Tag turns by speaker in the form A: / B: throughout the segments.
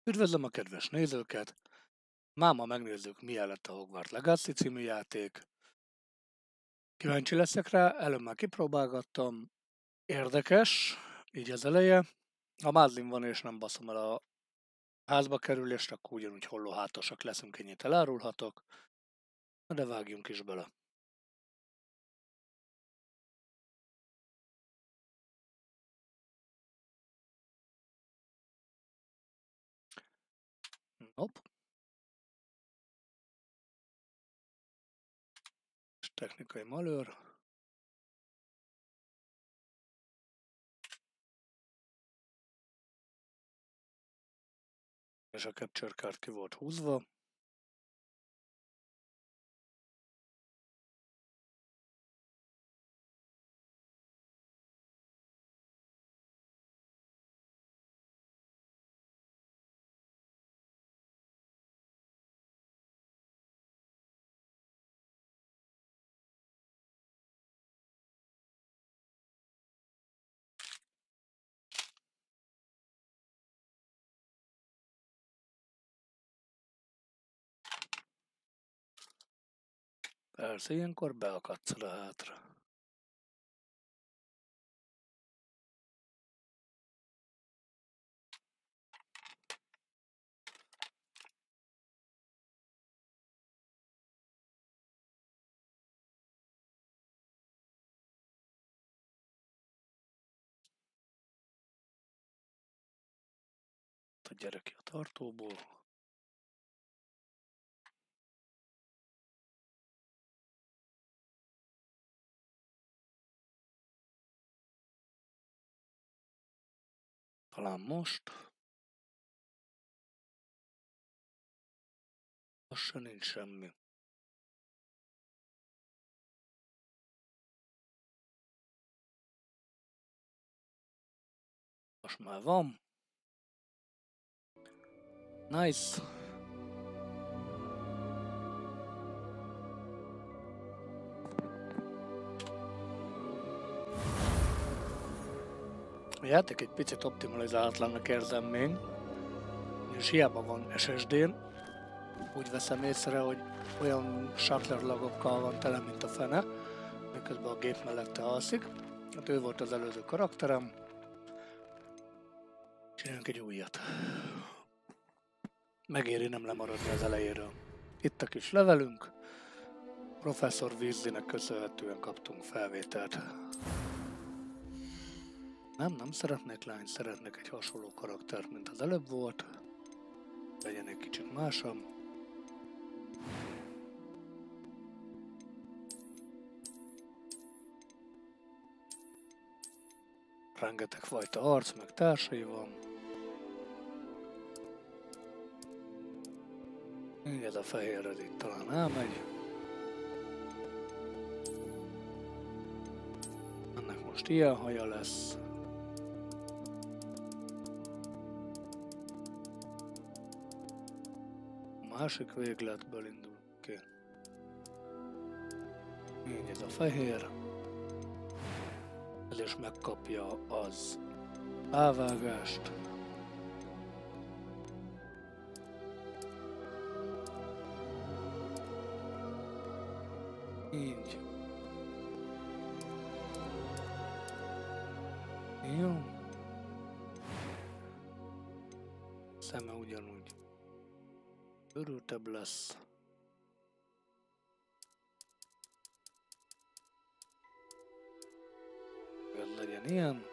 A: Üdvözlöm a kedves nézőket! Máma megnézzük, milyen lett a Hogwarts Legacy című játék. Kíváncsi leszek rá, előbb már kipróbálgattam. Érdekes, így az eleje. Ha mázlim van és nem baszom el a házba kerülést, akkor ugyanúgy hollóhátosak leszünk, ennyit elárulhatok. Na de vágjunk is bele. Hopp. És technikai malőr. És a capture card ki volt húzva. Persze, ilyenkor beakadsz a hátra. A gyerek ki a tartóból. Talán most. Most se nincs semmi. Most már van. Nice. A játék egy picit optimalizáltlannak érzem még, és hiába van SSD-n, úgy veszem észre, hogy olyan shutter lagokkal van tele, mint a fene, miközben a gép mellette alszik. Hát ő volt az előző karakterem. Csináljunk egy újat. Megéri nem lemaradni az elejéről. Itt a kis levelünk. Professzor Weasleynek köszönhetően kaptunk felvételt. Nem szeretnék lányt, szeretnék egy hasonló karaktert, mint az előbb volt. Legyen egy kicsit másabb. Rengeteg fajta arc, meg társai van. Így ez a fehér, ez itt talán elmegy. Ennek most ilyen haja lesz. A másik végletből indulunk ki. Így ez a fehér. Ez is megkapja az ávágást. Így. Jó. Szeme ugyanúgy örültebb lesz. Legyen ilyen.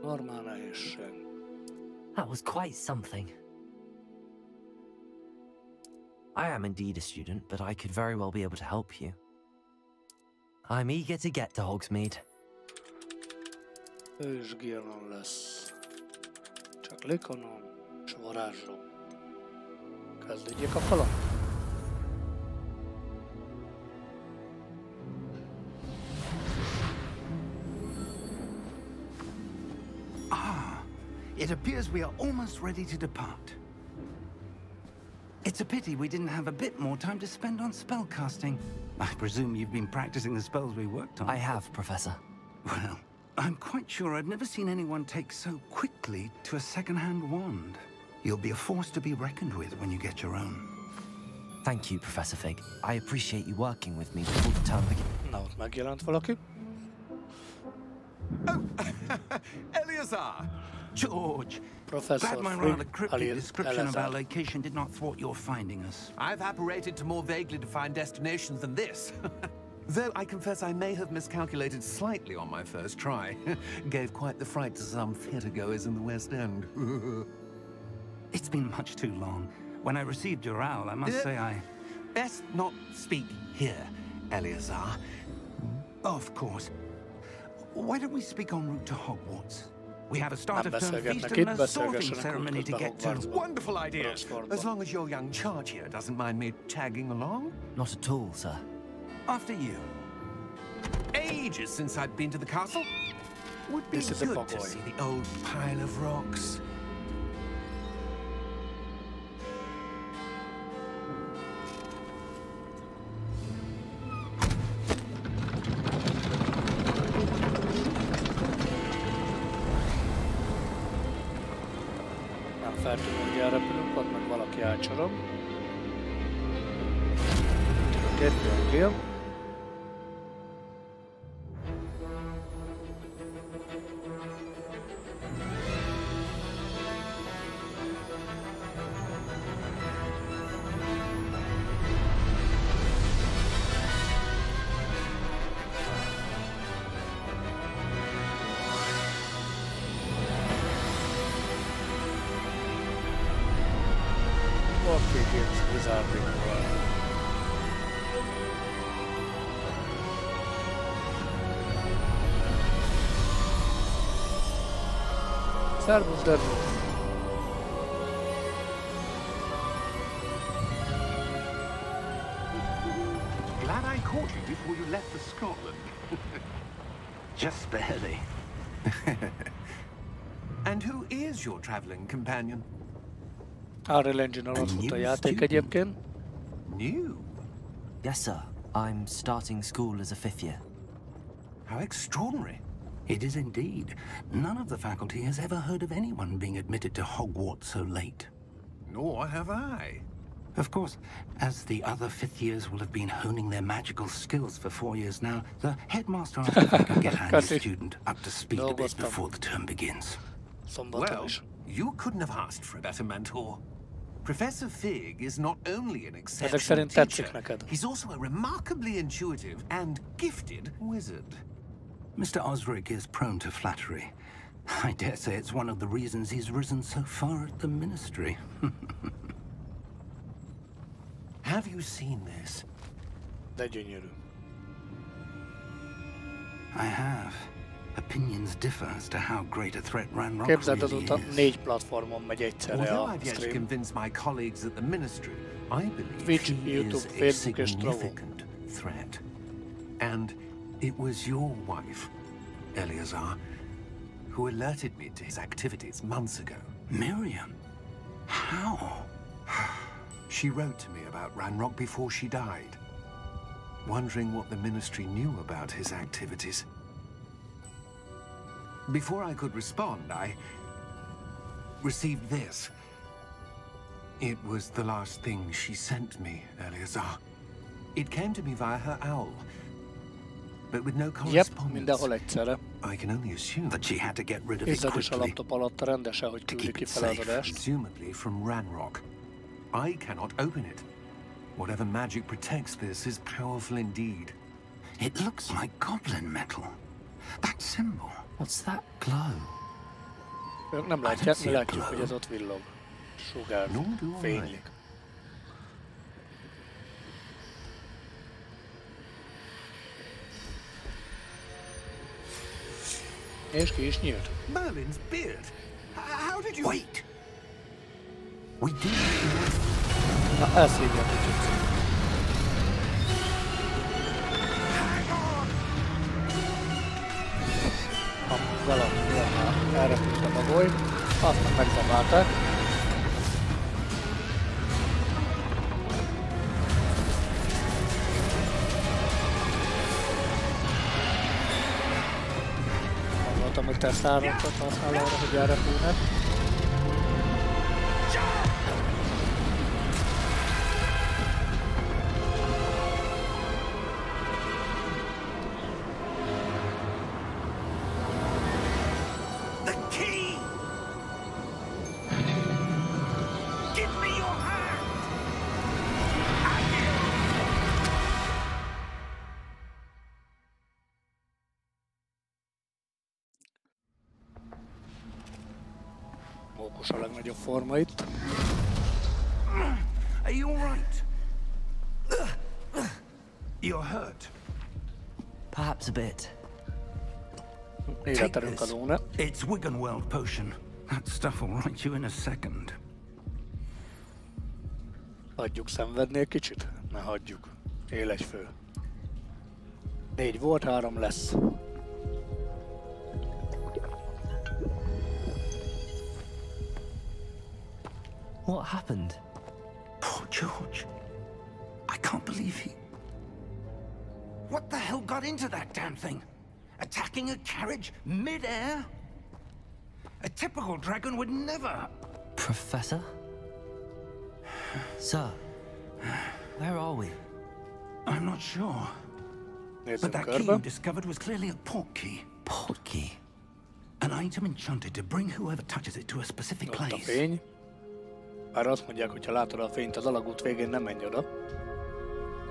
A: Normál nehézség.
B: That was quite something. I am indeed a student, but I could very well be able to help you. I'm eager to get to Hogsmeade.
A: Ő is Giernon lesz. Csak likonom és varázslom. Kezdődjék a falat.
C: It appears we are almost ready to depart. It's a pity we didn't have a bit more time to spend on spellcasting. I presume you've been practicing the spells we worked on.
B: I have, Professor.
C: Well, I'm quite sure I've never seen anyone take so quickly to a second-hand wand. You'll be a force to be reckoned with when you get your own.
B: Thank you, Professor Fig. I appreciate you working with me before the term begins.
A: Na, ott megjelent valaki.
D: Oh, Eleazar!
C: George!
A: Professor
C: Glad my
A: Fig,
C: rather cryptic description of our location did not thwart your finding us.
D: I've apparated to more vaguely defined destinations than this. Though I confess I may have miscalculated slightly on my first try. Gave quite the fright to some theatregoers in the West End.
C: It's been much too long. When I received your owl, I must say I...
D: Best not speak here, Eleazar.
C: Of course. Why don't we speak en route to Hogwarts? We have a start-of-term feast and a sorting ceremony to get to.
D: Wonderful idea! As long as your young charge here doesn't mind me tagging along.
B: Not at all, sir.
C: After you.
D: Ages since I'd been to the castle. Would be
A: This is a
D: good to
A: boy.
D: see the old pile of rocks.
A: Nem feltűnő, hogy elrepülünk, ott meg valaki elcsorog. Két gyöngél. Servus, Dervus.
D: Glad I caught you before you left for Scotland.
C: Just barely.
D: And who is your traveling companion?
A: Unreal Engine alatt fut a játék egyébként.
D: New?
B: Yes, sir. I'm starting school as a 5th year.
D: How extraordinary.
C: It is indeed. None of the faculty has ever heard of anyone being admitted to Hogwarts so late.
D: Nor have I.
C: Of course, as the other 5th years will have been honing their magical skills for 4 years now, the headmaster asked if I could get our new student up to speed a bit before the term begins.
D: Well, you couldn't have asked for a better mentor. Professor Fig is not only an exceptional teacher, he's also a remarkably intuitive and gifted wizard.
C: Mr. Osric is prone to flattery. I dare say it's one of the reasons he's risen so far at the Ministry.
D: Have you seen this?
A: De gyönyörű.
C: I have. Opinions differ as to how great a threat Ranrock
A: Képzeld,
C: really
A: azóta
C: is.
A: 4 platformon megy egyszerre
D: Although
A: a
D: I've yet to
A: stream.
D: convince my colleagues at the Ministry, I believe
A: Twitch,
D: he
A: YouTube,
D: is a
A: Facebook és Trovo.
D: significant threat. And it was your wife, Eleazar, who alerted me to his activities months ago.
C: Miriam? How?
D: She wrote to me about Ranrock before she died, wondering what the Ministry knew about his activities. Before I could respond, I received this. It was the last thing she sent me, Eleazar. It came to me via her owl, but with no correspondence.
A: Mindenhol egyszerre.
D: I can only assume
C: But she had to get rid of it
A: Izzad is a
C: quickly.
A: laptop alatt rendesen, hogy küldi ki fel az adást.
D: presumably from Ranrock. I cannot open it. Whatever magic protects this is powerful indeed.
C: It looks like goblin metal. That symbol.
B: What's that glow?
A: Ők nem látják, mi látjuk, hogy ez ott villog. Sugár, fénylik. És ki is nyílt.
D: Merlin's beard. How did you...
C: Wait! We did.
A: Na, ezt hívják, hogy csükszik. Ha valami volna, elrepült a bagoly, azt meg megzabálták. tesztárokat használ arra, hogy elrepülnek. Mókus a legnagyobb forma itt.
C: Are you all right? You're hurt.
B: Perhaps a bit.
A: Take this.
C: It's Wiggenweld potion. That stuff will right you in a second.
A: Hagyjuk szenvedni egy kicsit? Ne hagyjuk. Él egy fő. 4 volt, 3 lesz.
B: What happened?
C: Poor George. I can't believe he... What the hell got into that damn thing? Attacking a carriage mid-air? A typical dragon would never...
B: Professor? Sir, where are we?
C: I'm not sure. But that key you discovered was clearly a port key.
B: Port key?
C: An item enchanted to bring whoever touches it to a specific place.
A: Bár azt mondják, hogy ha látod a fényt az alagút végén, nem menj oda.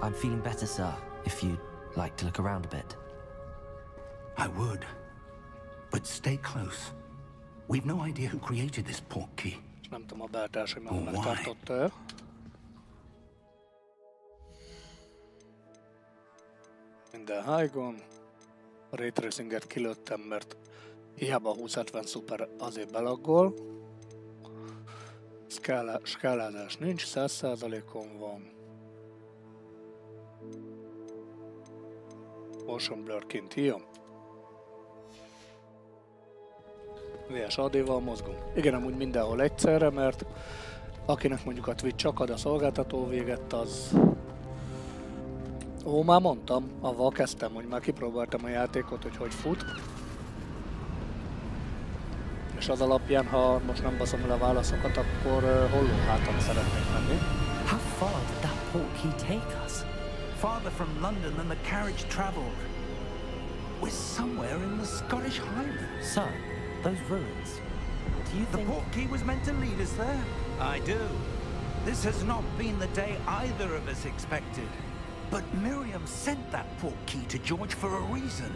B: I'm feeling better, sir, if you'd like to look around a bit.
C: I would. But stay close. We've no idea who created this port key.
A: Nem tudom, a beltárs, hogy megtartotta el. Minden high-gon. A Ray Tracinget kilőttem, mert hiába a 2070 szuper azért belaggol. Skálázás nincs, 100%-on van. Motion blur kint, jó. VS AD-val mozgunk. Igen, amúgy mindenhol egyszerre, mert akinek mondjuk a Twitch akad a szolgáltató véget, az... Ó, már mondtam, avval kezdtem, hogy már kipróbáltam a játékot, hogy fut. És az alapján, ha most nem baszom el a válaszokat, akkor hollóháton szeretnék menni.
B: How far did that port key take us?
C: Farther from London than the carriage travelled. We're somewhere in the Scottish Highlands.
B: Sir, those ruins. Do you think...
C: The port key was meant to lead us there? I do. This has not been the day either of us expected. But Miriam sent that port key to George for a reason.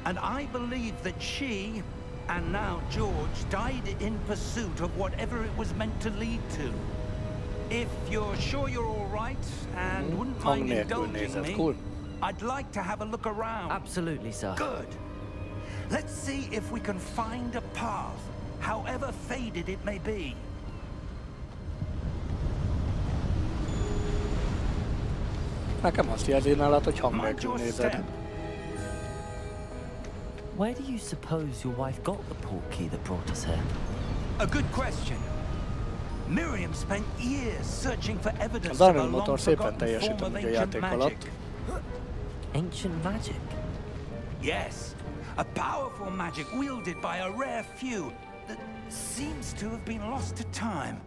C: And I believe that she, and now George, died in pursuit of whatever it was meant to lead to. If you're sure you're all right and wouldn't mind indulging me, I'd like to have a look around.
B: Absolutely, sir.
C: Good. Let's see if we can find a path, however faded it may be.
A: Nekem azt jelzi nálad, hogy hang nélkül nézed.
B: Where do you suppose your wife got the port key that brought us here?
C: A good question. Miriam spent years searching for evidence of a long-forgotten form of ancient magic.
B: Ancient magic?
C: Yes, a powerful magic wielded by a rare few that seems to have been lost to time.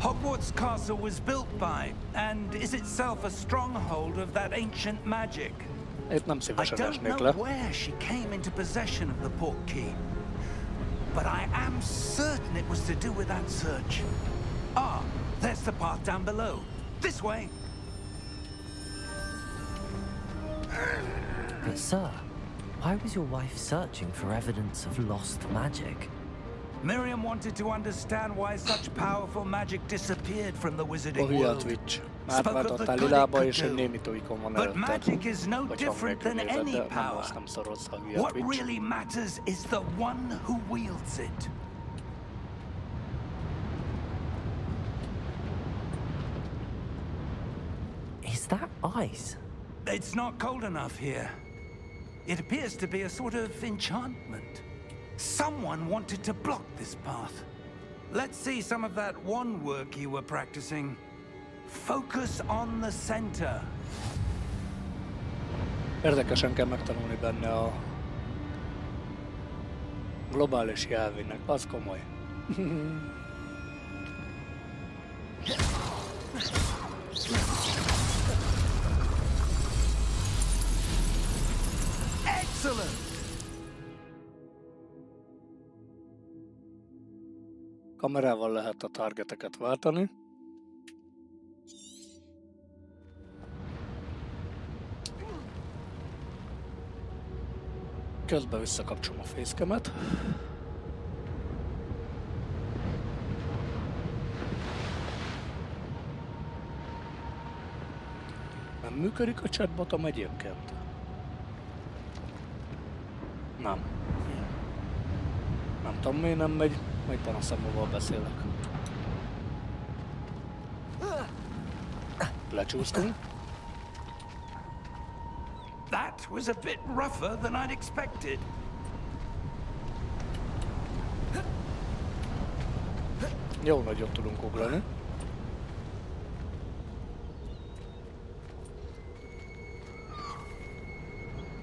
C: Hogwarts Castle was built by, and is itself a stronghold of that ancient magic. I don't know where she came into possession of the port key, but I am certain it was to do with that search. Ah, there's the path down below. This way.
B: But sir, why was your wife searching for evidence of lost magic?
C: Miriam wanted to understand why such powerful magic disappeared from the wizarding world. Spoke of the good it could do. But magic is no different than any power. What really matters is the one who wields it.
B: Is that ice?
C: It's not cold enough here. It appears to be a sort of enchantment. Someone wanted to block this path. Let's see some of that wand work you were practicing. Focus on the center.
A: Érdekesen kell megtanulni benne a globális jelvének, az komoly.
C: Excellent!
A: Kamerával lehet a targeteket váltani. Közben visszakapcsolom a facecam-et. Nem működik a chatbotom egyébként? Nem. Nem tudom, miért nem megy, majd panaszommal beszélek. Lecsúsztunk.
C: That was a bit rougher than I'd expected.
A: Jó nagyot tudunk ugrani.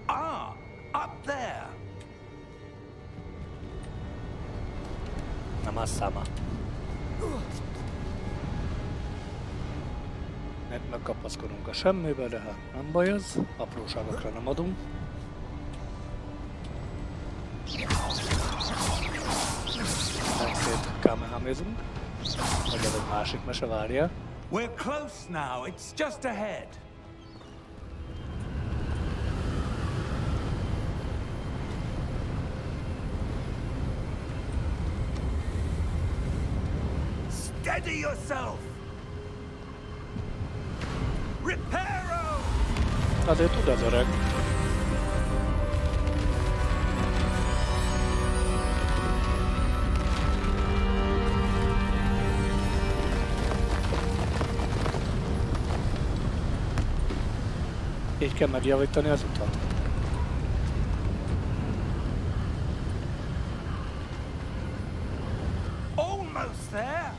C: Ah, up there.
A: Nem az száma. Megkapaszkodunk a semmibe, de hát nem baj ez. Apróságokra nem adunk. Nem szét kamehámézunk. Vagy ez egy másik mese, várjál.
C: We're close now. It's just ahead. Steady yourself. Reparo!
A: Azért tud az öreg. Így kell megjavítani az utat.
C: Almost there.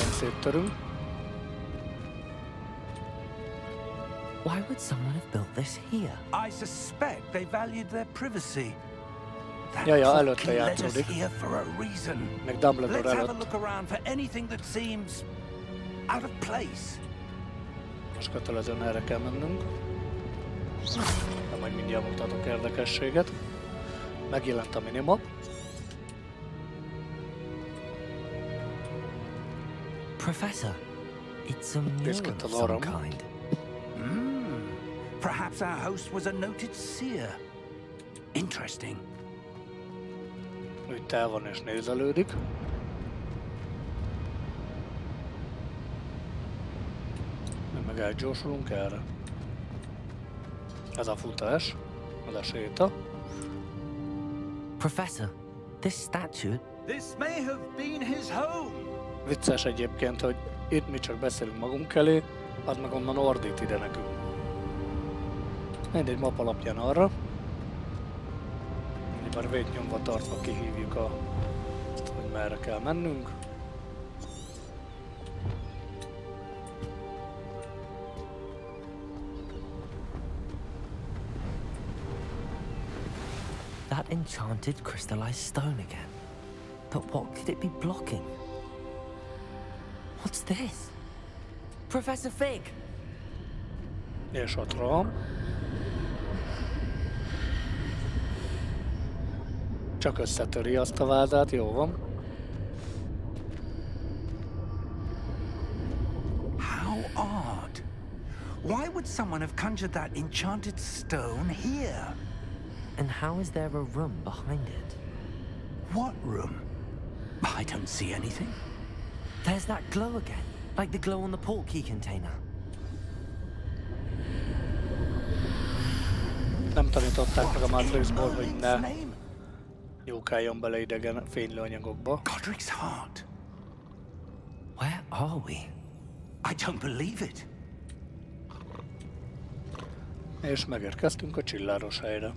A: Nem széttörünk.
B: Why would someone have built this here?
C: I suspect they valued their privacy. That
A: Ja,
C: portkey
A: előtte
C: led us
A: játszódik.
C: here for a reason.
A: Meg Dumbledore
C: Let's have a
A: előtt.
C: look around for anything that seems out of place.
A: Most kötelezően erre kell mennünk. De majd mindjárt mutatok érdekességet. Megjelent a minimap.
B: Professor, it's a mural
A: Biscuit
B: of
A: of
B: some
A: autumn.
B: kind.
C: Perhaps our host was a noted seer. Interesting.
A: Úgy tel van és nézelődik. Meg elgyorsulunk erre. Ez a futás. Ez a séta.
B: Professor, this statue...
C: This may have been his home.
A: Vicces egyébként, hogy itt mi csak beszélünk magunk elé, az meg onnan ordít ide nekünk. Mindegy map alapján arra. Már végnyomva tartva kihívjuk hogy merre kell mennünk.
B: That enchanted crystallized stone again. But what could it be blocking? What's this? Professor Fig!
A: És ott roham. Csak összetöri azt a vádát, jó van.
C: How odd. Why would someone have conjured that enchanted stone here?
B: And how is there a room behind it?
C: What room? I don't see anything.
B: There's that glow again, like the glow on the portkey container.
A: Nem tanították meg a Matrixból, hogy
C: Merlin's
A: ne
C: name?
A: nyúkáljon bele idegen fénylőanyagokba.
C: Godric's heart.
B: Where are we?
C: I don't believe it.
A: És megérkeztünk a csilláros helyre.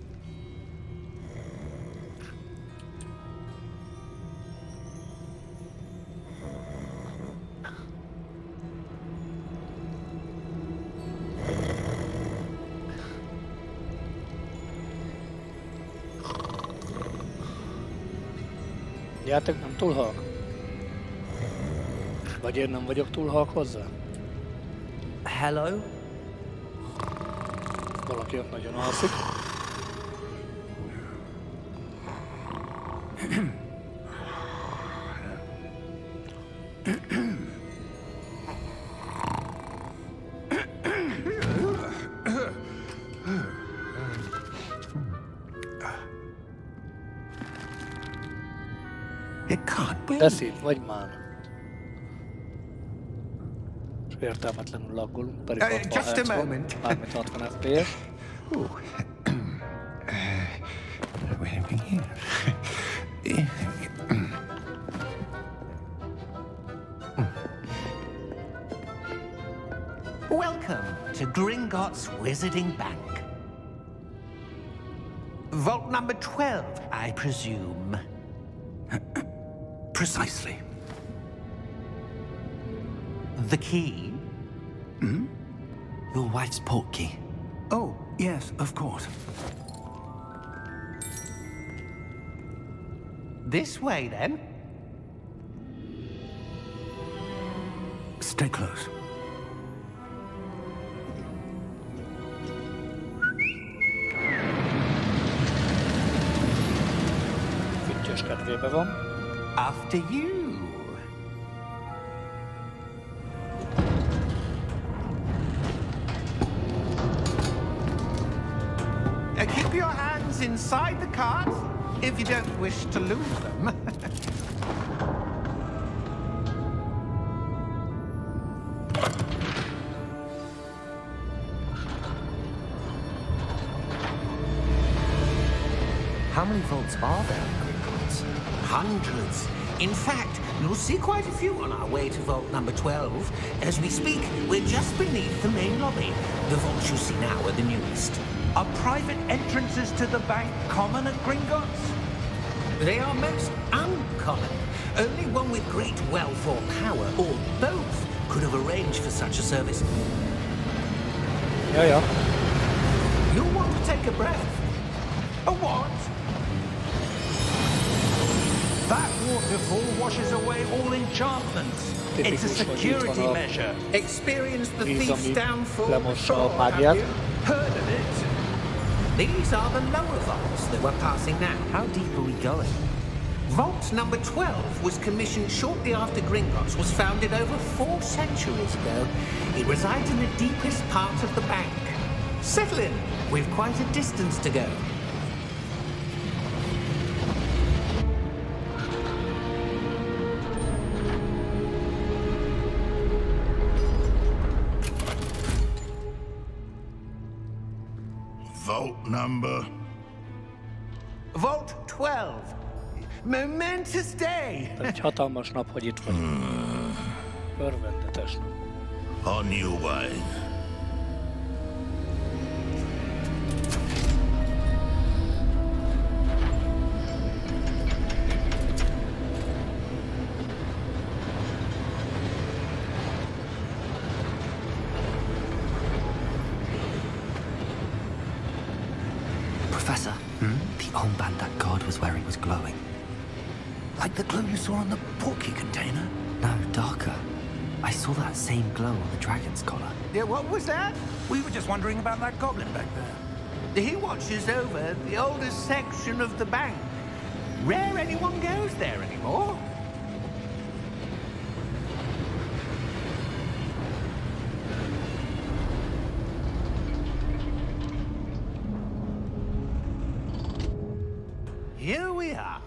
A: Játék nem túl halk? Vagy én nem vagyok túl halk hozzá?
B: Hello?
A: Valaki ott nagyon alszik.
C: It can't be.
A: Beszéd vagy mán. És értelmetlenül laggolunk, pedig 60
C: just a
A: Hz van,
C: moment.
A: mármint 60 FPS.
C: Welcome to Gringotts Wizarding Bank. Vault number 12, I presume. Precisely. The key?
B: Your wife's portkey.
C: Oh, yes, of course. This way, then. Stay close.
A: Füttyös kedvébe van.
C: After you. Keep your hands inside the cart if you don't wish to lose them.
B: How many vaults are there in Gringotts?
E: Hundreds. In fact, you'll see quite a few on our way to vault number 12. As we speak, we're just beneath the main lobby. The vaults you see now are the newest.
C: Are private entrances to the bank common at Gringotts?
E: They are most uncommon. Only one with great wealth or power, or both, could have arranged for such a service.
A: Ja, ja.
E: You'll want to take a breath.
C: A what? That waterfall washes away all enchantments. It's a security measure.
E: Experience the
A: Víz,
E: thief's
A: ami
E: downfall
A: lemossa a
E: before, have
A: mágiát.
E: you?
C: Heard of it?
E: These are the lower vaults that we're passing now.
B: How deep are we going?
E: Vault number 12 was commissioned shortly after Gringotts was founded over 4 centuries ago. It resides in the deepest part of the bank. Settle in. We've quite a distance to go.
F: Vault number?
C: Vault 12. Momentous day.
A: Egy hatalmas nap, hogy itt vagyunk. Örvendetes nap.
F: On your way.
B: Professor, the armband that guard was wearing was glowing.
C: Like the glow you saw on the portkey container?
B: No, darker. I saw that same glow on the dragon's collar.
C: Yeah, what was that?
G: We were just wondering about that goblin back there.
C: He watches over the oldest section of the bank. Rare anyone goes there anymore. Here we are.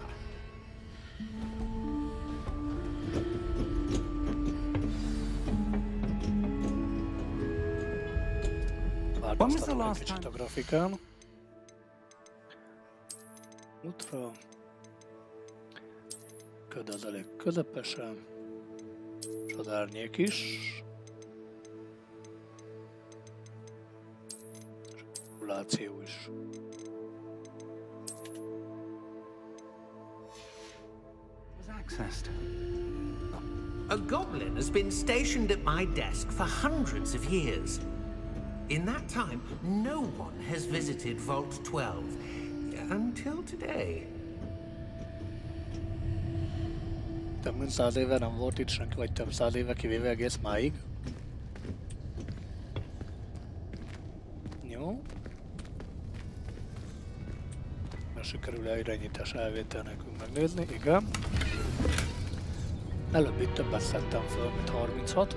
A: Változtatom egy kicsit a grafikán. Útra. Köd az elég közepesen. És az árnyék is. manipuláció is.
E: A goblin has been stationed at my desk for hundreds of years. In that time, no one has visited Vault 12 until today.
A: Több mint 100 éve nem volt itt senki, vagy több 100 éve, kivéve egész máig. Jó. Mert sikerül-e irányítás elvétel nekünk megnézni? Igen. Előbb itt többet szedtem föl, mint 36.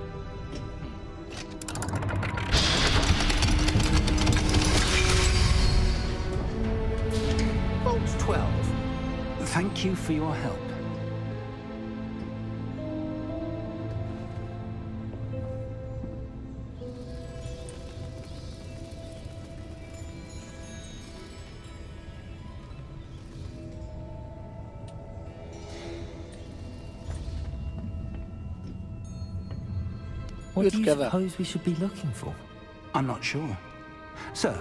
E: Vault 12.
C: Thank you for your help.
B: What do you suppose we should be looking for?
C: I'm not sure. Sir,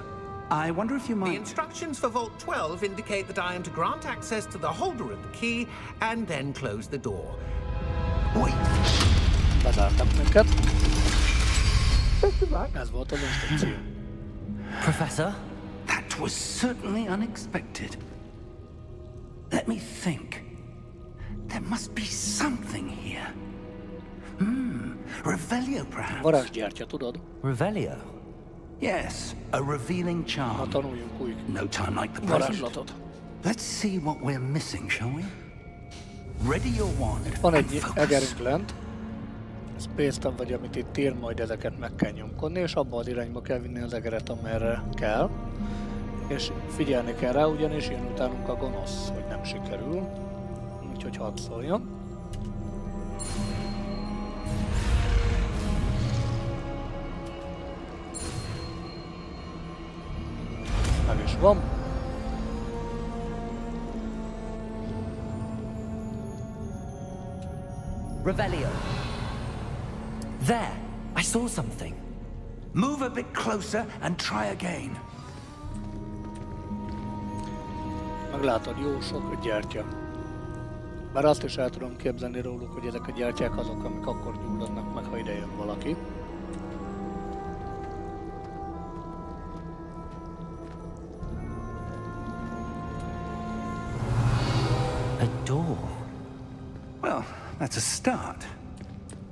C: I wonder if you
E: The
C: might...
E: instructions for Vault 12 indicate that I am to grant access to the holder of the key and then close the door.
C: Wait!
A: Bezártak minket. Ez volt az instrukció.
B: Professor?
C: That was certainly unexpected. Let me think. There must be something here. Revelio, perhaps?
A: Varázsgyertya, tudod?
B: Revelio?
C: Yes, a revealing
A: Na,
C: charm.
A: tanuljunk új
C: No time like the present.
A: varázslatot.
C: Let's see what we're missing, shall we? Ready your wand
A: Van
C: and
A: egy
C: focus.
A: egerünk lent. Space-tab, vagy amit itt ír, majd ezeket meg kell nyomkodni, és abba az irányba kell vinni az egeret, amerre kell. És figyelni kell rá, ugyanis jön utánunk a gonosz, hogy nem sikerül. Úgyhogy hadd szóljon. Meg is van.
B: Revelio. There! I saw something.
C: Move a bit closer and try again.
A: Meglátod, jó sok gyertya. Bár azt is el tudom képzelni róluk, hogy ezek a gyertyák azok, amik akkor gyulladnak meg, ha ide jön valaki.
B: A door.
C: Well, that's a start.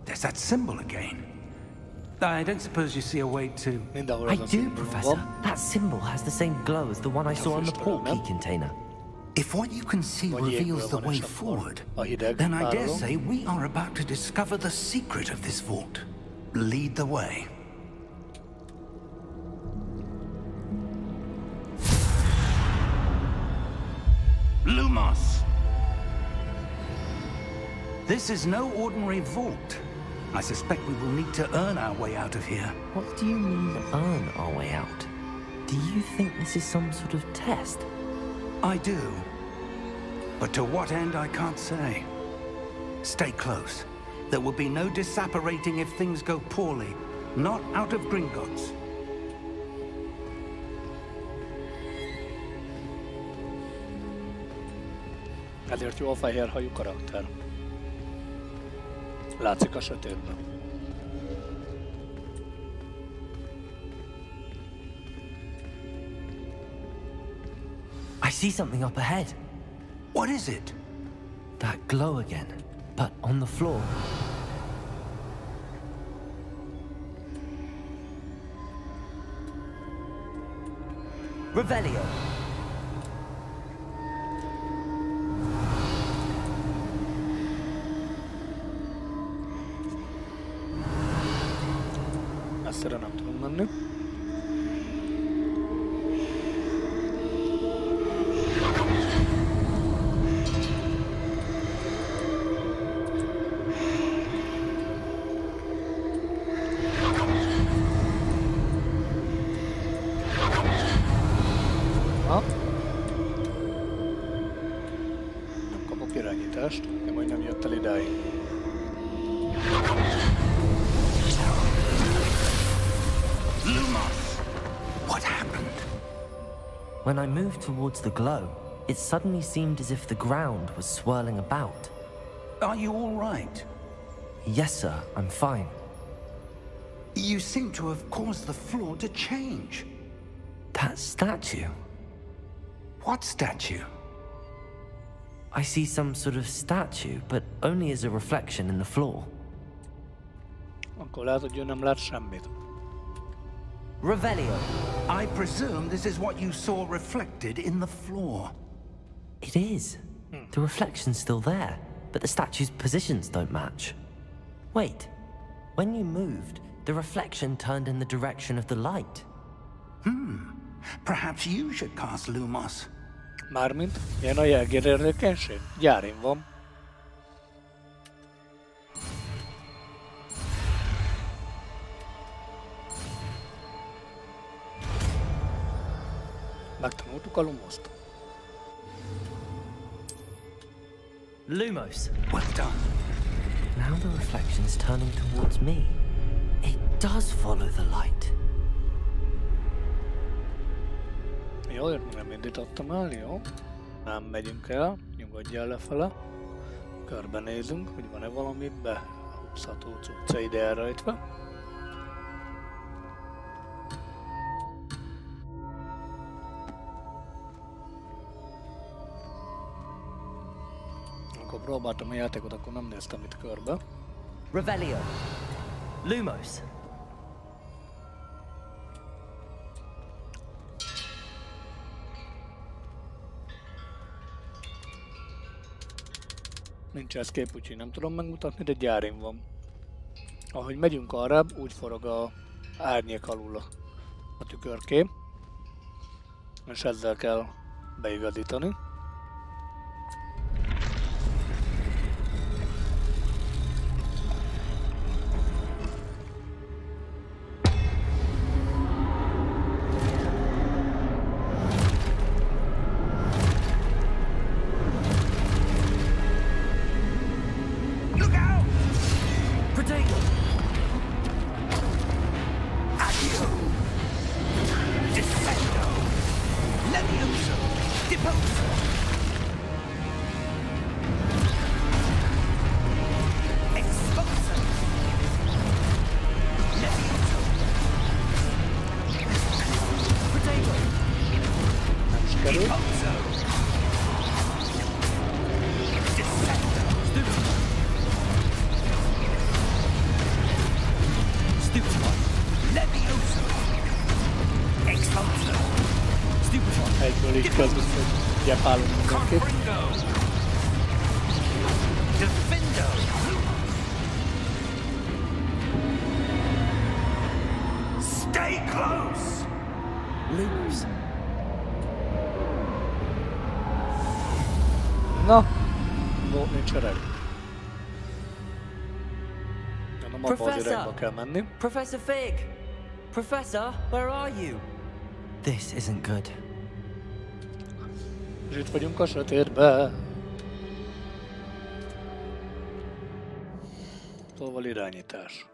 C: There's that symbol again. I don't suppose you see a way to...
A: Mindenhol
B: I
A: az a
B: do,
A: szimbólum
B: Professor.
A: van.
B: That symbol has the same glow as the one I saw on the port key container.
C: If what you can see
A: Vagy
C: reveals the
A: jégből van,
C: way
A: és akkor
C: forward,
A: a hideg
C: then I dare
A: áramló.
C: say we are about to discover the secret of this vault. Lead the way. Lumos! This is no ordinary vault. I suspect we will need to earn our way out of here.
B: What do you mean, earn our way out? Do you think this is some sort of test?
C: I do. But to what end, I can't say. Stay close. There will be no disapparating if things go poorly. Not out of Gringotts.
A: Ezért jó a fehérhajú karakter. Látszik a sötétben.
B: I see something up ahead.
C: What is it?
B: That glow again, but on the floor. Revelio.
A: Messzire nem tudunk menni. Ha? Nem kapok irányítást, én majd nem jött el idáig.
C: Lumos! What happened?
B: When I moved towards the glow, it suddenly seemed as if the ground was swirling about.
C: Are you all right?
B: Yes, sir, I'm fine.
C: You seem to have caused the floor to change.
B: That statue?
C: What statue?
B: I see some sort of statue, but only as a reflection in the floor.
A: Akkor lehet, hogy ő nem lát semmit.
B: Revelio.
C: I presume this is what you saw reflected in the floor.
B: It is. The reflection's still there, but the statue's positions don't match. Wait. When you moved, the reflection turned in the direction of the light.
C: Perhaps you should cast Lumos.
A: Mármint, ilyen a jelgérérzékenység? Gyárin van. Megtanultuk a Lumoszt.
B: Lumos.
C: Well done.
B: Now the reflection's turning towards me. It does follow the light.
A: Jó, őt nem indítottam el, jó? Nem megyünk el, nyugodjál lefele. Körbenézünk, hogy van-e valami behúzható cucca ide elrejtve. Amikor próbáltam a játékot, akkor nem néztem itt körbe.
B: Revelio. Lumos.
A: Nincs escape, úgyhogy nem tudom megmutatni, de gyárin van. Ahogy megyünk arrább, úgy forog a árnyék alul a tükörkép. És ezzel kell beigazítani. Egyből így kezdünk, hogy gyepálunk mindenkit.
C: Stay close!
B: Lumos.
A: Na, nincs öreg. Nem abba az irányba kell menni.
B: Professor Fig! Professor, where are you? This isn't good.
A: És itt vagyunk a sötétbe. Szóval irányítás.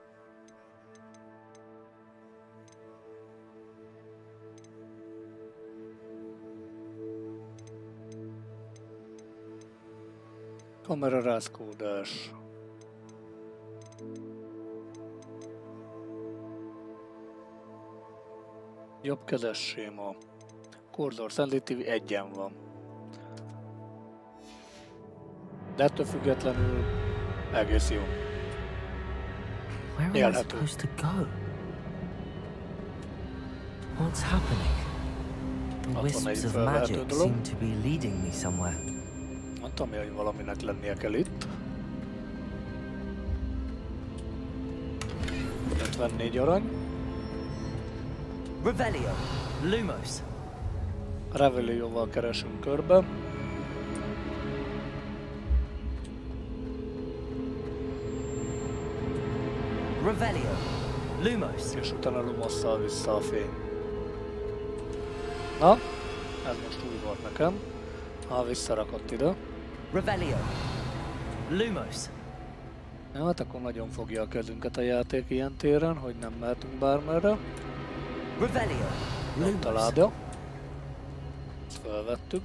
A: Kamera rázkódás. Jobbkezes séma. Kurzor sensitivity 1-en van. De ettől függetlenül egész jó.
B: Where am I supposed to go? What's happening? The wisps of magic seem to be leading me somewhere.
A: Mondtam, hogy valaminek lennie kell itt. 54 arany.
B: Revelio. Lumos.
A: Revelióval keresünk körbe.
B: Revelio. Lumos.
A: És utána Lumosszal vissza a fény. Na, ez most új volt nekem. Visszarakott ide.
B: Revelio. Lumos.
A: Ja, hát akkor nagyon fogja a kezünket a játék ilyen téren, hogy nem mehetünk bármerre.
B: Revelio.
A: Nem találja. Fölvettük.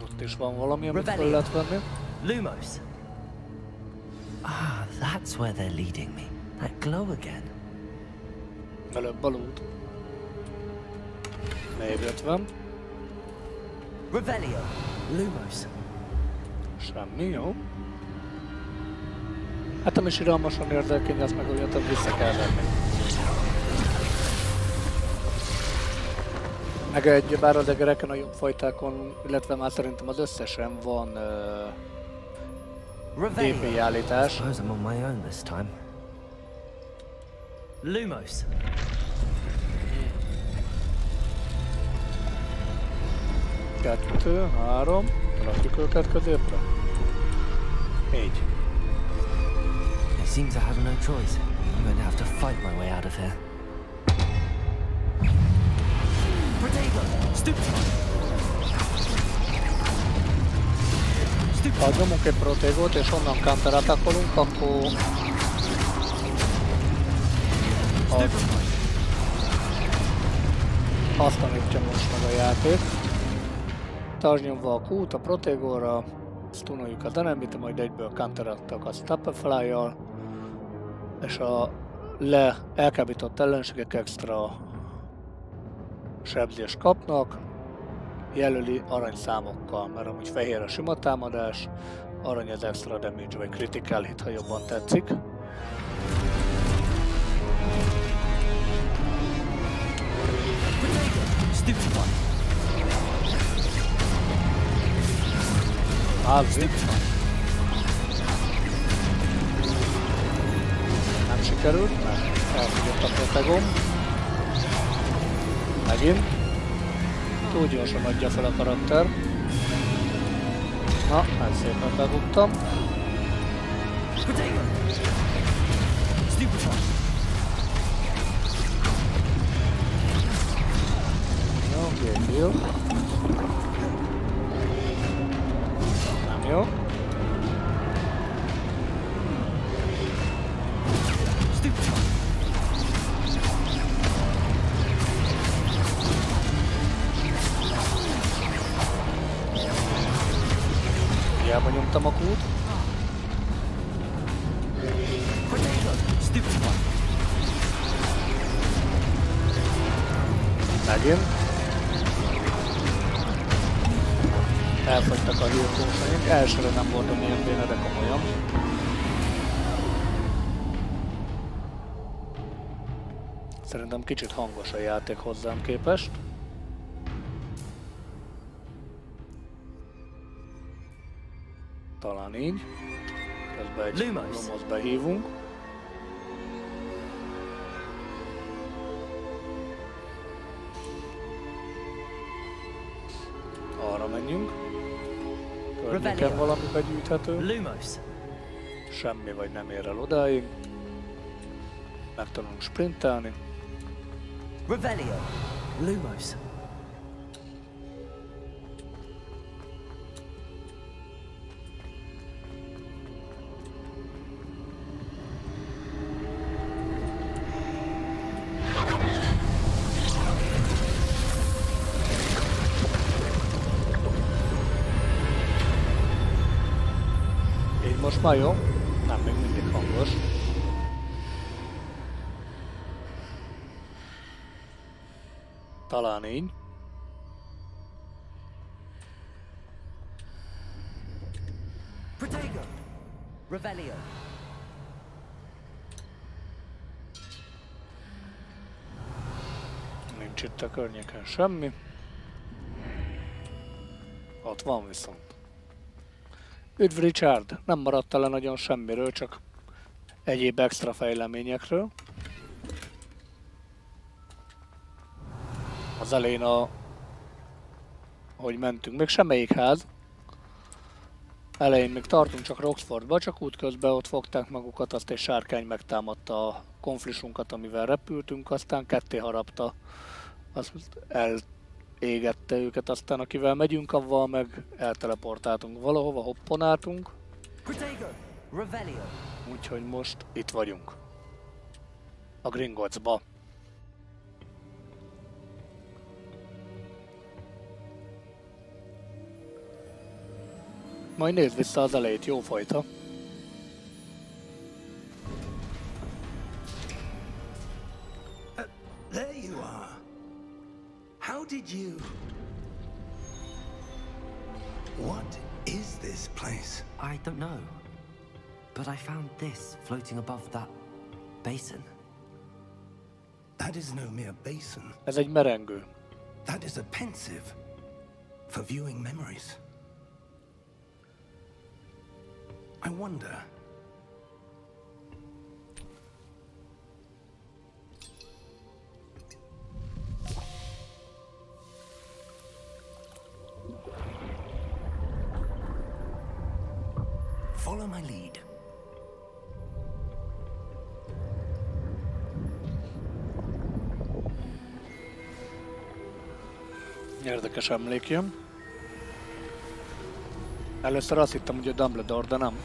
A: Ott is van valami, amit fel lehet venni.
B: Lumos. Ah, that's where they're leading me. That glow again.
A: Előbb bal út. Még 50.
B: Revelio. Lumos.
A: Semmi, jó. Hát nem is iralmasan érdekény, azt meg olyan több vissza kell venni. Meg egy, bár az egereken a jobb fajtákon, illetve már szerintem az összesen van DPI állítás.
B: Suppose I'm on my own this time. Lumos.
A: 2, 3, rakjuk őket középre. 4.
B: It seems I have no choice. I'm going to have to fight my way out of here.
A: Ha nyomunk egy protégót és onnan counterattackolunk, akkor azt tanítja most meg a játék. Tartsd nyomva a Q-t a protégóra, stunoljuk az enemit, majd egyből counterattack a Stapperfly-jal, és a elkábított ellenségek extra sebzést kapnak, jelöli aranyszámokkal, mert amúgy fehér a sima támadás, arany az extra damage vagy critical hit, ha jobban tetszik. Ázvi. Nem sikerült, mert elfogyott a protegom. Megint. Túl gyorsan adja fel a karakter. Na, hát szépen begugtam. Jó, game deal. Nem jó. Hiába nyomtam a kút. Megint. Elfogytak a hírtósaink. Elsőre nem voltam ilyen béne, de komolyan. Szerintem kicsit hangos a játék hozzám képest. Talán így. Közben egy Lumos behívunk. Arra menjünk. Környéken valami begyűjthető.
B: Lumos.
A: Semmi vagy nem ér el odáig. Meg tudunk sprintelni.
B: Revelio. Lumos.
A: Most már jó? Nem, még mindig hangos. Talán így.
B: Protego. Revelio.
A: Nincs itt a környéken semmi. Ott van viszont. Üdv Richard! Nem maradt le nagyon semmiről, csak egyéb extra fejleményekről. Az elején ahogy mentünk, még semmelyik ház. Elején még tartunk csak Roxfordba, csak útközben ott fogták magukat, azt egy sárkány megtámadta a konflisunkat, amivel repültünk, aztán ketté harapta, azt elégette őket, aztán akivel megyünk, avval meg elteleportáltunk valahova, hopponáltunk. Úgyhogy most itt vagyunk. A Gringottsba. Majd nézd vissza az elejét, jó fajta.
C: There you are. How did you... What is this place?
B: I don't know. But I found this floating above that basin.
C: That is no mere basin.
A: Ez egy merengő.
C: That is a pensive for viewing memories. I wonder... Follow my lead.
A: Érdekes emlék jön. Először azt hittem, hogy a Dumbledore, de nem.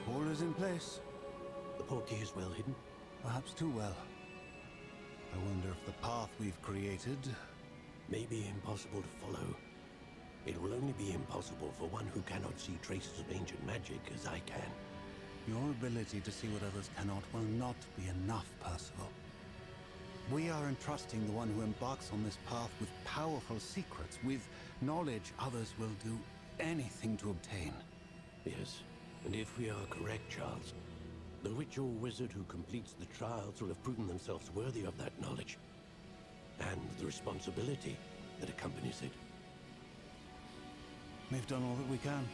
H: All is in place.
I: The portkey is well hidden.
H: Perhaps too well. I wonder if the path we've created...
I: May be impossible to follow. It will only be impossible for one who cannot see traces of ancient magic as I can.
H: Your ability to see what others cannot will not be enough, Percival. We are entrusting the one who embarks on this path with powerful secrets, with knowledge others will do anything to obtain.
I: Yes, and if we are correct, Charles, the witch or wizard who completes the trials will have proven themselves worthy of that knowledge, and the responsibility that accompanies it.
H: We've done all that we can.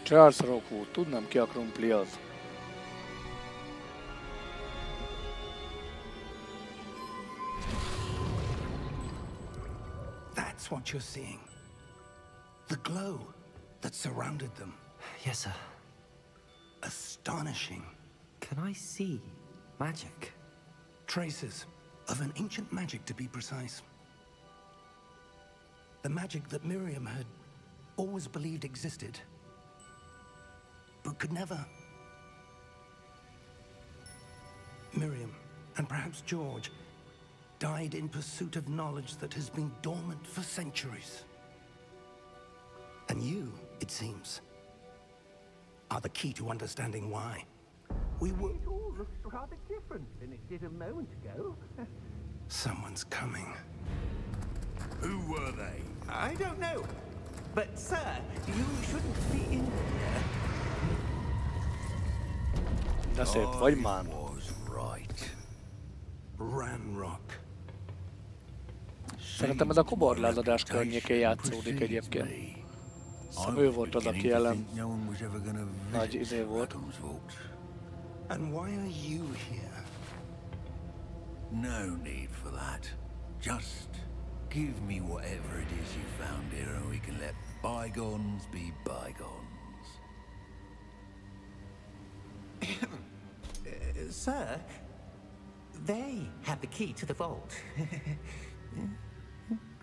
A: Charles Rockwood, tudnám ki a krumpli az.
C: That's what you're seeing. The glow that surrounded them.
B: Yes, sir.
C: Astonishing.
B: Can I see magic?
C: Traces of an ancient magic, to be precise. The magic that Miriam had always believed existed, but could never. Miriam, and perhaps George, died in pursuit of knowledge that has been dormant for centuries. And you, it seems, are the key to understanding why.
E: It all looks rather different than it did a moment ago.
C: Someone's coming.
F: Who were they?
E: I don't know. But, sir, you shouldn't be in here.
A: De szép vagy már.
F: Was right.
C: Ranrock.
A: Szerintem ez a koborlázadás környékén játszódik egyébként. Szóval ő volt az, aki ellen nagy izé volt.
C: And why are you here?
F: No need for that. Just give me whatever it is you found here and we can let bygones be bygones.
E: Sir, they have the key to the vault.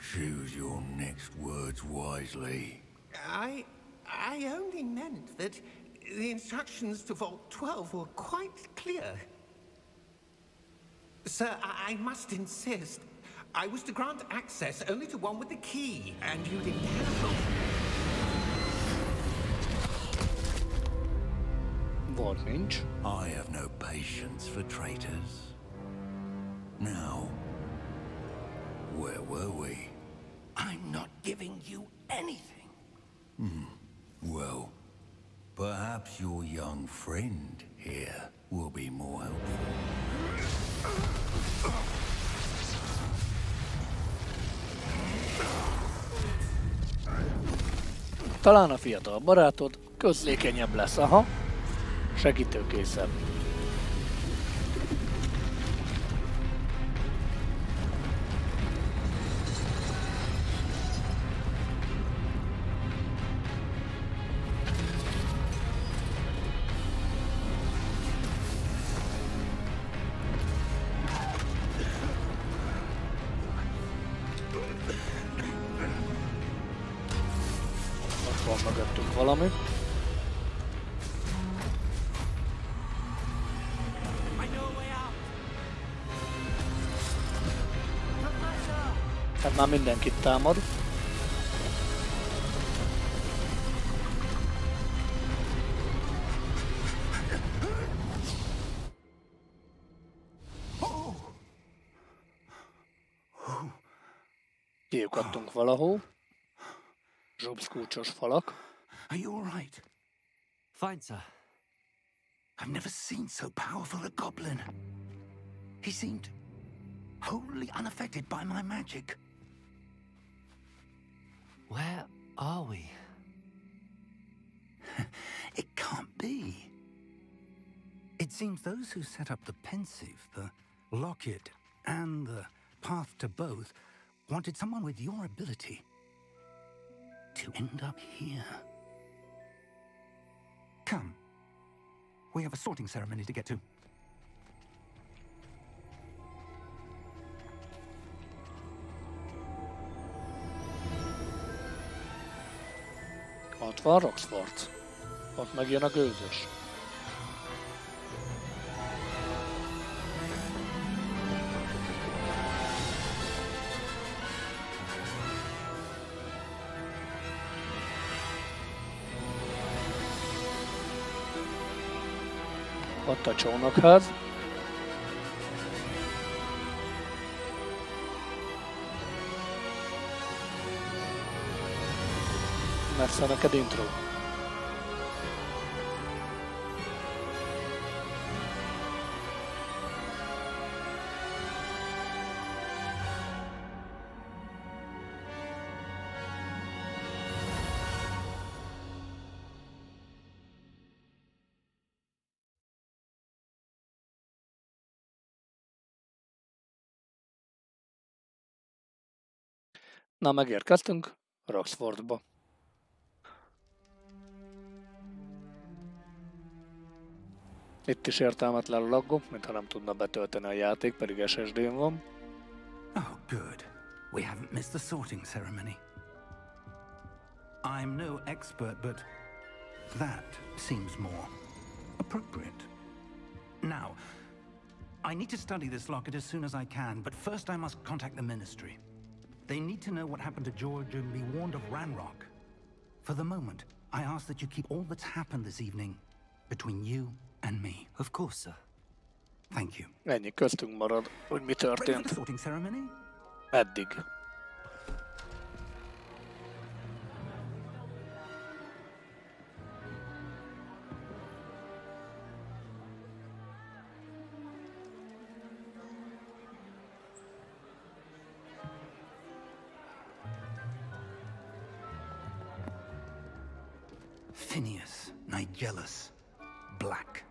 F: Choose your next words wisely.
E: I only meant that the instructions to Vault 12 were quite clear. Sir, I must insist. I was to grant access only to one with the key, and you didn't have.
A: Volt nincs.
F: I have no patience for traitors. Now, where were we?
C: I'm not giving you anything.
F: Well, perhaps your young friend here will be more helpful.
A: Talán a fiatal barátod közlékenyebb lesz, aha. Segítőkészebb. Ott van mögöttünk valami. Már mindenkit támad. Kiukadtunk valahol. Zsubszkulcsos falak.
C: Are you all right?
B: Fine, sir.
C: I've never seen so powerful a goblin. He seemed wholly unaffected by my magic.
B: Where are we?
C: It can't be. It seems those who set up the pensive, the locket, and the path to both wanted someone with your ability to end up here. Come. We have a sorting ceremony to get to.
A: Ott van Roxford. Ott megjön a gőzös. Ott a csónakház. Messze neked intro. Na, megérkeztünk Roxfordba. Itt is értelmetlen laggok, mintha nem tudna betölteni a játék, pedig SSD-n van.
C: Oh, good. We haven't missed the sorting ceremony. I'm no expert, but that seems more appropriate. Now, I need to study this locket as soon as I can, but first I must contact the Ministry. They need to know what happened to George and be warned of Ranrock. For the moment, I ask that you keep all that's happened this evening between you and me.
B: Of course, sir.
C: Thank you.
A: Ennyi köztünk marad, hogy mi
C: Ready for
A: történt.
C: the sorting ceremony?
A: Eddig.
C: Phineas, Nigellus, Black.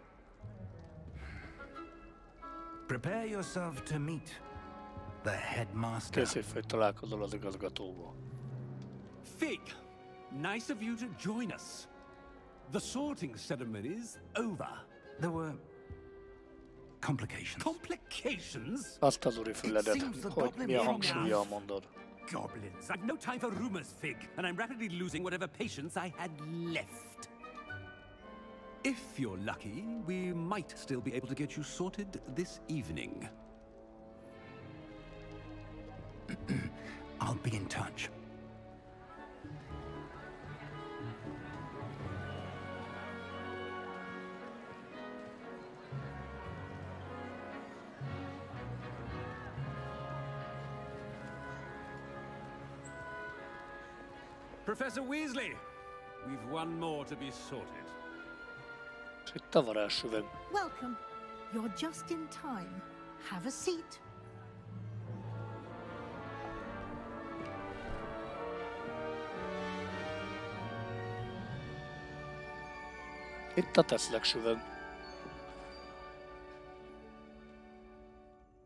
C: Prepare yourself to meet the headmaster.
A: Készülj fel, hogy találkozol az igazgatóval.
J: Fig, nice of you to join us. The sorting ceremony's over.
C: There were complications.
J: Complications?
A: Azt az úri füledet, hogy mi a hangsúlyjal mondod.
J: Goblins. I've no time for rumors, Fig, and I'm rapidly losing whatever patience I had left. If you're lucky, we might still be able to get you sorted this evening.
C: I'll be in touch.
J: Professor Weasley, we've one more to be sorted.
A: És itt a varázssüveg.
K: Welcome. You're just in time. Have a seat.
A: Itt a teszlegsüveg.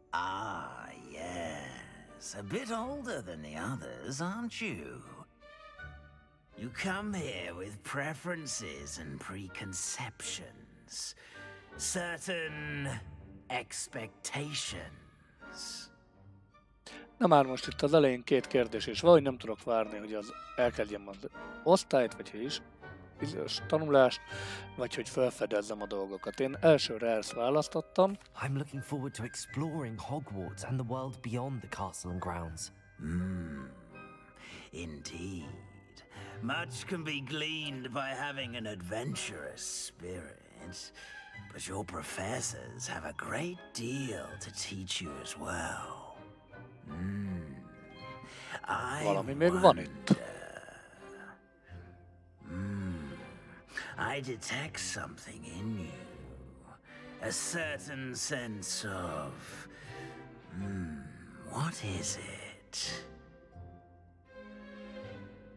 L: Ah, yes. A bit older than the others, aren't you? You come here with preferences and preconceptions. Certain expectations.
A: Na már most itt az elején két kérdés, és valahogy nem tudok várni, hogy az elkezdjem az osztályt, vagy hogy is bizonyos tanulást, vagy hogy felfedezzem a dolgokat. Én elsőre ezt választottam.
B: I'm looking forward to exploring Hogwarts and the world beyond the castle and grounds.
L: Indeed. Much can be gleaned by having an adventurous spirit, but your professors have a great deal to teach you as well.
A: Valami még van itt.
L: I detect something in you. A certain sense of... what is it?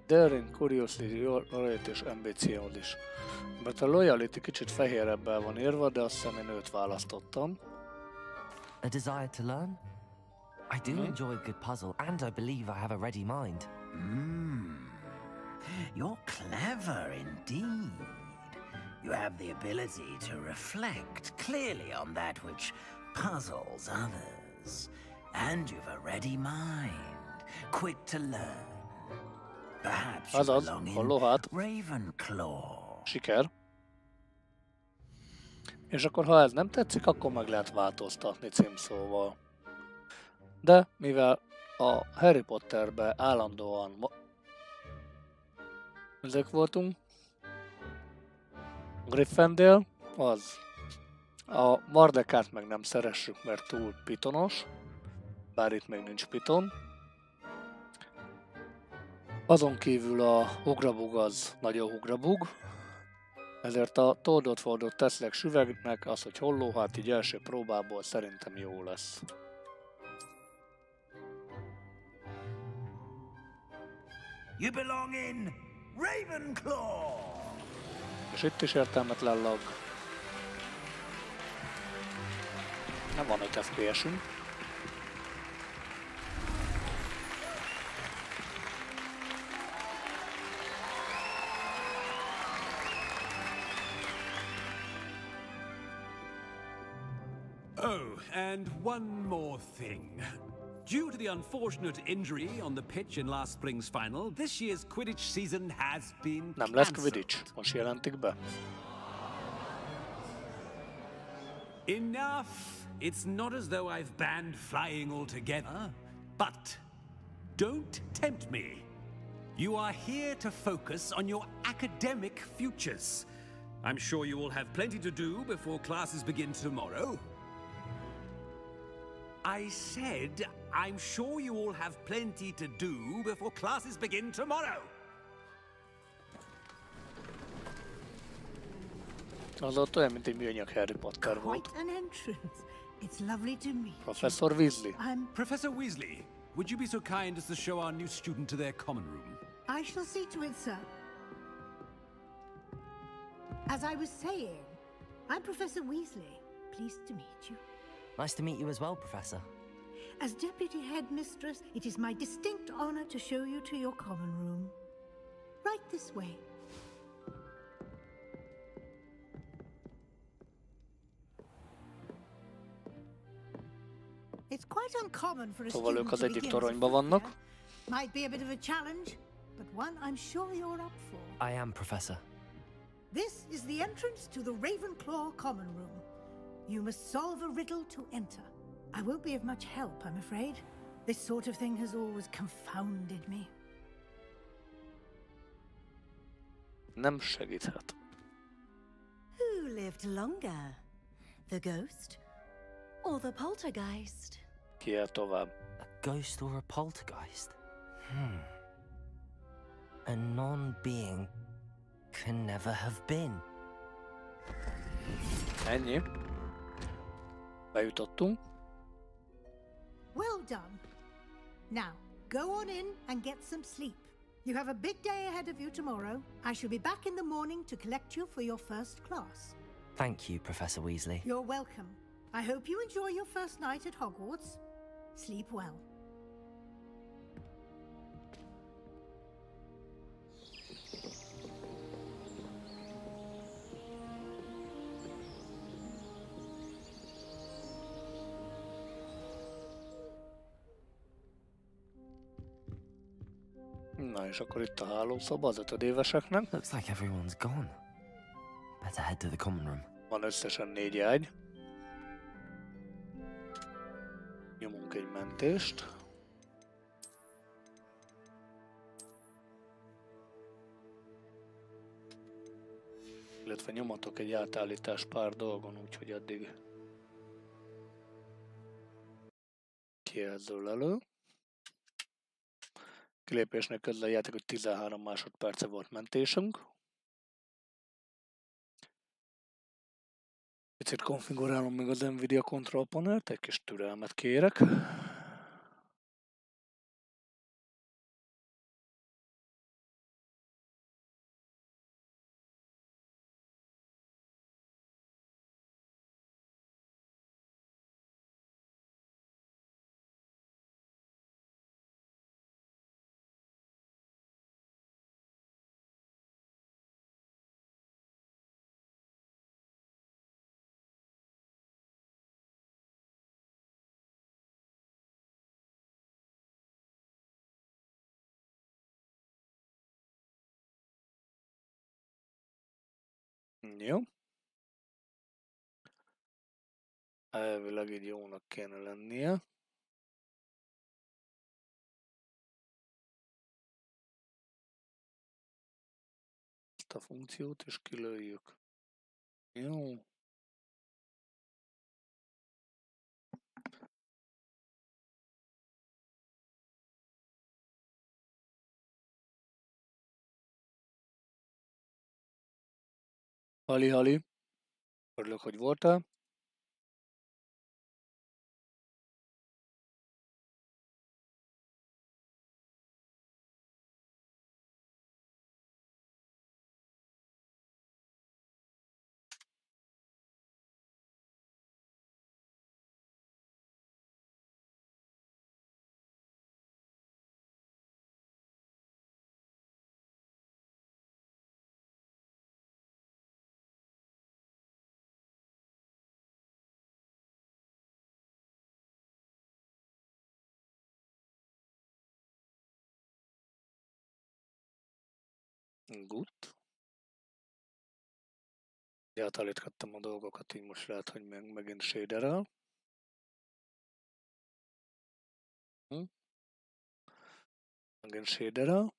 A: Daring, Curiosity, Loyalty és Ambition is. Mert a Loyalty kicsit fehérebbel van írva, de azt hiszem én őt választottam.
B: A desire to learn? I do enjoy a good puzzle, and I believe I have a ready mind.
L: You're clever indeed. You have the ability to reflect clearly on that which puzzles others. And you've a ready mind, quick to learn. Perhaps you belong in Ravenclaw.
A: Siker. És akkor ha ez nem tetszik, akkor meg lehet változtatni címszóval. De mivel a Harry Potterbe állandóan ezek voltunk, Gryffindor az. A Mardekát meg nem szeressük, mert túl pitonos, bár itt még nincs piton. Azon kívül a Hugrabug az nagyon Hugrabug, ezért a toldott-fordott teszlek süvegnek az, hogy holló, hát így első próbából szerintem jó lesz.
L: You belong in Ravenclaw!
A: És itt is értelmetlen lag. Nem van 5 FPS-ünk.
J: Oh, and one more thing. Due to the unfortunate injury on the pitch in last spring's final, this year's Quidditch season has been
A: Nem lesz Quidditch, most jelentik be.
J: Enough! It's not as though I've banned flying altogether, but don't tempt me. You are here to focus on your academic futures. I'm sure you will have plenty to do before classes begin tomorrow. I said, I'm sure you all have plenty to do before classes begin tomorrow.
A: Az ott olyan, mint egy műanyag Harry Potter volt.
K: Quite an entrance. It's lovely to meet you.
A: Professor Weasley.
J: Professor Weasley, would you be so kind as to show our new student to their common room?
K: I shall see to it, sir. As I was saying, I'm Professor Weasley. Pleased to meet you.
B: Nice to meet you as well, Professor.
K: As Deputy Headmistress, it is my distinct honor to show you to your common room. Right this way. It's quite uncommon for a
A: Szóval ők
K: student
A: az
K: to
A: egyik
K: begin as a
A: toronyban
K: fifth
A: vannak.
K: year. Might be a bit of a challenge, but one I'm sure you're up for.
B: I am, Professor.
K: This is the entrance to the Ravenclaw common room. You must solve a riddle to enter. I won't be of much help, I'm afraid. This sort of thing has always confounded me.
A: Nem segíthet.
M: Who lived longer? The ghost or the poltergeist?
A: Ki el tovább?
B: A ghost or a poltergeist? A non-being can never have been.
A: Ennyi. Bejutottunk.
K: Well done. Now, go on in and get some sleep. You have a big day ahead of you tomorrow. I shall be back in the morning to collect you for your first class.
B: Thank you, Professor Weasley.
K: You're welcome. I hope you enjoy your first night at Hogwarts. Sleep well.
A: Na és akkor itt a hálószoba az 5 éveseknek.
B: Looks like everyone's gone. Better head to the common room.
A: Van összesen 4 ágy. Nyomunk egy mentést. Illetve nyomatok egy átállítás pár dolgon, úgyhogy addig kijelzől elő. Kilépésnek közöljátok, hogy 13 másodperce volt mentésünk. Picit konfigurálom még az Nvidia Control Panelt, egy kis türelmet kérek. Jó. Elvileg így jónak kéne lennie. Ezt a funkciót is kilőjük. Jó. Hali. Örülök, hogy voltál. Good. Átállítgattam a dolgokat, így most lehet, hogy megint shaderrel. Megint shaderrel.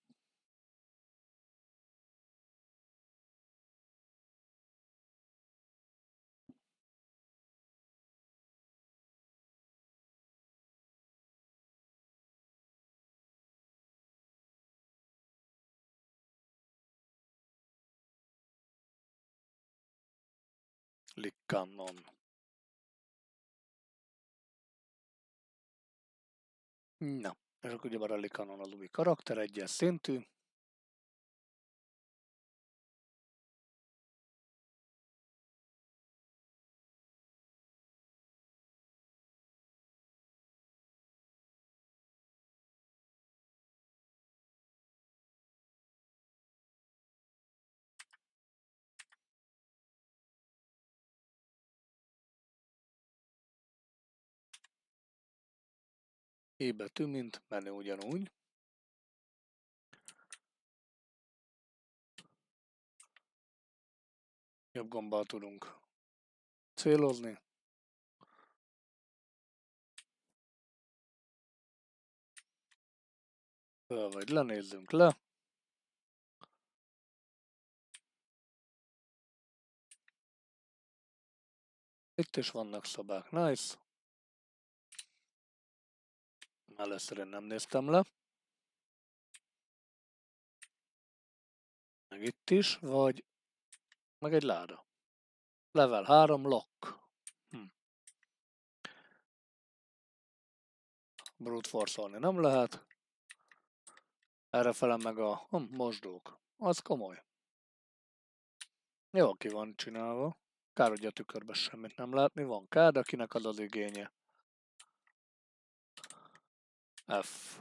A: Likkanon. Na, és akkor ugyebár a Likkanon az új karakter, egyes szintű. E betű, mint menü ugyanúgy. Jobb gombbal tudunk célozni. Föl vagy lenézzünk le. Itt is vannak szobák, nice. Először én nem néztem le. Meg itt is, vagy meg egy láda. Level 3, lock. Brute force-olni nem lehet. Errefele meg a mosdók. Az komoly. Jó ki van csinálva. Kár, hogy a tükörben semmit nem látni. Van kád, akinek az az igénye. F.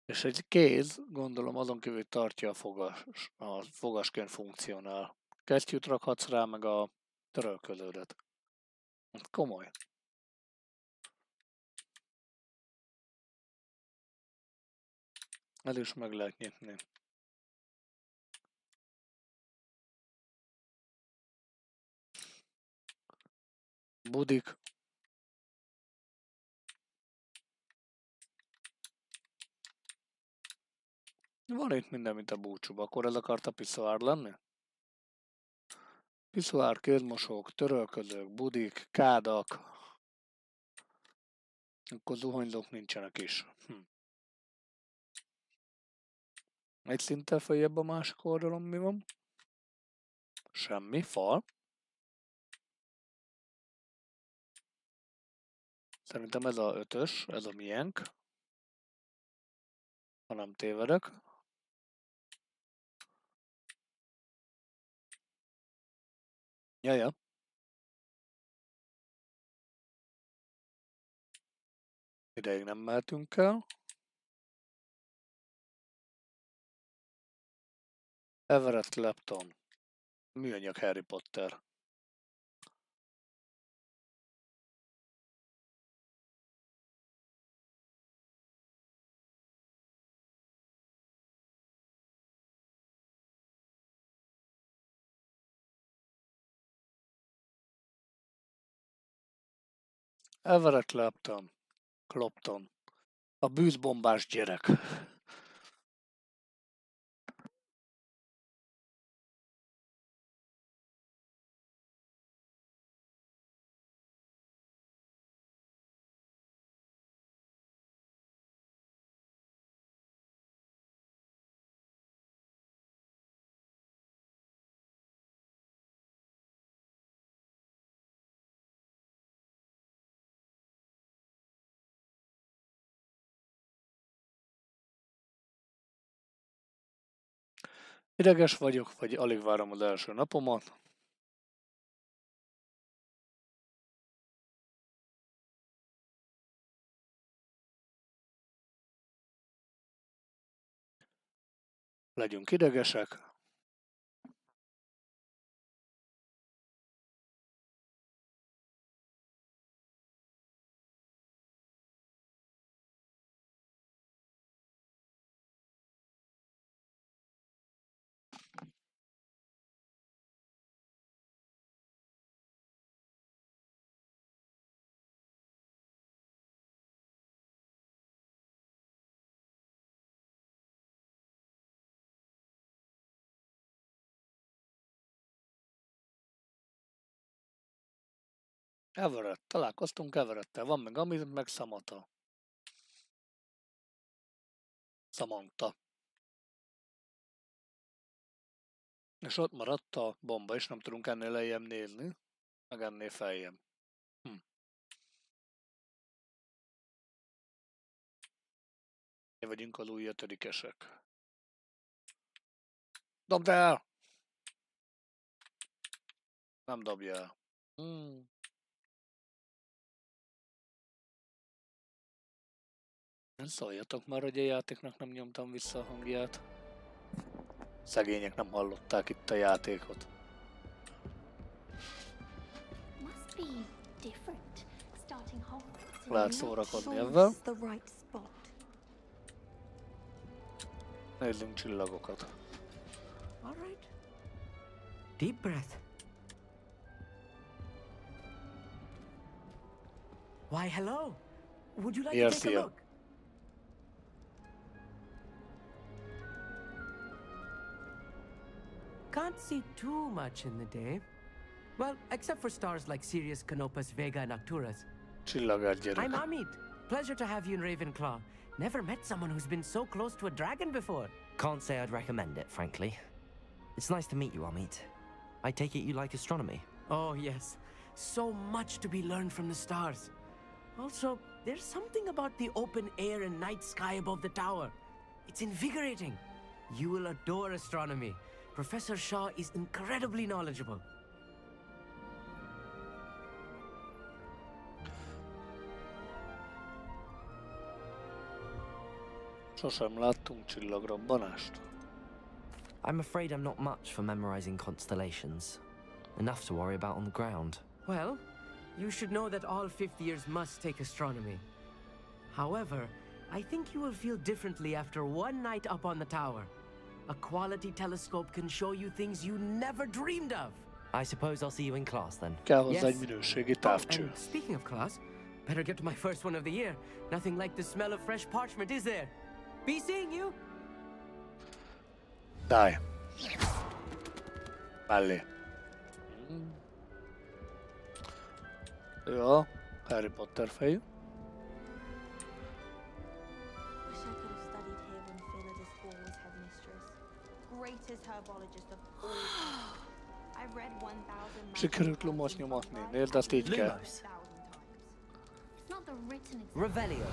A: És egy kéz, gondolom azon kívül tartja a fogasként funkcionál. Kesztyűt rakhatsz rá, meg a törölköződet. Komoly. Ez is meg lehet nyitni. Budik. Van itt minden, mint a búcsúba. Akkor ez akarta piszoár lenni? Piszoár, kézmosók, törölközők, budik, kádak. Akkor zuhanyzók nincsenek is. Egy szinttel följebb a másik oldalon mi van? Semmi, fal. Szerintem ez a 5-ös, ez a miénk. Ha nem tévedek. Jaja. Ideig nem mehetünk el. Everett Clapton. Műanyag Harry Potter. Everett Clapton. Clapton. A bűzbombás gyerek. Ideges vagyok, vagy alig várom az első napomat. Legyünk idegesek. Everett, találkoztunk Everettel, van meg amit, meg Samantha. Samantha. És ott maradt a bomba, és nem tudunk ennél lejjebb nézni, meg ennél feljebb. Mi vagyunk az új 5-esek. Dobd el! Nem dobja el. Szóljatok már, hogy a játéknak nem nyomtam vissza a hangját. Szegények nem hallották itt a játékot. Lehet szórakodni ebben. Nézzünk csillagokat.
B: Deep breath. Why, hello. Would you like to take a look? Can't see too much in the day. Well, except for stars like Sirius, Canopus, Vega, and Arcturus. I'm Amit. Pleasure to have you in Ravenclaw. Never met someone who's been so close to a dragon before.
N: Can't say I'd recommend it, frankly. It's nice to meet you, Amit. I take it you like astronomy?
B: Oh, yes. So much to be learned from the stars. Also, there's something about the open air and night sky above the tower. It's invigorating. You will adore astronomy. Professor Shaw is incredibly knowledgeable.
A: Sosem láttunk csillagrobbanást.
N: I'm afraid I'm not much for memorizing constellations. Enough to worry about on the ground.
B: Well, you should know that all fifth years must take astronomy. However, I think you will feel differently after one night up on the tower. A quality telescope can show you things you never dreamed of.
N: I suppose I'll see you in class then.
A: Kell hozzá egy minőségi távcső.
B: And speaking of class, better get to my first one of the year. Nothing like the smell of fresh parchment, is there? Be seeing you.
A: Daj. Mellé. Jó, Harry Potter fejű. Sikerült Lumos nyomatni, nézd, azt így kell.
N: Revelio.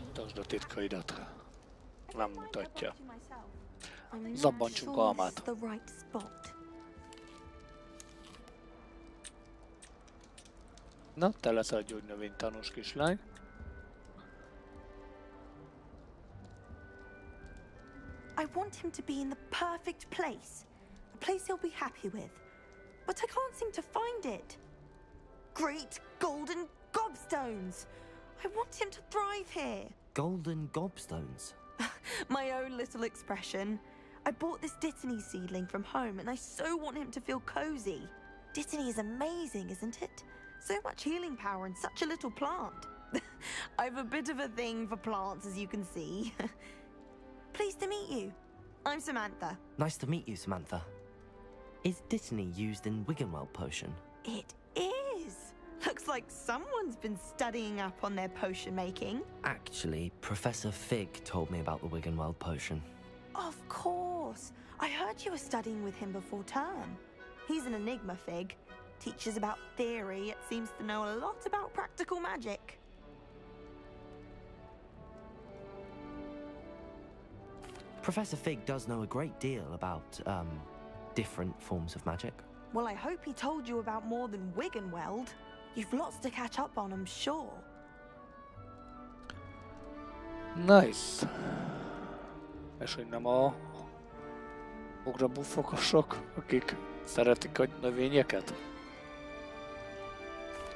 A: Mutasd a titkaidat. Nem mutatja. Zabbantsunk almát. Na, te leszel a gyógynövénytanús kislány.
O: I want him to be in the perfect place. A place he'll be happy with. But I can't seem to find it. Great golden gobstones! I want him to thrive here.
N: Golden gobstones?
O: My own little expression. I bought this Dittany seedling from home and I so want him to feel cozy. Dittany is amazing, isn't it? So much healing power in such a little plant. I've a bit of a thing for plants, as you can see. Pleased to meet you. I'm Samantha.
N: Nice to meet you, Samantha. Is Dittany used in Wiggenweld potion?
O: It is. Looks like someone's been studying up on their potion making.
N: Actually, Professor Fig told me about the Wiggenweld potion.
O: Of course. I heard you were studying with him before term. He's an enigma, Fig. Teaches about theory, yet seems to know a lot about practical magic.
N: Professor Fig does know a great deal about, different forms of magic.
O: Well, I hope he told you about more than Wiggenweld. You've lots to catch up on, I'm sure.
A: Nice. És hogy nem a ugrabuffokosok, akik szeretik a növényeket?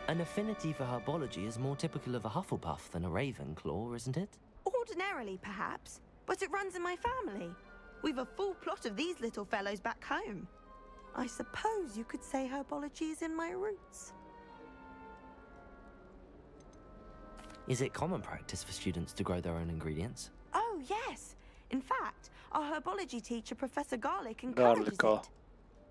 N: An affinity for herbology is more typical of a Hufflepuff than a Ravenclaw, isn't it?
O: Ordinarily, perhaps, but it runs in my family. We've a full plot of these little fellows back home. I suppose you could say herbology is in my roots.
N: Is it common practice for students to grow their own ingredients?
O: Oh, yes. In fact, our herbology teacher, Professor Garlic, encourages it.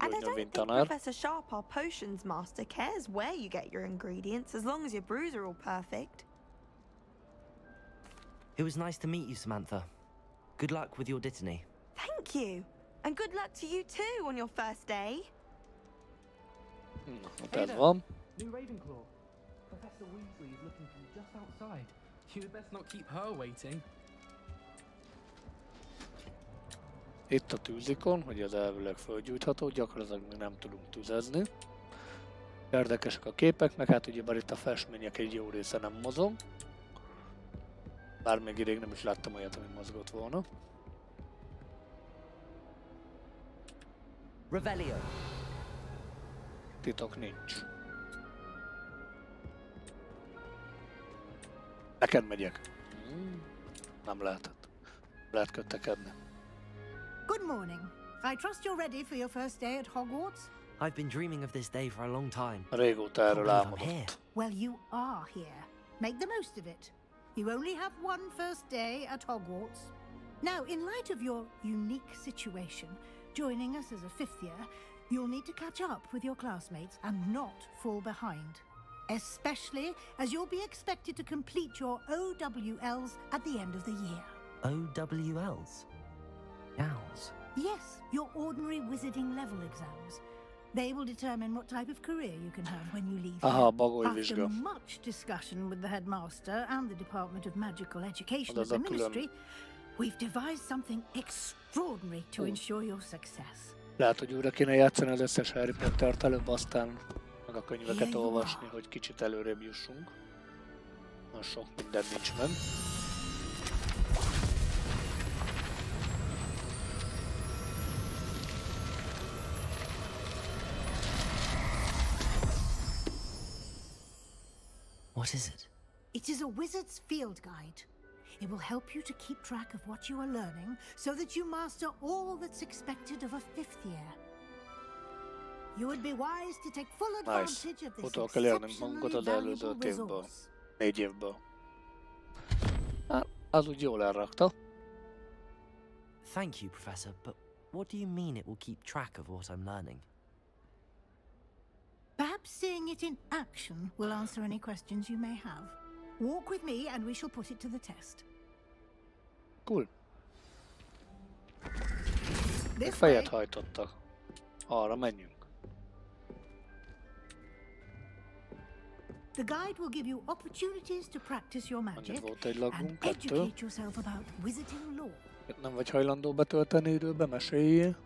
O: And I don't think Professor Sharp, our potions master, cares where you get your ingredients, as long as your brews are all perfect.
N: It was nice to meet you, Samantha. Good luck with your Dittany.
O: Thank you. And good luck to you too on your first day.
A: Hey there.
P: New Ravenclaw. Professor Weasley is looking for you just outside. You'd best not keep her waiting.
A: Itt a tűzikon, hogy az elvileg földgyújtható, gyakorlatilag még nem tudunk tüzezni. Érdekesek a képek, meg hát ugyebár itt a festmények egy jó része nem mozog. Bár még idég nem is láttam olyat, ami mozgott volna.
N: Revelio.
A: Titok nincs. Neked megyek. Nem lehetett. Lehet kötekedni.
K: Good morning. I trust you're ready for your first day at Hogwarts?
N: I've been dreaming of this day for a long time.
A: Régóta erről álmodott.
K: Well, you are here. Make the most of it. You only have one first day at Hogwarts. Now, in light of your unique situation, joining us as a fifth year, you'll need to catch up with your classmates and not fall behind. Especially as you'll be expected to complete your OWLs at the end of the year.
N: OWLs? Owls?
K: Yes, your ordinary wizarding level exams. They will determine what type of career you can have when you leave. After much discussion with the headmaster and the Department of Magical Education of the Ministry, we've devised something extraordinary to ensure your success.
A: Lehet, hogy újra kéne játszani az összes Harry Pottert előbb, aztán meg a könyveket olvasni, hogy kicsit előrébb jussunk. Nagyon sok minden nincs meg.
N: What is it?
K: It is a wizard's field guide. It will help you to keep track of what you are learning so that you master all that's expected of a fifth year. You would be wise to take full advantage of this exceptionally valuable resource.
A: 4 évből. Hát, az úgy jól elrakta.
N: Thank you, Professor, but What do you mean it will keep track of what I'm learning?
K: Perhaps seeing it in action will answer any questions you may have. Walk with me and we shall put it to the test.
A: Cool.
K: This
A: Fejet hajtottak. Arra menjünk.
K: The guide will give you opportunities to practice your magic
A: Volt egy lagunk,
K: and
A: kettő.
K: educate yourself about wizarding lore.
A: Nem vagy hajlandó betölteni időbe, meséljél.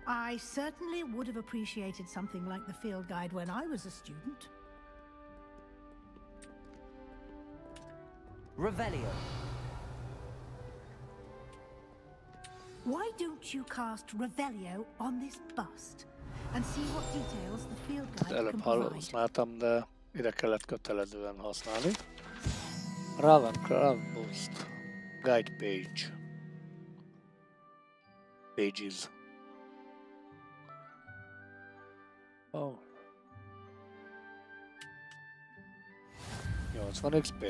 K: I certainly would have appreciated something like the field guide when I was a student.
N: Revelio.
K: Why don't you cast Revelio on this bust and see what details the field guide
A: Előbb
K: can provide?
A: használtam, de ide kellett kötelezően használni. Ravencraft Boost. Guide page. Pages. Oh. 80 XP.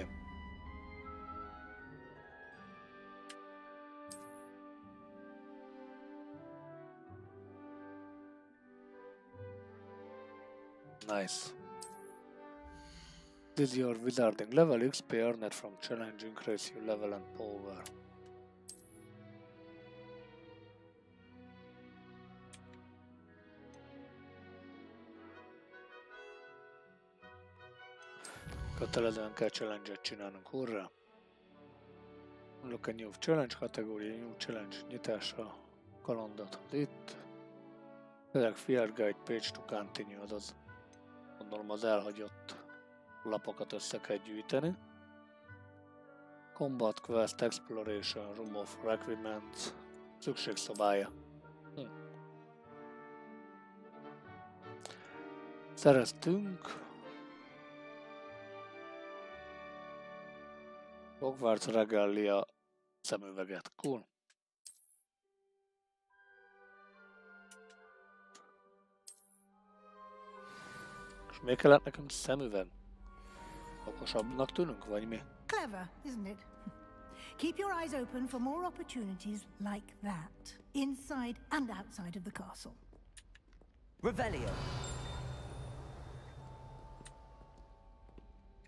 A: Nice. This is your wizarding level. XP earned from challenge increase your level and power. Kötelezően kell challenge-et csinálnunk, hurrá! Unlock a new challenge kategória, new challenge nyitása, kalandot itt. Select field guide page to continue, azaz gondolom az elhagyott lapokat össze kell gyűjteni. Combat quest, exploration, room of requirements, szükségszobája. Szereztünk Hogwarts Regalia szemüveget. Cool. És miért kellett nekünk szemüveg? Okosabbnak tűnünk, vagy mi?
K: Clever, isn't it? Keep your eyes open for more opportunities like that, inside and outside of the castle.
N: Revelio.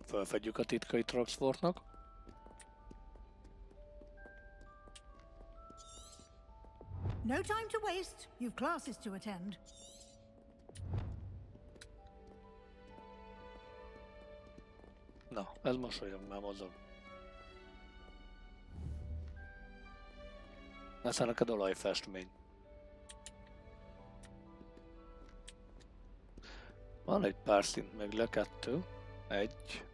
A: Felfedjük a titkait Roxfortnak.
K: No time to waste. You've classes to attend.
A: Na, ez mosolyog, már mozog. Aztán neked olajfestmény. Van egy pár szint még le, 2, 1.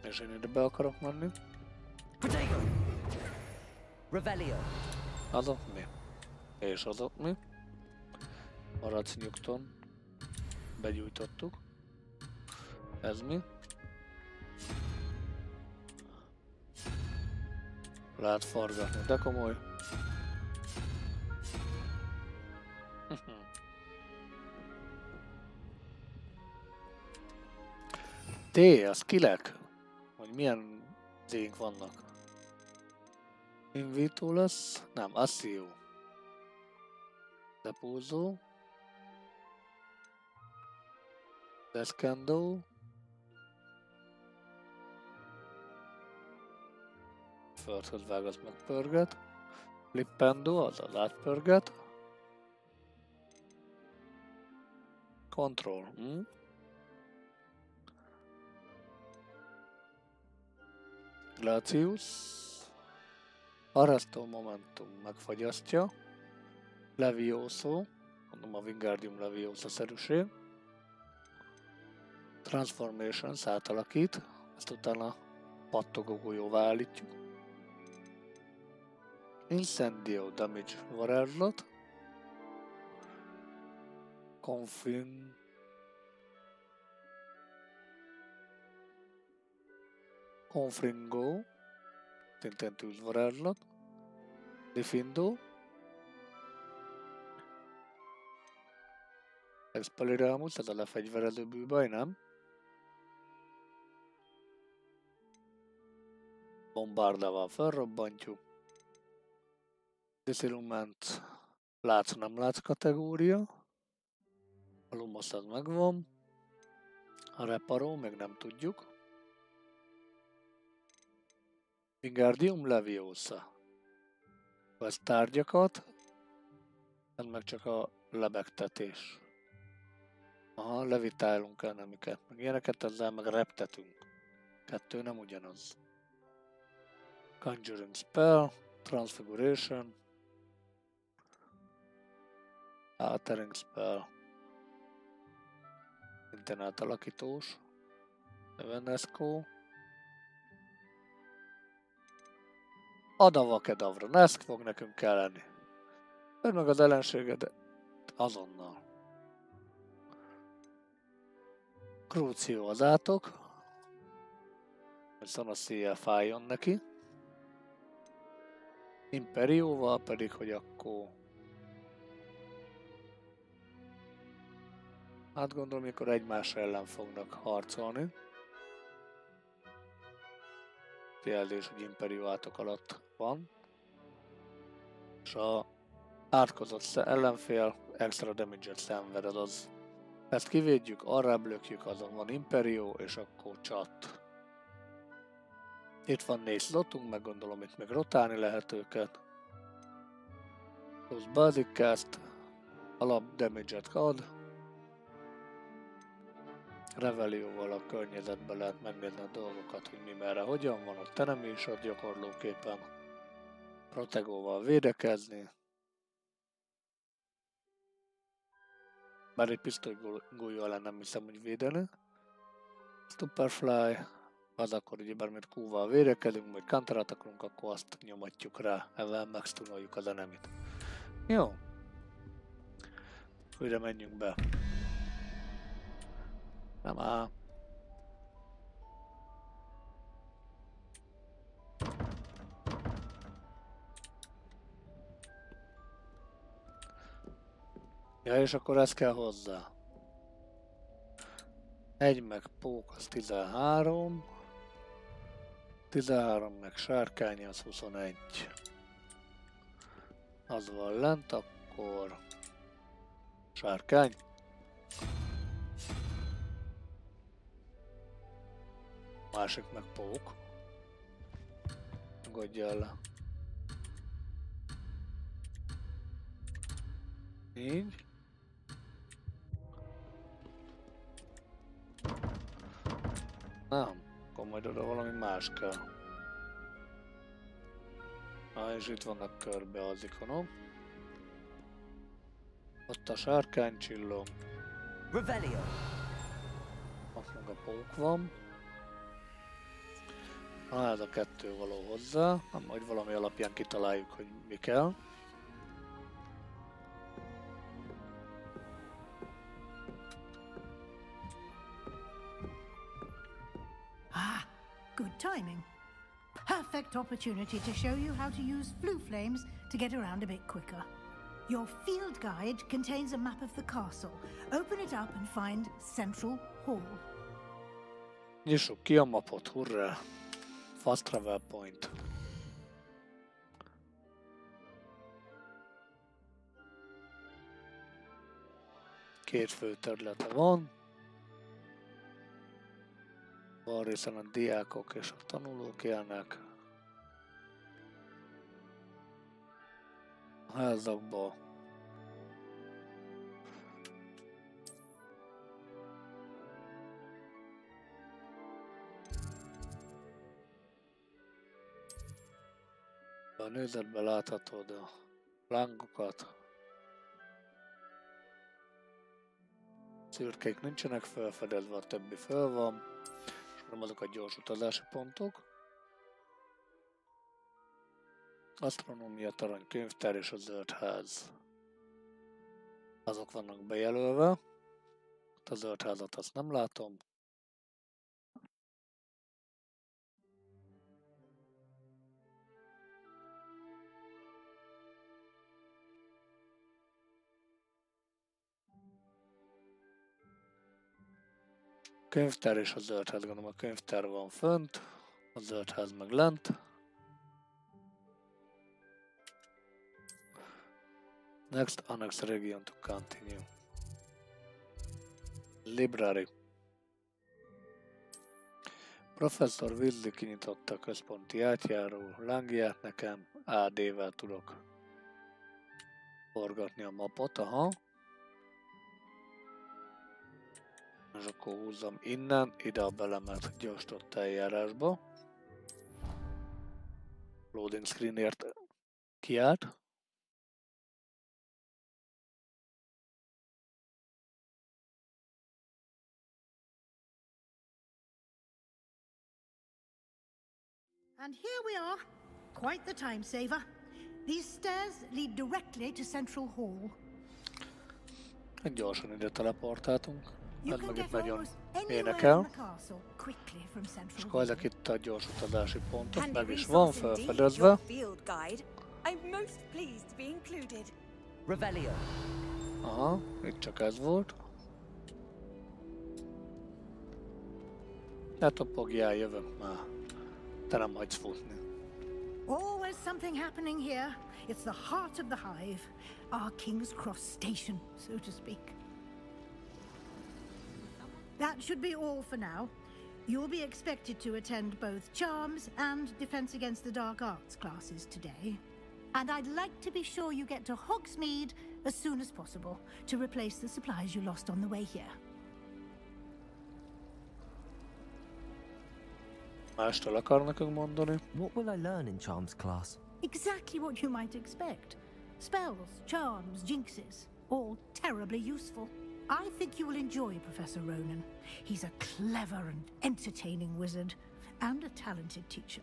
A: És én ide be akarok menni.
N: Revelio.
A: Azok mi? És azok mi? Maradsz nyugton. Begyújtottuk. Ez mi? Lehet forgatni, de komoly. T, a skillek? Hogy milyen zénk vannak? Invitó lesz? Nem, Assio. Depózó. Descendo. Földhöz vág, az megpörget. Flippendo, az átpörget. Control. Glacius. Arresto Momentum megfagyasztja. Levioso. Mondom a Wingardium Leviosa-szerűség. Transformation átalakít. Ezt utána pattogó golyóvá állítjuk. Incendio Damage varázslat. Confringo. Szintén tűzvarázslat. Diffindo. Expelliarmus, ez a lefegyverező bűbaj, nem? Bombardával felrobbantjuk. Disillumment, látsz, nem látsz kategória. A Lumos az megvan. A Reparó még nem tudjuk. Wingardium Leviosa. Ez tárgyakat, ez meg csak a lebegtetés. Aha, levitálunk el nemiket, meg ilyeneket, ezzel meg reptetünk. Kettő nem ugyanaz. Conjuring Spell, Transfiguration, Altering Spell, szintén átalakítós, Evanesco, Adava Kedavra, ez fog nekünk kelleni. Öld meg az ellenségedet azonnal. Crucio az átok, viszont a széjjel fájjon neki. Imperióval pedig, hogy akkor... Hát gondolom, mikor egymás ellen fognak harcolni. Jelzés, hogy Imperió átok alatt van. És a átkozott ellenfél extra damage-et szenved, azaz ezt kivédjük, arrább lökjük, azon van Imperió, és akkor csat. Itt van 4 slotunk, meg gondolom itt még rotálni lehet őket. Plusz Basic Cast, alap damage-et ad. Revelióval a környezetben lehet megnézni a dolgokat, hogy mi merre hogyan van, ott enemy is ad gyakorlóképpen. Protegóval védekezni. Bár egy pisztolygúlyjal ellen nem hiszem, hogy védeni. Superfly, az akkor ugye bármit Q-val védekezünk, vagy counterattackunk, akkor azt nyomatjuk rá, ezzel megstunoljuk az enemit. Jó. Újra menjünk be. Nem áll. Ja, és akkor ez kell hozzá. 1 meg pók az 13. 13 meg sárkány az 21. Az van lent, akkor sárkány. Másik meg pók. Nyugodjál le. Így. Nem, akkor majd oda valami más kell. És itt vannak körbe az ikonok. Ott a sárkány csillog.
B: Revelio.
A: Ott meg a pók van. Ez a 2 való hozzá, majd valami alapján kitaláljuk, hogy mi kell.
K: Ah, good timing. Perfect opportunity to show you how to use flue flames to get around a bit quicker. Your field guide contains a map of the castle. Open it up and find Central Hall.
A: Nyissuk ki a mapot, hurrá! Fast travel point. Két fő területe van. Van részen a diákok és a tanulók élnek. A házakban. A nézetben láthatod a lángokat. Szürkék nincsenek felfedezve, a többi föl van. És nem azok a gyors utazási pontok. Asztronómia, toronykönyvtár és a zöld ház. Azok vannak bejelölve. A zöld házat azt nem látom. Könyvtár és a zöldház, gondolom a könyvtár van fönt, a zöldház meg lent. Next annex region to continue. Library. Professzor Weasley kinyitotta a központi átjáró lángját nekem, AD-vel tudok forgatni a mapot, aha. És akkor húzzam innen, ide a belemet gyorsított eljárásba. Loading screenért kiállt.
K: And here we are. Quite the time saver. These stairs lead directly to Central Hall.
A: Gyorsan ide teleportáltunk. Ez meg itt nagyon
K: anywhere
A: énekel.
K: in the castle quickly from
A: És
K: Central
A: akkor
K: Hall.
A: ezek itt a gyors utazási pontok, meg is van felfedezve.
Q: Field guide. I'm most pleased to be included.
N: Revelio.
A: Aha, itt csak ez volt. Ne topogjál, jövök már. Te nem hagysz futni.
K: Always something happening here. It's the heart of the hive, our King's Cross station, so to speak. That should be all for now. You'll be expected to attend both Charms and Defense Against the Dark Arts classes today. And I'd like to be sure you get to Hogsmeade as soon as possible to replace the supplies you lost on the way here.
A: Mástól akar nekünk mondani?
N: What will I learn in Charms class?
K: Exactly what you might expect. Spells, charms, jinxes, all terribly useful. I think you will enjoy Professor Ronan. He's a clever and entertaining wizard, and a talented teacher.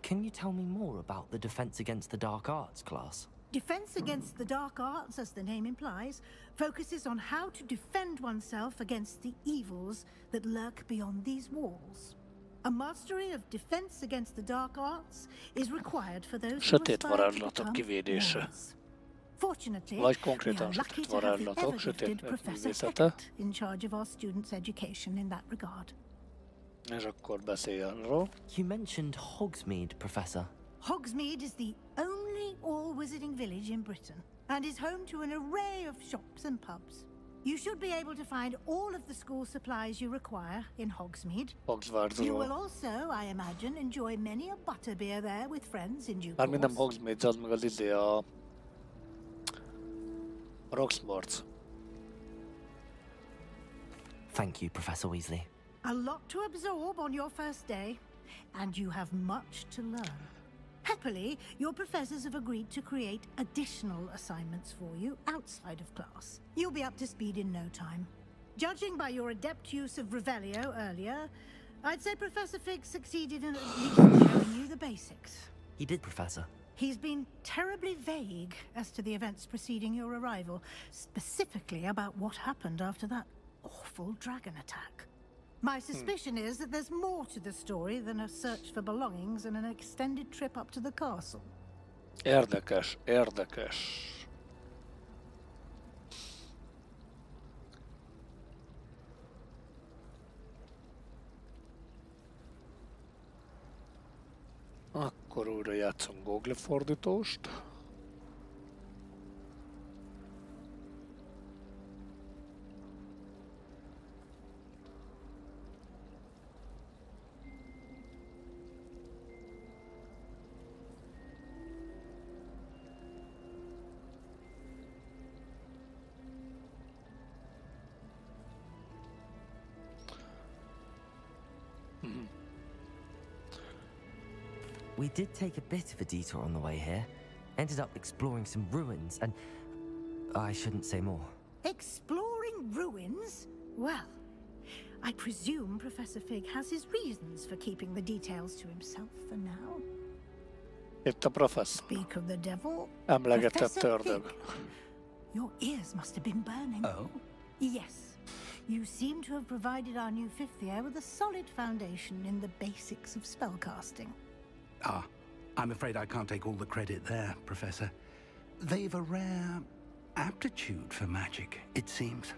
N: Can you tell me more about the Defense Against the Dark Arts class?
K: Defense Against the Dark Arts, as the name implies, focuses on how to defend oneself against the evils that lurk beyond these walls. A mastery of Defense Against the Dark Arts is required for those who
A: Sötét
K: aspire to
A: varázslatok
K: become
A: kivédése.
K: warriors. Fortunately,
A: Vagy
K: we
A: konkrétan
K: are lucky
A: sötét
K: to have the
A: varázslatok,
K: ever-gifted
A: sötét
K: Professor
A: művészete.
K: Hecat in charge of our students' education in that regard.
A: És akkor beszélj arról.
N: You mentioned Hogsmeade, Professor.
K: Hogsmeade is the only all-wizarding village in Britain and is home to an array of shops and pubs. You should be able to find all of the school supplies you require in Hogsmeade. You will also, I imagine, enjoy many a butterbeer there with friends in due
A: Már minden
K: course.
A: Hogsmeade, az meg az izé a Roxmorts.
N: Thank you, Professor Weasley.
K: A lot to absorb on your first day, and you have much to learn. Happily, your professors have agreed to create additional assignments for you outside of class. You'll be up to speed in no time. Judging by your adept use of Revelio earlier, I'd say Professor Fig succeeded in at least showing you the basics.
N: He did, Professor.
K: He's been terribly vague as to the events preceding your arrival, specifically about what happened after that awful dragon attack. My suspicion is that there's more to the story than a search for belongings and an extended trip up to the castle.
A: Érdekes, érdekes. Akkor újra játszom Google fordítóst.
N: We did take a bit of a detour on the way here. Ended up exploring some ruins and... I shouldn't say more.
K: Exploring ruins? Well, I presume Professor Fig has his reasons for keeping the details to himself for now.
A: Itt a professzor.
K: Speak of the devil.
A: Emlegetett
K: Professor
A: ördög.
K: Fig, your ears must have been burning.
C: Oh?
K: Yes. You seem to have provided our new fifth year with a solid foundation in the basics of spellcasting.
C: Ah, I'm afraid I can't take all the credit there, Professor. They've a rare aptitude for magic, it seems.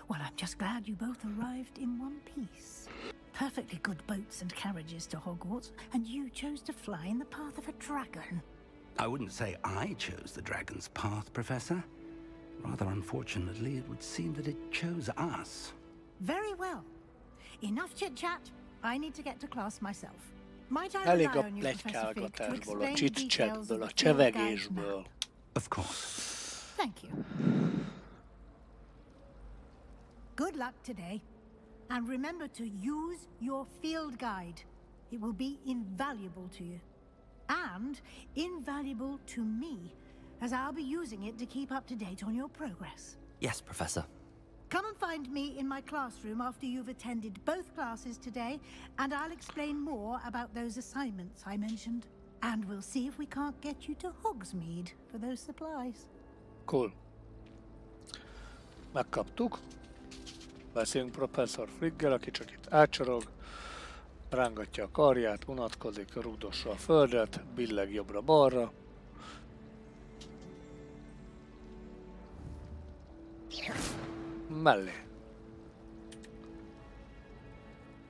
K: Well, I'm just glad you both arrived in one piece. Perfectly good boats and carriages to Hogwarts, and you chose to fly in the path of a dragon.
C: I wouldn't say I chose the dragon's path, Professor. Rather unfortunately, it would seem that it chose us.
K: Very well. Enough chit-chat. I need to get to class myself. Might I
A: Elég
K: rely
A: a
K: on you, Professor Fig, to
A: pletykálgatásból, a
K: explain the details
A: chit-chatből,
K: of
A: a
K: the field guide
A: csevegésből.
K: map?
C: Of course.
K: Thank you. Good luck today. And remember to use your field guide. It will be invaluable to you. And invaluable to me, as I'll be using it to keep up to date on your progress.
N: Yes, Professor.
K: Come and find me in my classroom after you've attended both classes today, and I'll explain more about those assignments I mentioned. And we'll see if we can't get you to Hogsmeade for those supplies.
A: Cool. Megkaptuk. Beszélünk Professor Friggel, aki csak itt átcsorog, rángatja a karját, unatkozik, rúdosra a földet, billeg jobbra-balra. Mellé.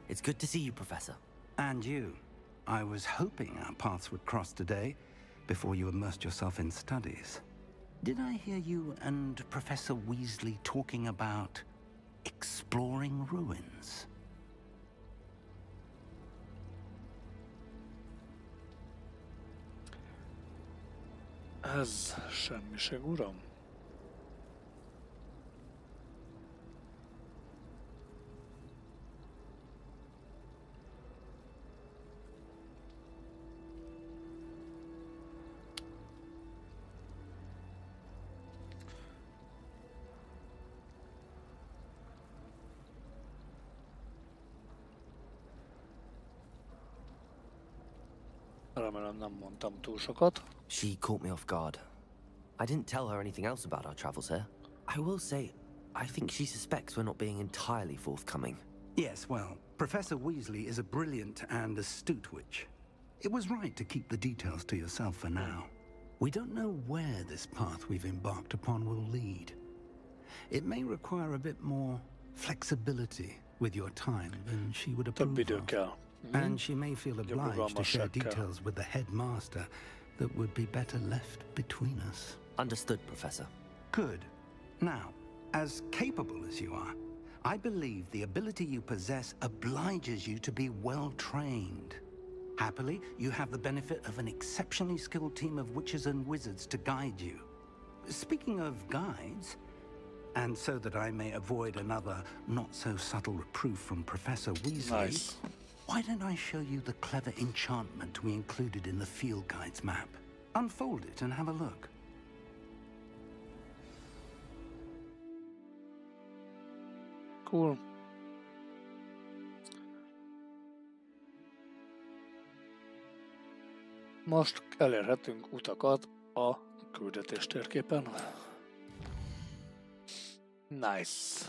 N: It's good to see you, Professor.
C: And you. I was hoping our paths would cross today, before you immersed yourself in studies. Did I hear you and Professor Weasley talking about exploring ruins?
A: Ez semmiség, uram. Remélem nem mondtam túl sokat.
N: She caught me off guard. I didn't tell her anything else about our travels here. I will say, I think she suspects we're not being entirely forthcoming.
C: Yes, well, Professor Weasley is a brilliant and astute witch. It was right to keep the details to yourself for now. We don't know where this path we've embarked upon will lead. It may require a bit more flexibility with your time than she would approve of. And she may feel obliged to share details with the headmaster that would be better left between us.
N: Understood, Professor.
C: Good. Now, as capable as you are, I believe the ability you possess obliges you to be well trained. Happily, you have the benefit of an exceptionally skilled team of witches and wizards to guide you. Speaking of guides, and so that I may avoid another not-so-subtle reproof from Professor Weasley, why don't I show you the clever enchantment we included in the field guide's map? Unfold it and have a look.
A: Cool. Most elérhetünk utakat a küldetés térképen. Nice.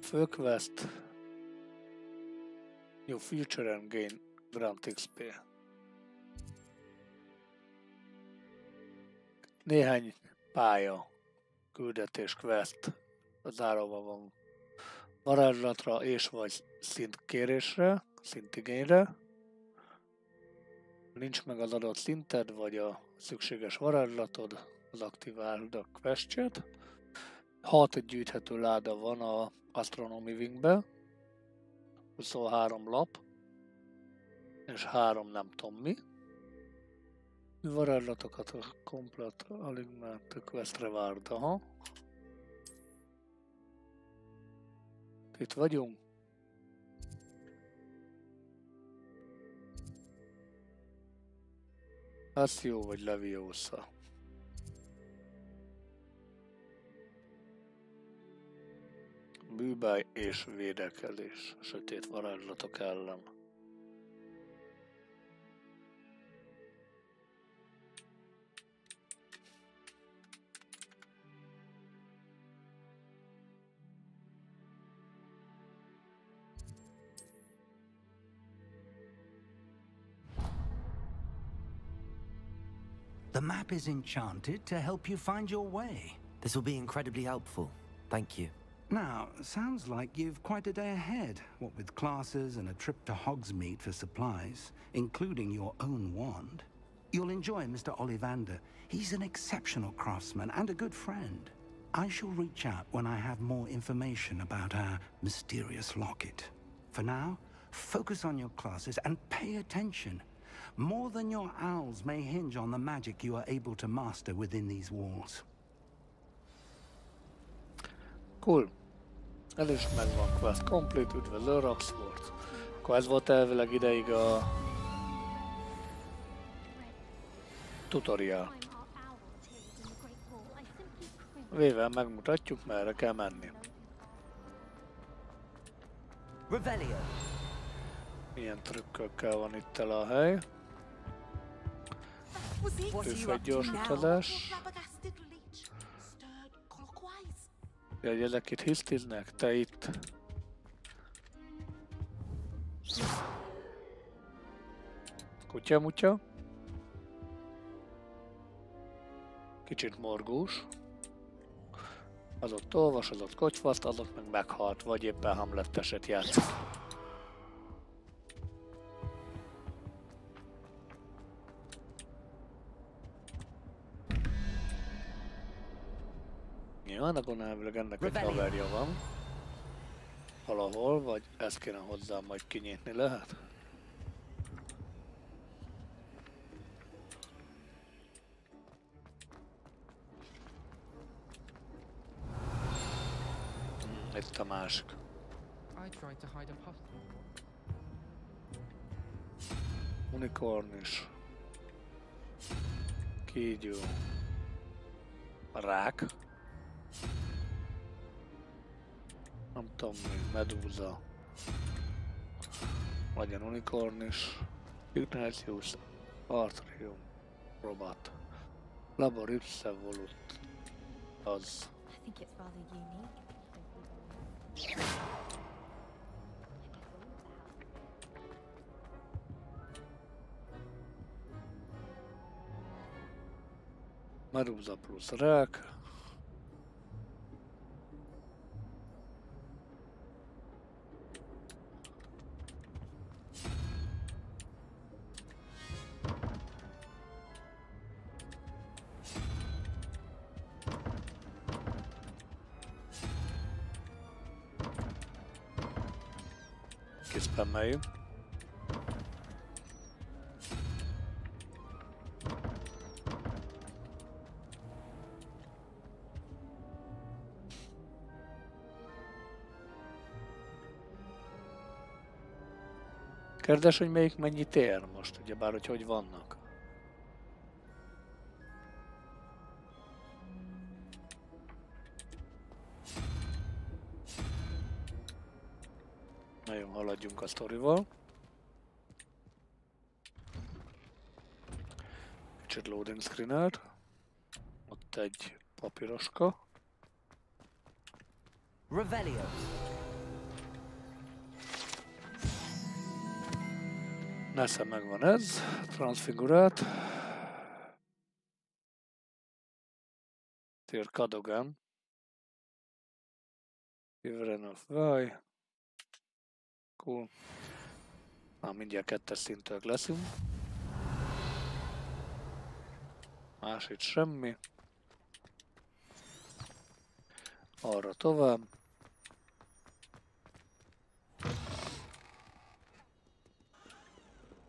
A: Főquest. New feature and gain Grant XP. Néhány pálya, küldetés, quest záróban van varázslatra és vagy szintkérésre, szintigényre. Nincs meg az adott szinted, vagy a szükséges varázslatod, az aktiváld a questjét. 6 gyűjthető láda van a Astronomy Wingbe. 23 lap, és 3 nem tudom mi. Varázslatokat a komplet, alig mert a questre várt, aha. Itt vagyunk. Passio vagy Leviosa. Bűbáj és védekezés sötét varázslatok ellen.
C: The map is enchanted to help you find your way.
N: This will be incredibly helpful. Thank you.
C: Now, sounds like you've quite a day ahead, what with classes and a trip to Hogsmeade for supplies, including your own wand. You'll enjoy Mr. Ollivander. He's an exceptional craftsman and a good friend. I shall reach out when I have more information about our mysterious locket. For now, focus on your classes and pay attention. More than your owls may hinge on the magic you are able to master within these walls.
A: Cool. Ez is megvan, quest complete, üdvözlő Roxford. Akkor ez volt elvileg ideig a tutorial. Vével megmutatjuk, merre kell menni. Milyen trükkökkel van itt el a hely. Tűzhegy gyors utazás. Jaj, ezek itt hisztiznek, te itt. Kutya-mutya. Kicsit morgós. Az ott olvas, az ott kocsvaszt, az ott meg meghalt, vagy éppen Hamletteset játszik. Nyilván akkor elvileg ennek egy haverja van. Valahol, vagy ezt kéne hozzá majd kinyitni lehet? Itt a másik. Unicorn is. Kígyó. Rák. Nem tudom mi, medúza. Legyen unicorn is. Ignatius, Artrium, Robot. Laboripse Volut. Az. Medúza plusz rák. Kiszpemmeljük. Kérdés, hogy melyik mennyit ér most, ugyebár, hogy vannak. Nagyon haladjunk a sztorival. Kicsit loading screen-elt. Ott egy papíroska.
B: Revelio.
A: Nesze megvan ez, transfigurált. Tér Cadogan. Children of Vi. Cool. Már mindjárt kettes szintűek leszünk. Más itt semmi. Arra tovább.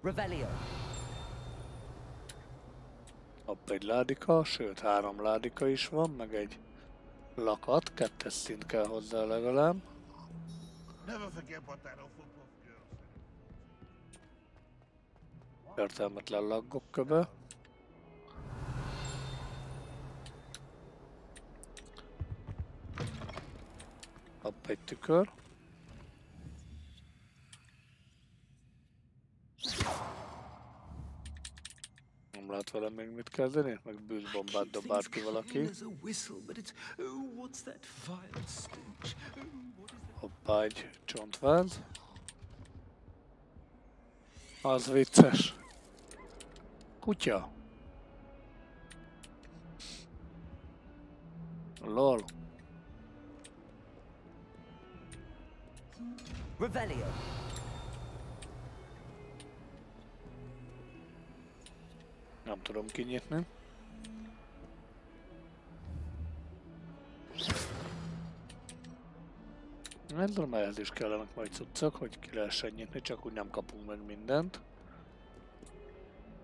B: Revelio.
A: Hopp, egy ládika, sőt 3 ládika is van, meg egy lakat, 2-es szint kell hozzá legalább. Értelmetlen laggok köbe. Hopp, egy tükör. Nem lát vele még mit kezdeni? Meg bűzbombát dobált ki valaki. Hoppá, egy csontváz. Az vicces. Kutya. Lol.
N: Revelio.
A: Nem tudom kinyitni. Tudom, ehhez is kellenek majd cuccok, hogy ki lehessen nyitni, csak úgy nem kapunk meg mindent.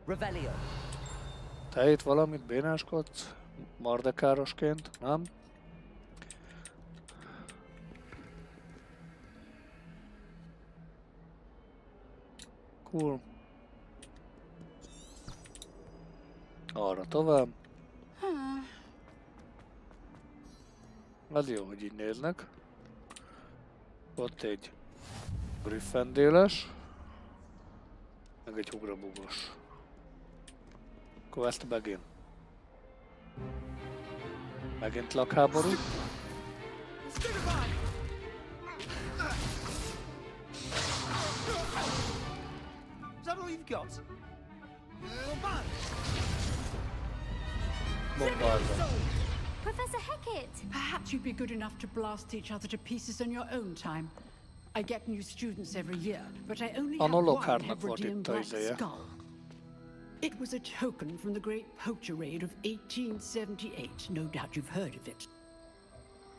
N: Revelio.
A: Te itt valamit bénáskodsz? Mardekárosként, nem? Cool. Arra tovább. Az jó, hogy így néznek. Ott egy Gryffindéles, meg egy ugrabugos. Quest begin. Megint lakháború.
C: Is that all you've got?
A: Bombardba.
R: Professor Hecat! Perhaps you'd be good enough to blast each other to pieces on your own time. I get new students every year, but I only have one Hebridean black skull. It was a token from the Great Poacher Raid of 1878. No doubt you've heard of it.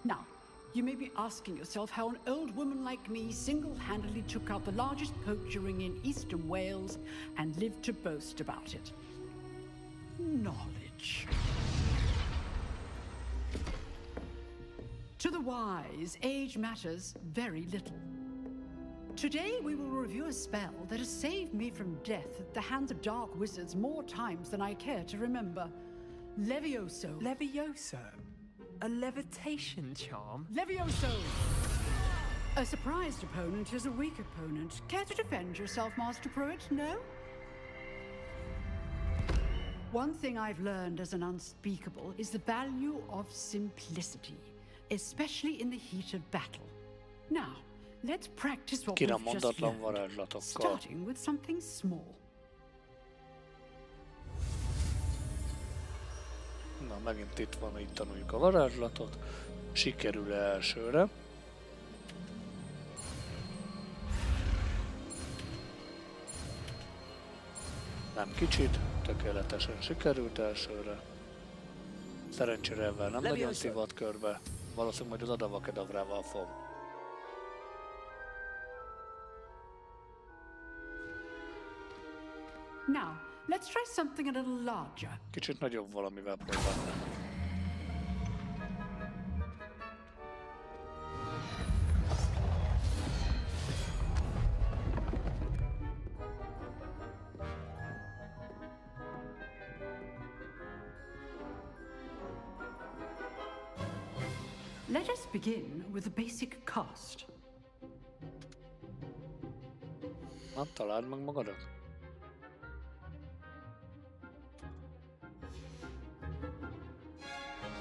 R: Now, you may be asking yourself how an old woman like me single-handedly took out the largest poacher ring in eastern Wales and lived to boast about it. Knowledge. To the wise, age matters very little. Today we will review a spell that has saved me from death at the hands of dark wizards more times than I care to remember. Levioso.
S: Levioso? A levitation charm?
R: Levioso! A surprised opponent is a weak opponent. Care to defend yourself, Master Pruitt? No? One thing I've learned as an unspeakable is the value of simplicity, especially in the heat of battle. Now, let's practice what we've just learned, starting with something small.
A: Na, megint itt van, így tanuljuk a varázslatot. Sikerül-e elsőre? Nem kicsit, tökéletesen sikerült elsőre. Szerencsére ebben nem nagyon szívat körbe. Valószínűleg majd az Adavakedavrával fog.
R: Now, let's try something a little larger.
A: Kicsit nagyobb valamivel próbálni.
R: Let us begin with the basic cast.
A: Na, találd meg magadat.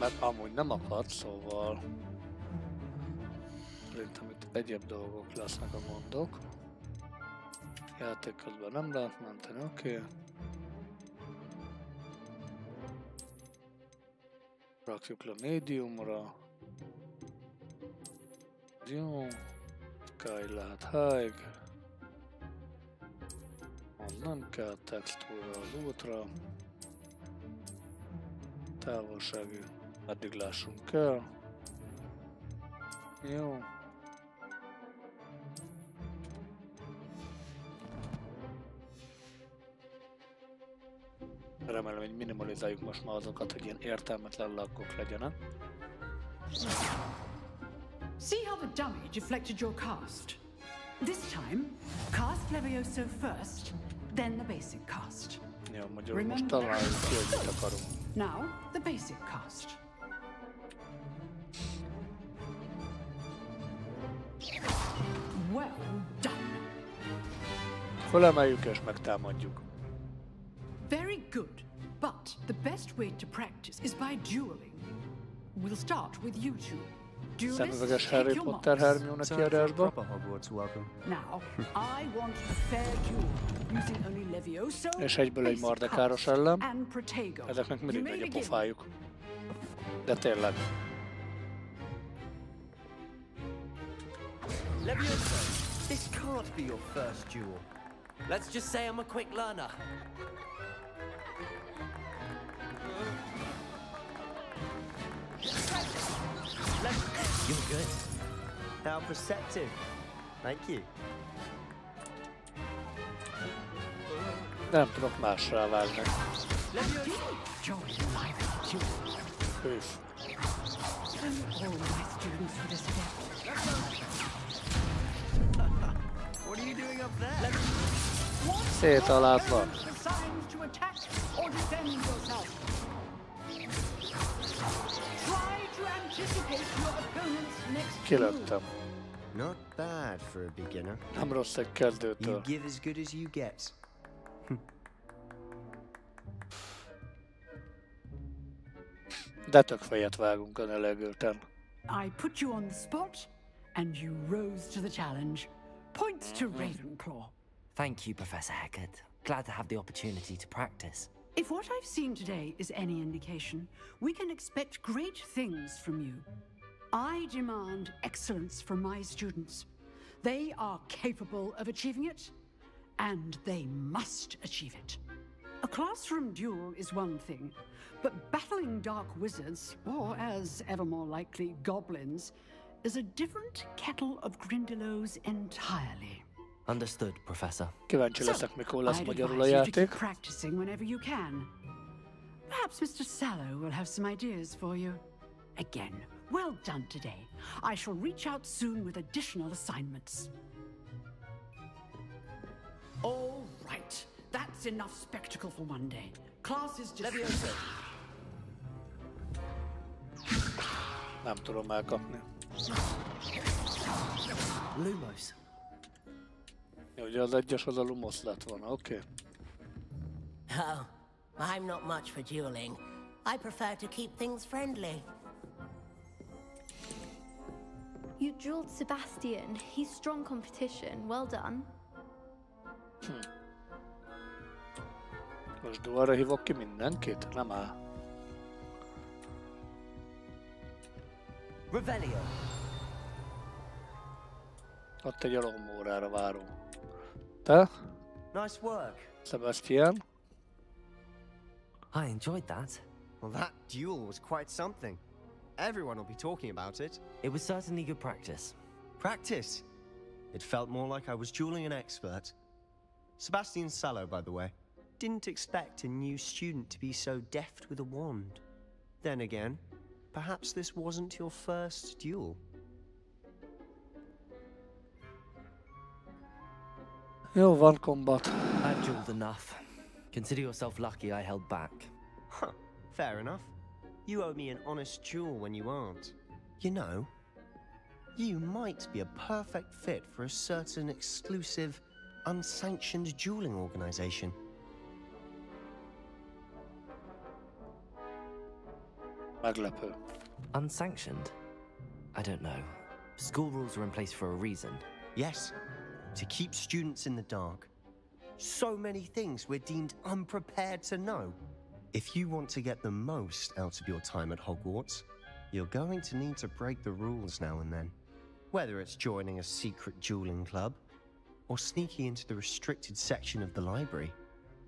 A: Mert amúgy nem akad, szóval szerintem itt egyéb dolgok lesznek a gondok. Játék közben nem lehet menteni, oké. Rakjuk le médiumra. Jó. Sky lehet high. Az nem kell, textúra az útra. Távolsági. Addig lássunk kell. Jó. Remélem, hogy minimalizáljuk most már azokat, hogy ilyen értelmetlen laggok legyenek.
R: See how the dummy deflected your cast? This time, cast Levioso first, then the basic cast.
A: Jó, magyarul most találjuk ki, hogy mit akarunk.
R: Now, the basic cast. Well done.
A: Fölemeljük és megtámadjuk.
R: Very good, but the best way to practice is by dueling. We'll start with you two.
A: Szemüveges Harry Potter Hermione kiadásba.
R: Now, I want a fair duel using only Levioso.
A: És egyből egy mardekáros ellen. Ezeknek mindig nagy a pofájuk. De tényleg.
N: Levioso, this can't be your first duel. Let's just say I'm a quick learner. You're good. How perceptive. Thank you.
A: Nem tudok másra vágni. Hős.
N: What are you doing up there?
A: Szétalátva. Kilőttem.
N: Not bad for a beginner.
A: Nem rossz egy kezdőtől.
N: You give as good as you get.
A: De tök fejet vágunk a nelegülten.
R: I put you on the spot, and you rose to the challenge. Points to Ravenclaw.
N: Thank you, Professor Hecat. Glad to have the opportunity to practice.
R: If what I've seen today is any indication, we can expect great things from you. I demand excellence from my students. They are capable of achieving it, and they must achieve it. A classroom duel is one thing, but battling dark wizards, or as ever more likely, goblins, is a different kettle of Grindylows entirely.
N: Understood, Professor.
A: Kíváncsi leszek, mikor lesz
R: I'd
A: magyarul a
R: advise you to
A: játék.
R: keep practicing whenever you can. Perhaps Mr. Sallow will have some ideas for you. Again, well done today. I shall reach out soon with additional assignments. All right. That's enough spectacle for one day. Class is just...
N: Levioso.
A: Nem tudom elkapni.
N: Lumos.
A: Ugye az egyes az a Lumos lett volna, oké.
T: Oh, I'm not much for dueling. I prefer to keep things friendly.
U: You dueled Sebastian. He's strong competition. Well done.
A: Most dualra hívok ki mindenkit? Nem áll.
N: Revelio.
A: Ott egy alomórára várom. Te?
N: Nice work.
A: Sebastian?
N: I enjoyed that.
V: Well, that duel was quite something. Everyone will be talking about it.
N: It was certainly good practice.
V: Practice? It felt more like I was dueling an expert. Sebastian Sallow, by the way. Didn't expect a new student to be so deft with a wand. Then again, perhaps this wasn't your first duel.
A: Jó, van combat.
N: I've dueled enough. Consider yourself lucky I held back.
V: Huh, fair enough. You owe me an honest duel when you aren't. You know, you might be a perfect fit for a certain exclusive, unsanctioned dueling organization.
A: Meglepő.
N: Unsanctioned? I don't know. School rules are in place for a reason.
V: Yes, to keep students in the dark. So many things we're deemed unprepared to know. If you want to get the most out of your time at Hogwarts, you're going to need to break the rules now and then. Whether it's joining a secret dueling club, or sneaking into the restricted section of the library,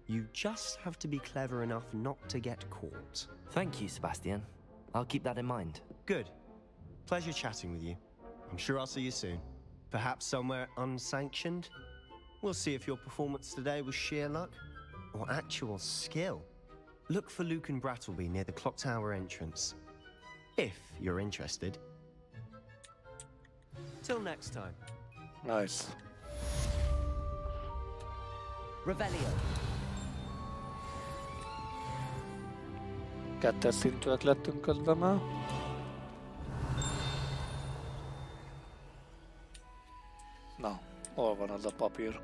V: you just have to be clever enough not to get caught.
N: Thank you, Sebastian. I'll keep that in mind.
V: Good. Pleasure chatting with you. I'm sure I'll see you soon. Perhaps somewhere unsanctioned? We'll see if your performance today was sheer luck or actual skill. Look for Luke and Brattleby near the clock tower entrance, if you're interested. Till next time.
A: Nice.
N: Revelio.
A: Kettes szintűek lettünk közben már. Na, hol van az a papír?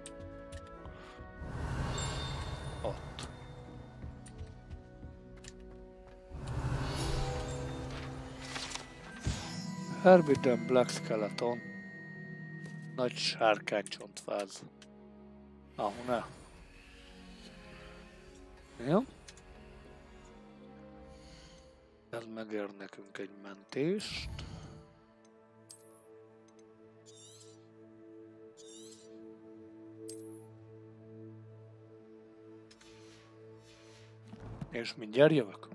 A: Ott. Herbidden Black Skeleton. Nagy sárkánycsontváz. Ne. Jó. Ez megér nekünk egy mentést. És mindjárt jövök.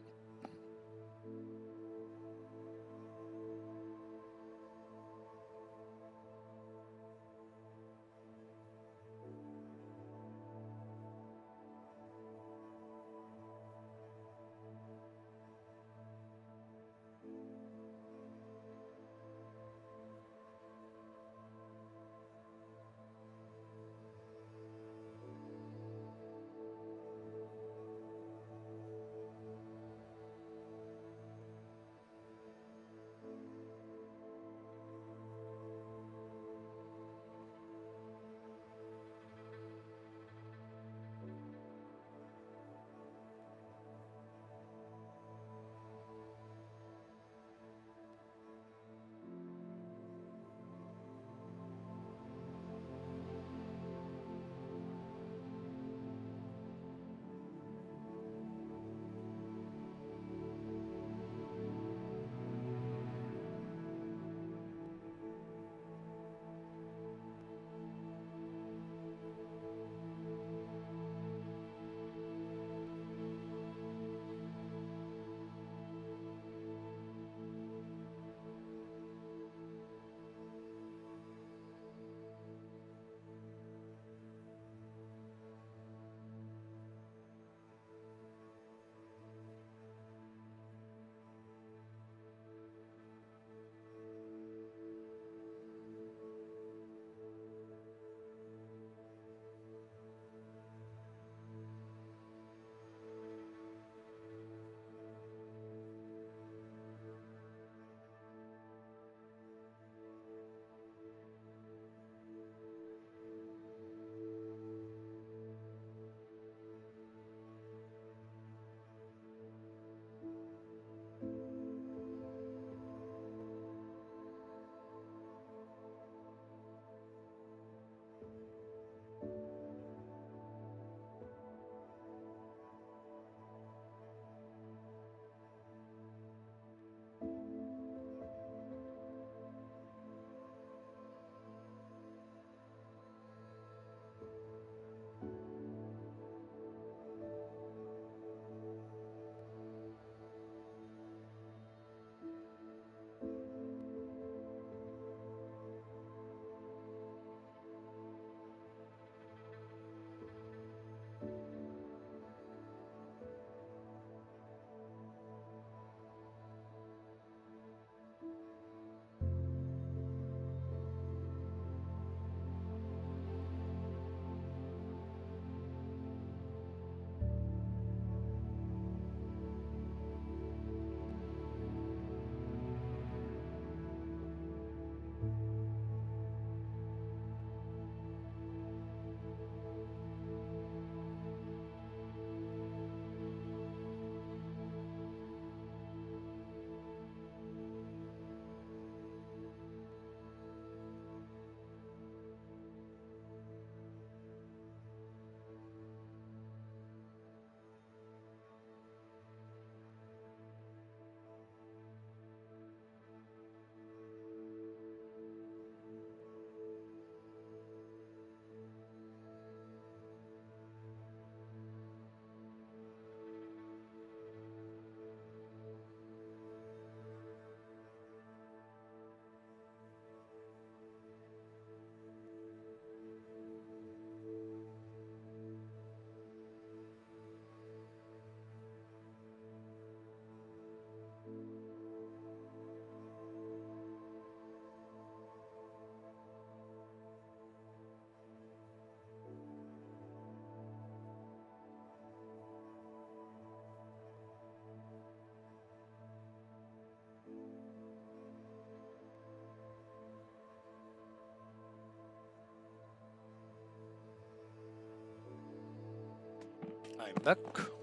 A: I'm back.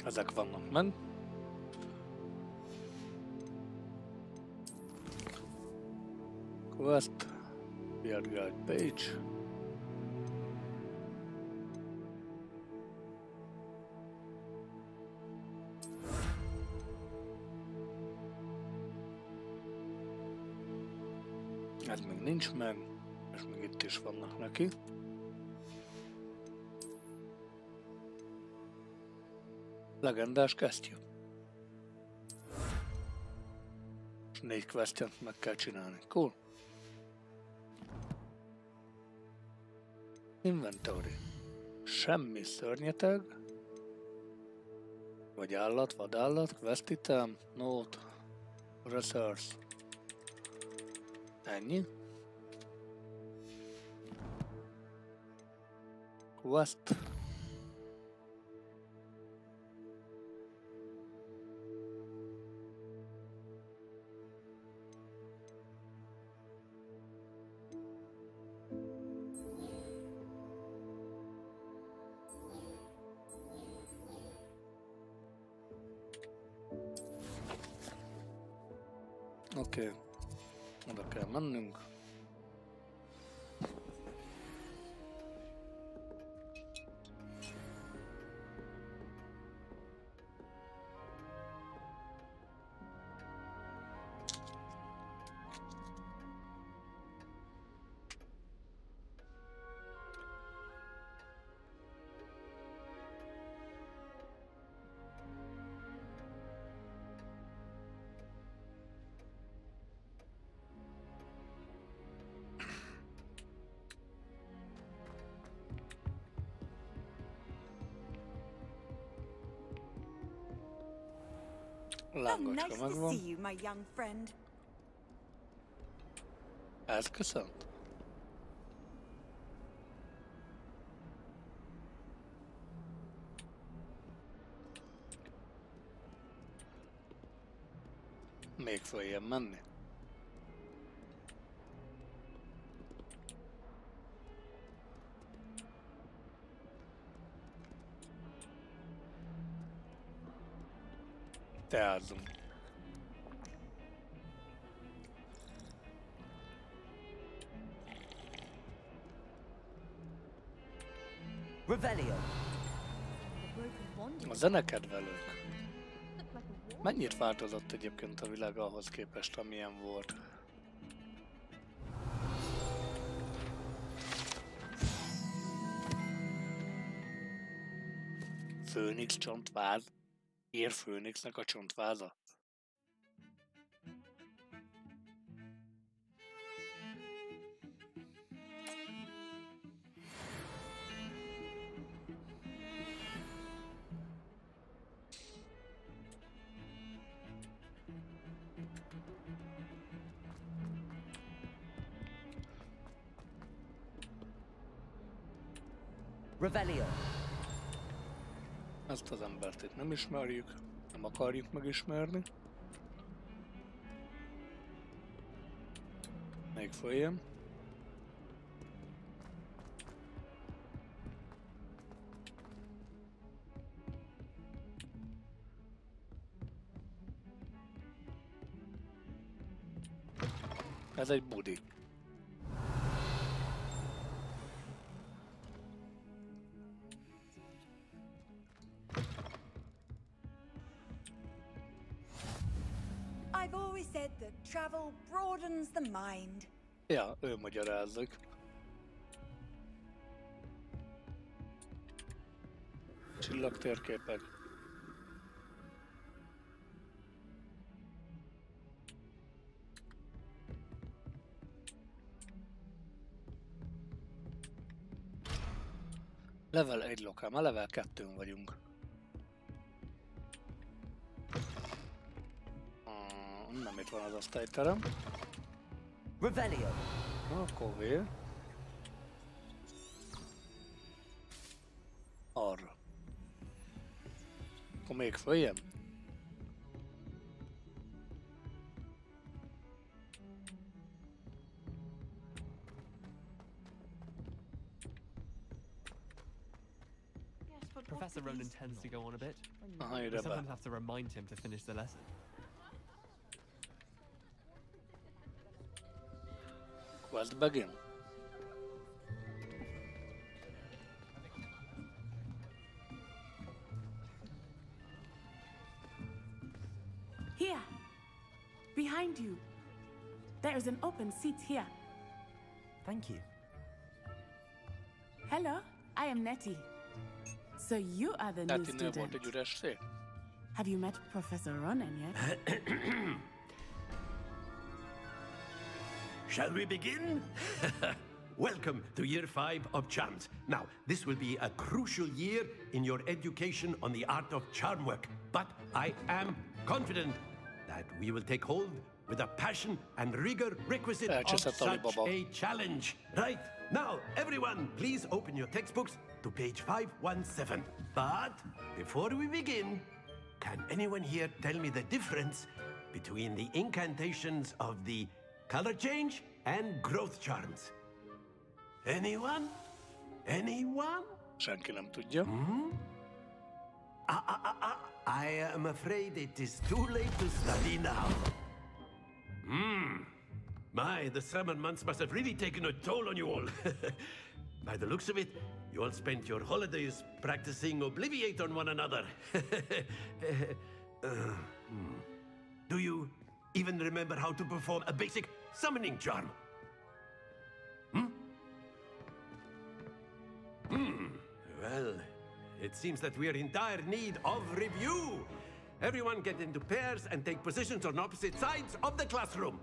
A: Ezek vannak meg. Quest. Weird Guide Page. Ez még nincs meg, és még itt is vannak neki. Legendás kesztyű. És 4 questet meg kell csinálni. Cool. Inventory. Semmi szörnyeteg. Vagy állat, vadállat, quest item, note, resource. Ennyi. Quest. Oké. Oda kell mennünk.
Q: Nice to see you, my young friend.
A: Ez köszönt. Még följebb menni. Teázunk.
L: Revelio.
A: A zenekedvelők. Mennyit változott egyébként a világ ahhoz képest, amilyen volt? Főnix csontváz. Ér Főnixnek a csontváza?
L: Revelio.
A: Ezt az embert itt nem ismerjük, nem akarjuk megismerni. Még följön. Ez egy budi.
Q: I've always said that travel broadens the mind.
A: Ja, ő magyarázzuk. Csillagtérképek. Level 1 lokál, már level 2-n vagyunk. Nem itt van az osztályterem.
L: Revelio.
A: Akkor vél. Arra. Akkor még följebb.
P: Professor Ronan tends to go on a bit.
A: Aha,
P: We sometimes have to remind him to finish the lesson.
A: Quest begin.
D: Here, behind you. There is an open seat here.
V: Thank you.
D: Hello, I am Nettie. So you are the new student. Have you met Professor Ronan yet?
I: Shall we begin? Welcome to Year 5 of Charms. Now, this will be a crucial year in your education on the art of charm work. But I am confident that we will take hold with the passion and rigor requisite of such a challenge. Right, now, everyone, please open your textbooks to page 517. But before we begin, can anyone here tell me the difference between the incantations of the color change and growth charms? Anyone? Anyone?
A: Senki nem tudja.
I: I am afraid it is too late to study now. My, the summer months must have really taken a toll on you all. By the looks of it, you all spent your holidays practicing Obliviate on one another. Do you even remember how to perform a basic summoning charm? Well, it seems that we are in dire need of review. Everyone get into pairs and take positions on opposite sides of the classroom.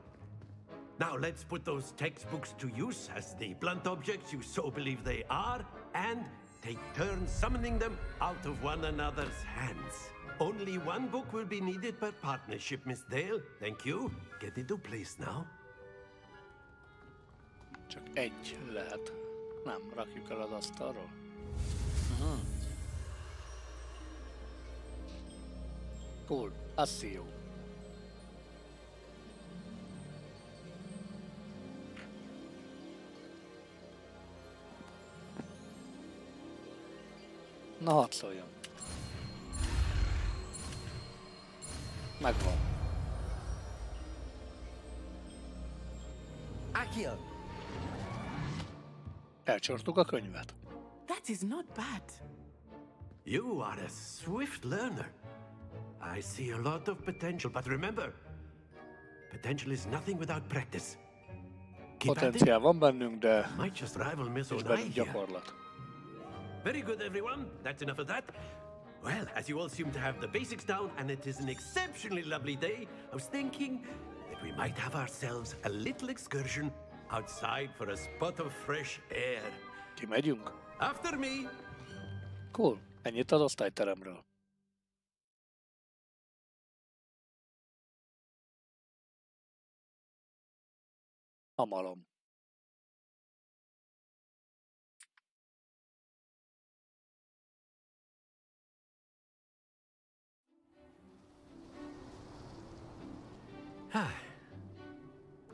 I: Now let's put those textbooks to use as the blunt objects you so believe they are, and take turns summoning them out of one another's hands. Only one book will be needed per partnership, Miss Dale. Thank you. Get into place now.
A: Csak egy lehet. Nem, rakjuk el az asztalról. Cool, azt jó. Na, hadd szóljon. Megvan.
V: Akio!
A: Elcsortuk a könyvet.
D: That is not bad.
I: You are a swift learner. I see a lot of potential, but remember, potential is nothing without practice.
A: Potenciál van bennünk, de
I: might just rival Miss
A: nincs bennünk gyakorlat.
I: Very good, everyone. That's enough of that. Well, as you all seem to have the basics down, and it is an exceptionally lovely day, I was thinking that we might have ourselves a little excursion outside for a spot of fresh air.
A: Kimegyünk?
I: After me.
A: Cool. Ennyit az osztályteremről. A malom.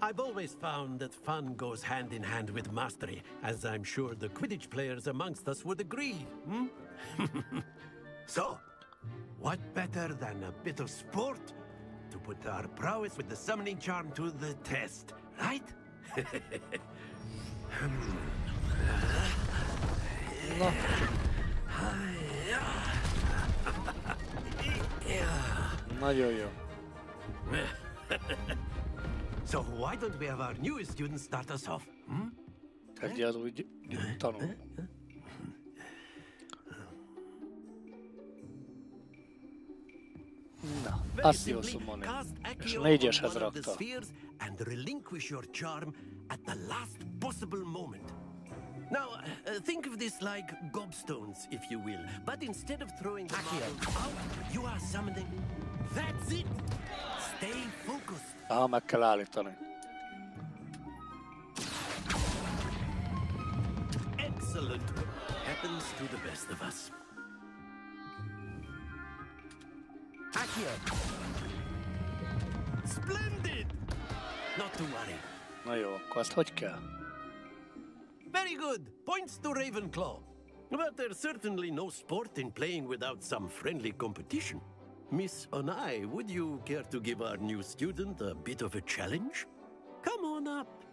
I: I've always found that fun goes hand in hand with mastery, as I'm sure the Quidditch players amongst us would agree. So, what better than a bit of sport to put our prowess with the summoning charm to the test, right?
A: No. Nagyon jó.
I: So why don't we have our newest students start us off?
A: Kezdje az úgy tanul. Na, azt jó szumoni. És 4-eshez rakta.
I: And relinquish your charm at the last possible moment. Now, think of this like gobstones, if you will. But instead of throwing them out, you are summoning. That's it! Stay focused.
A: Aha, meg kell állítani.
I: Excellent. Happens to the best of us. Akio! Splendid! Not to worry.
A: Na jó, akkor ezt hogy kell?
I: Very good. Points to Ravenclaw. But there's certainly no sport in playing without some friendly competition. Miss Onai, would you care to give our new student a bit of a challenge? Come on up.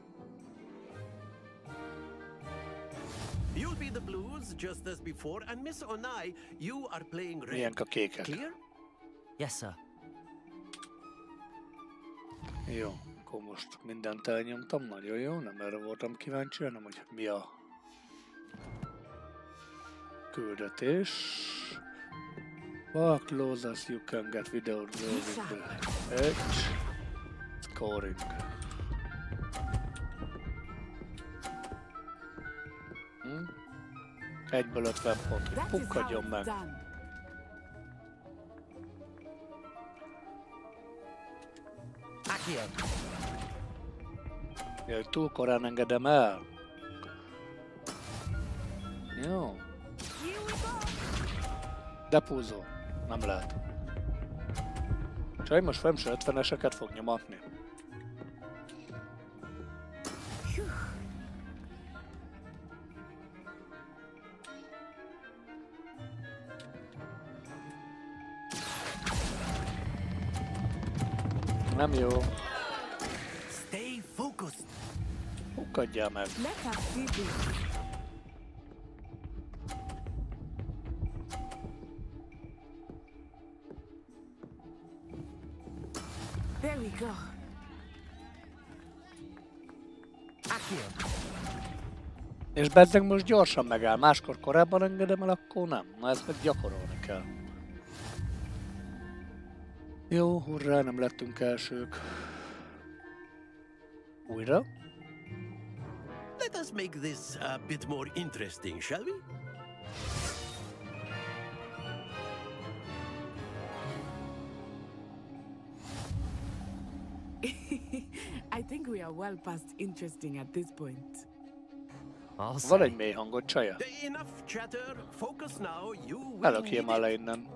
I: You'll be the blues just as before, and Miss Onai, you are playing red.
A: Milyen a kékek.
I: Clear?
N: Yes, sir.
A: Jó, akkor most mindent elnyomtam, nagyon jó, nem erre voltam kíváncsi, hanem hogy mi a küldetés. What closest you can get without losing the edge. Scoring. Egyből 50 pont, hogy pukkadjon meg. Jaj, túl korán engedem el. Jó. Depuzó. Nem lehet. Csaj, most femse 50-eseket fog nyomatni. Nem jó.
I: Stay focused.
A: Pukkadjál meg.
D: There we go.
A: És bezzeg most gyorsan megáll, máskor korábban engedem el, akkor nem. Na ezt meg gyakorolni kell. Jó, hurrá, nem lettünk elsők. Újra?
I: Let us make this a bit more interesting, shall we?
D: I think we are well past interesting at this point.
A: Van egy mély hangot, csaja.
I: Enough chatter. Focus now. You
A: Elökjél már le innen.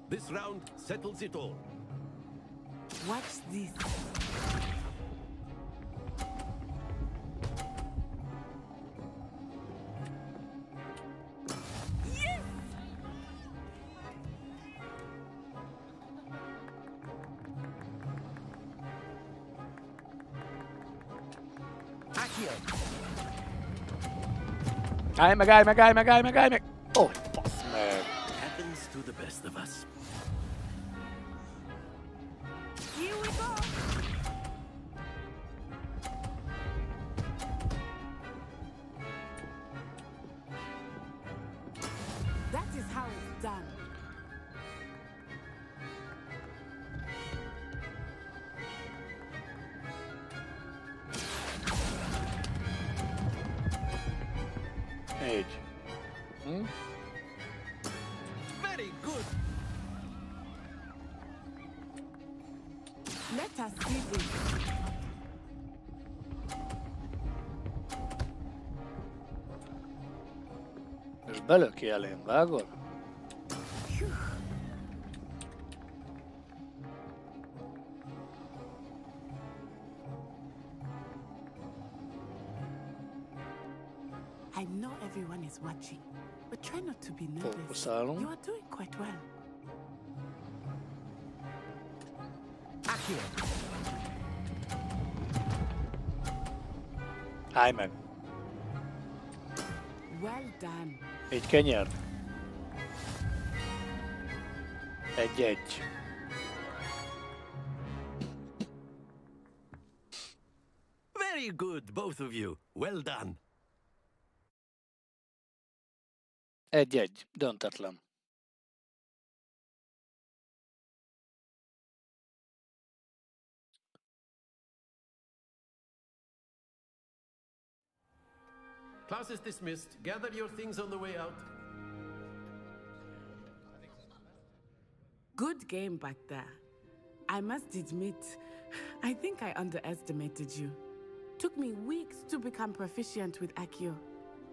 I: This round settles it all.
D: Watch this.
A: Állj meg, állj meg, állj meg, állj meg, állj meg! Ó, bassz meg!
I: Happens to the best of us.
D: Here we go. That is how it's done.
A: Egy.
I: Very good.
D: Let us see this.
A: És belöki elém, vágod?
D: I know everyone is watching, but try not to be nervous.
A: Fókuszálunk.
D: You are doing quite well.
A: Állj meg!
D: Well done.
A: Egy kenyér. Egy.
I: Very good, both of you. Well done.
A: Egy. Döntetlen.
I: Class is dismissed. Gather your things on the way out.
D: Good game back there. I must admit, I think I underestimated you. Took me weeks to become proficient with Accio.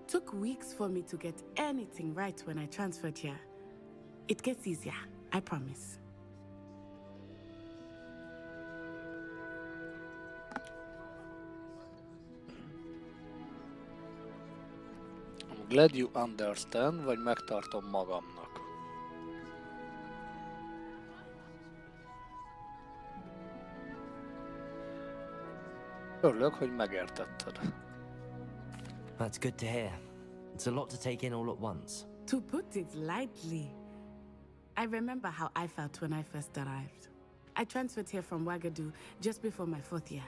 D: Took weeks for me to get anything right when I transferred here. It gets easier, I promise.
A: I'm glad you understand, vagy megtartom magamnak. Örülök, hogy megértetted.
N: That's good to hear. It's a lot to take in all at once.
D: To put it lightly, I remember how I felt when I first arrived. I transferred here from Wagadu just before my 4th year.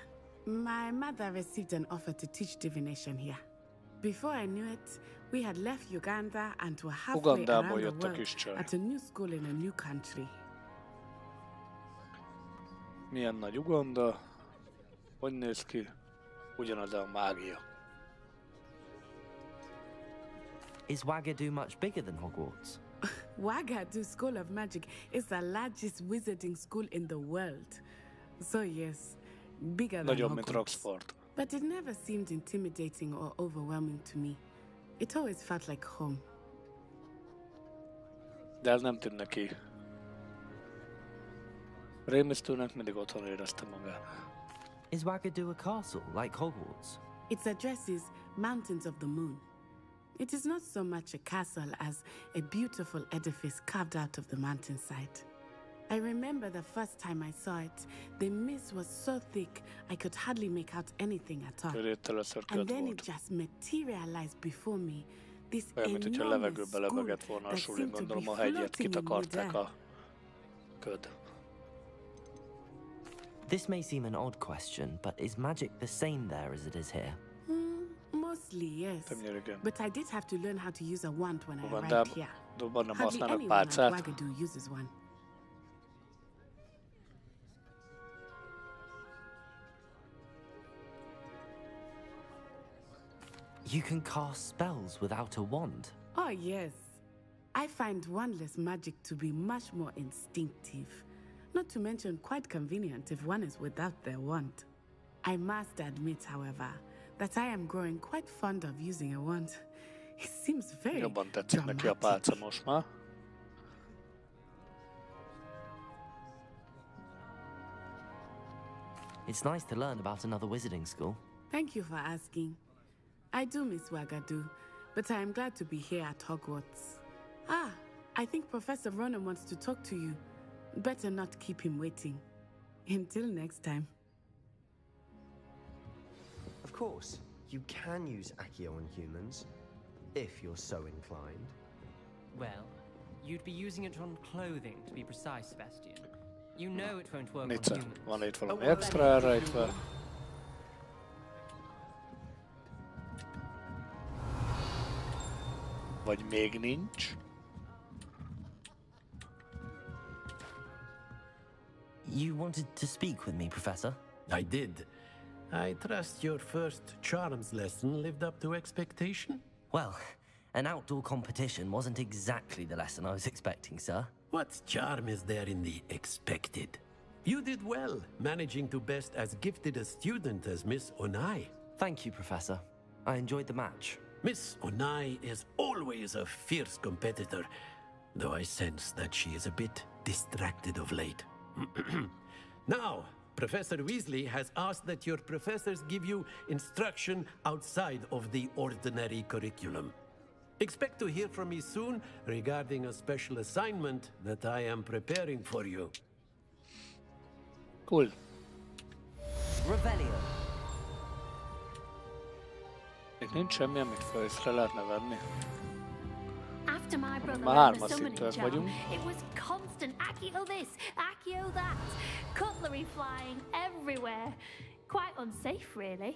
D: My mother received an offer to teach divination here. Before I knew it, we had left Uganda and were halfway around the world at a new school in a new country.
A: Milyen nagy Uganda? Hogy néz ki? Ugyanaz a mágia.
N: Is Wagadu much bigger than Hogwarts?
D: Wagadu School of Magic is the largest wizarding school in the world. So yes, bigger than Hogwarts. But it never seemed intimidating or overwhelming to me. It always felt like home.
A: De ez nem tűnt neki. Rémisztőnek mindig otthon érezte magát.
N: Is Wagadu a castle, like Hogwarts?
D: Its address is Mountains of the Moon. It is not so much a castle as a beautiful edifice carved out of the mountainside. I remember the first time I saw it, the mist was so thick I could hardly make out anything at all. And then it just materialized before me, this enormous school that seemed to be floating in midair.
N: This may seem an odd question, but is magic the same there as it is here?
D: Mostly, yes. But I did have to learn how to use a wand when I arrived here. Hardly anyone at Wagadu uses one.
N: You can cast spells without a wand?
D: Oh, yes. I find wandless magic to be much more instinctive. Not to mention quite convenient if one is without their wand. I must admit, however, that I am growing quite fond of using a wand. It seems very
A: Jobban tetszik neki a pálca most már.
N: It's nice to learn about another wizarding school.
D: Thank you for asking. I do miss Wagadu, but I am glad to be here at Hogwarts. Ah, I think Professor Ronan wants to talk to you. Better not keep him waiting. Until next time.
V: Of course, you can use Accio on humans, if you're so inclined.
P: Well, you'd be using it on clothing, to be precise, Sebastian. You know it won't work on
A: Nitszer,
P: humans.
A: van itt valami extra elrejtve. Vagy még nincs.
N: You wanted to speak with me, Professor?
I: I did. I trust your first charms lesson lived up to expectation?
N: Well, an outdoor competition wasn't exactly the lesson I was expecting, sir.
I: What charm is there in the expected? You did well, managing to best as gifted a student as Miss Onai.
N: Thank you, Professor. I enjoyed the match.
I: Miss Onai is always a fierce competitor, though I sense that she is a bit distracted of late. Now, Professor Weasley has asked that your professors give you instruction outside of the ordinary curriculum. Expect to hear from me soon regarding a special assignment that I am preparing for you.
A: Cool.
N: Revelio.
A: Itt nincs semmi, amit fölészre lehetne venni.
G: After my brother
A: Már
G: learned the
A: hármas
G: summoning
A: szinten
G: charm,
A: vagyunk.
G: it was constant Accio this, Accio that, cutlery flying everywhere. Quite unsafe, really.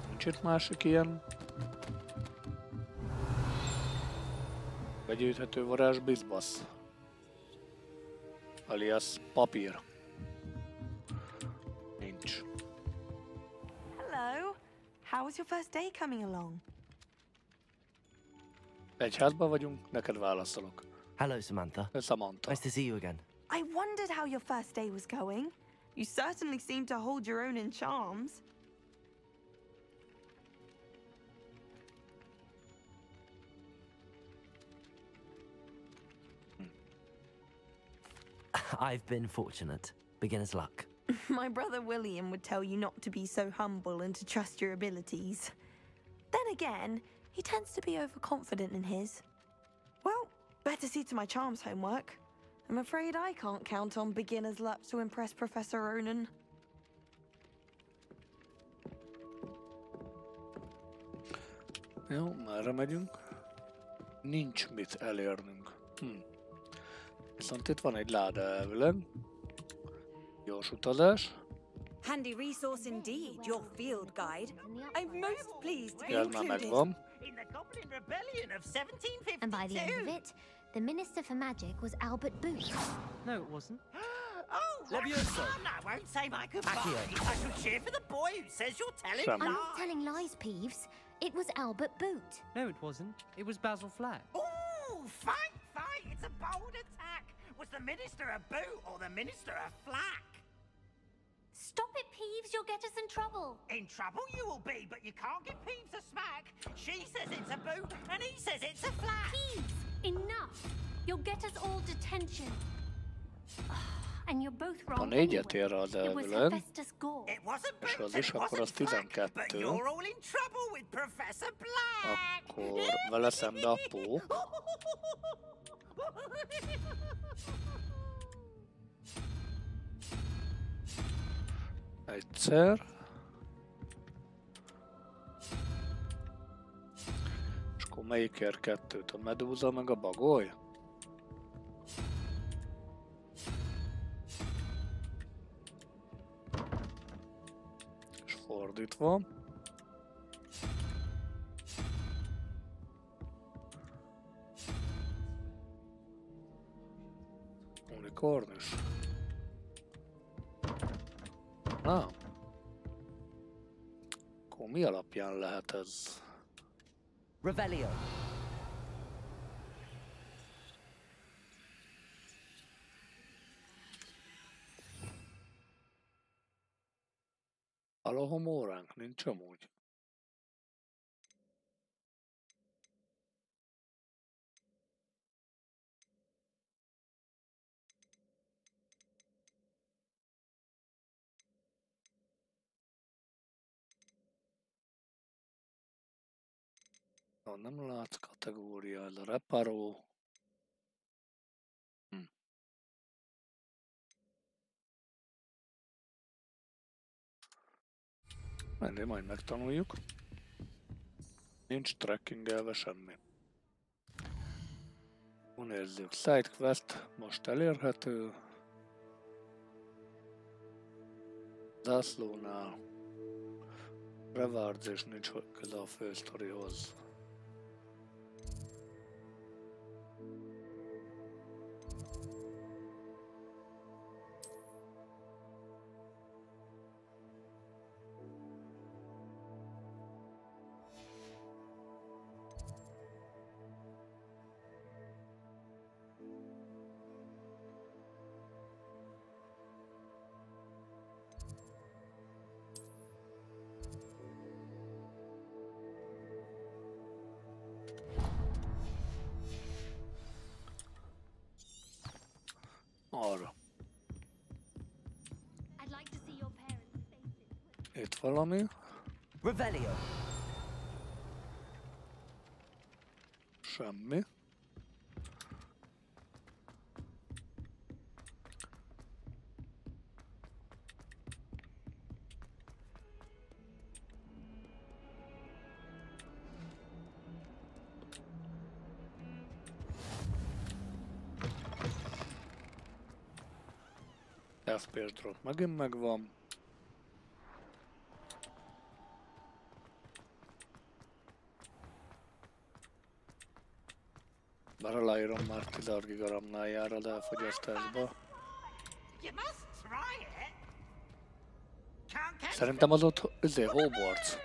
A: Nincs itt másik ilyen. Begyűjthető varázs bizbasz. Alias papír. Nincs.
O: Hello. How was your first day coming along?
A: Egyházban vagyunk, neked válaszolok.
N: Hello, Samantha.
A: Samantha.
N: Nice to see you again.
O: I wondered how your first day was going. You certainly seem to hold your own in charms.
N: I've been fortunate. Beginner's luck.
O: My brother William would tell you not to be so humble and to trust your abilities. Then again, he tends to be overconfident in his. Well, better see to my charms homework. I'm afraid I can't count on beginner's luck to impress Professor Ronan.
A: Jó, merre megyünk? Nincs mit elérnünk. Viszont itt van egy láda elvileg. Gyors utazás.
Q: Handy resource indeed, your field guide. I'm most pleased to be
A: Jel már
Q: included.
A: megvan.
E: In the Goblin Rebellion of 1752.
G: And by the end of it, the Minister for Magic was Albert Booth.
P: No, it wasn't.
E: Oh,
P: Levioso.
E: no, I won't say my goodbye. I shall cheer for the boy who says you're telling
G: I'm
E: lies.
G: not telling lies, Peeves. It was Albert Boot.
P: No, it wasn't. It was Basil Flack.
E: Oh, fight! It's a bold attack. Was the Minister a boot or the Minister a flack?
G: Stop it, Peeves. You'll get us in trouble.
E: In trouble you will be, but you can't give Peeves a smack. She says it's a boot and he says it's a flack.
G: Peeves, enough. You'll get us all detention. And you're both
A: Ha
G: wrong
A: négyet
G: anyway.
A: ér az
G: It was
A: elvileg,
G: Hephaestus Gore.
E: It wasn't
A: és
E: boot
A: az
E: and
A: is,
E: it
A: akkor az
E: wasn't flack, but
A: 12.
E: you're all in trouble with Professor Black.
A: Akkor vele szembe a pó. Egyszer. És akkor melyik ér kettőt? A medúza meg a bagoly? És fordítva. Unikornis. Na. Akkor mi alapján lehet ez?
N: Revelio.
A: Alohomóránk nincs amúgy. Nem látsz kategória, ez a reparó. Menni, majd megtanuljuk. Nincs trackingelve semmi. Nézzük, sidequest most elérhető. Zászlónál. Rewards és nincs köze a fősztorihoz. Arra. Itt valami.
N: Revelio.
A: Semmi. FPS drop megint megvan. Bár aláírom már 16 gigaramnál jár az elfogyasztásba. Szerintem az ott Hogwarts.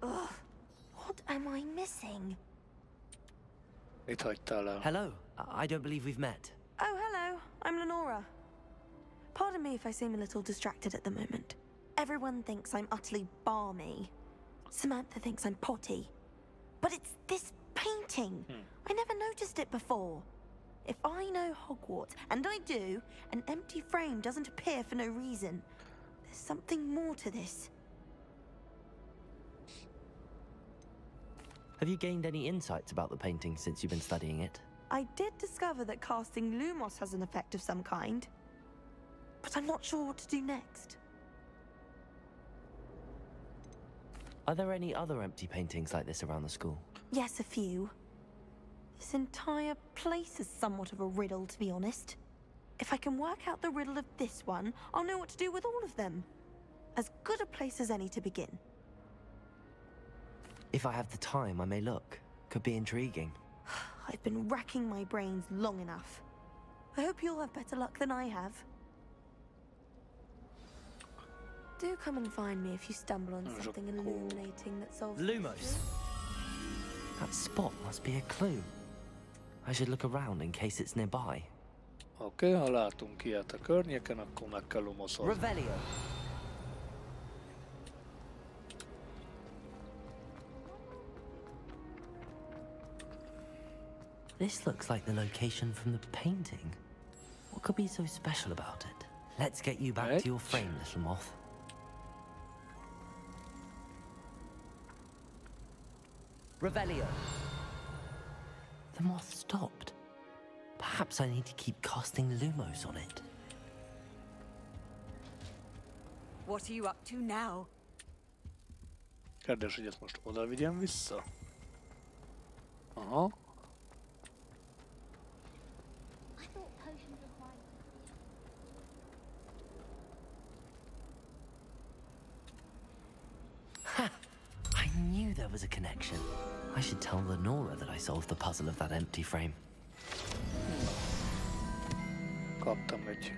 O: What am I missing?
A: Itt hagytál el.
N: Hello. I don't believe we've met.
O: Oh, hello. I'm Lenora. Pardon me if I seem a little distracted at the moment. Everyone thinks I'm utterly balmy. Samantha thinks I'm potty. But it's this painting. I never noticed it before. If I know Hogwarts, and I do, an empty frame doesn't appear for no reason. There's something more to this.
N: Have you gained any insights about the painting since you've been studying it?
O: I did discover that casting Lumos has an effect of some kind, but I'm not sure what to do next.
N: Are there any other empty paintings like this around the school?
O: Yes, a few. This entire place is somewhat of a riddle, to be honest. If I can work out the riddle of this one, I'll know what to do with all of them. As good a place as any to begin.
N: If I have the time, I may look. Could be intriguing.
O: I've been racking my brains long enough. I hope you'll have better luck than I have. Do come and find me if you stumble on something illuminating that solves
N: Lumos! That spot must be a clue. I should look around in case it's nearby.
A: Oké, ha látunk ilyet a környéken, akkor meg kell lumoszozni.
N: Revelio! This looks like the location from the painting. What could be so special about it? Let's get you back to your frame, little moth. Revelio. The moth stopped. Perhaps I need to keep casting Lumos on it.
Q: What are you up to now?
A: Kérdés, hogy ezt most oda vigyem vissza? Aha.
N: Ha! I knew there was a connection. I should tell Lenora that I solved the puzzle of that empty frame.
A: Kaptam egy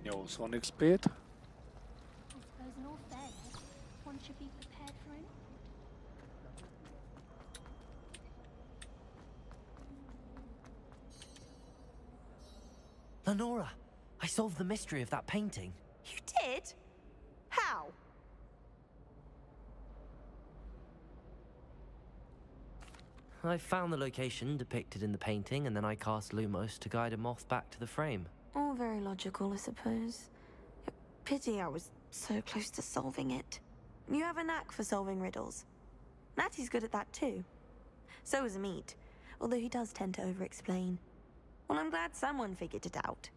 A: 80 XP-t.
N: Lenora, I solved the mystery of that painting.
O: You did? How?
N: I found the location depicted in the painting, and then I cast Lumos to guide a moth back to the frame.
O: All very logical, I suppose. Pity I was so close to solving it. You have a knack for solving riddles. Natty's good at that too. So is Amit, although he does tend to over-explain. Well, I'm glad someone figured it out.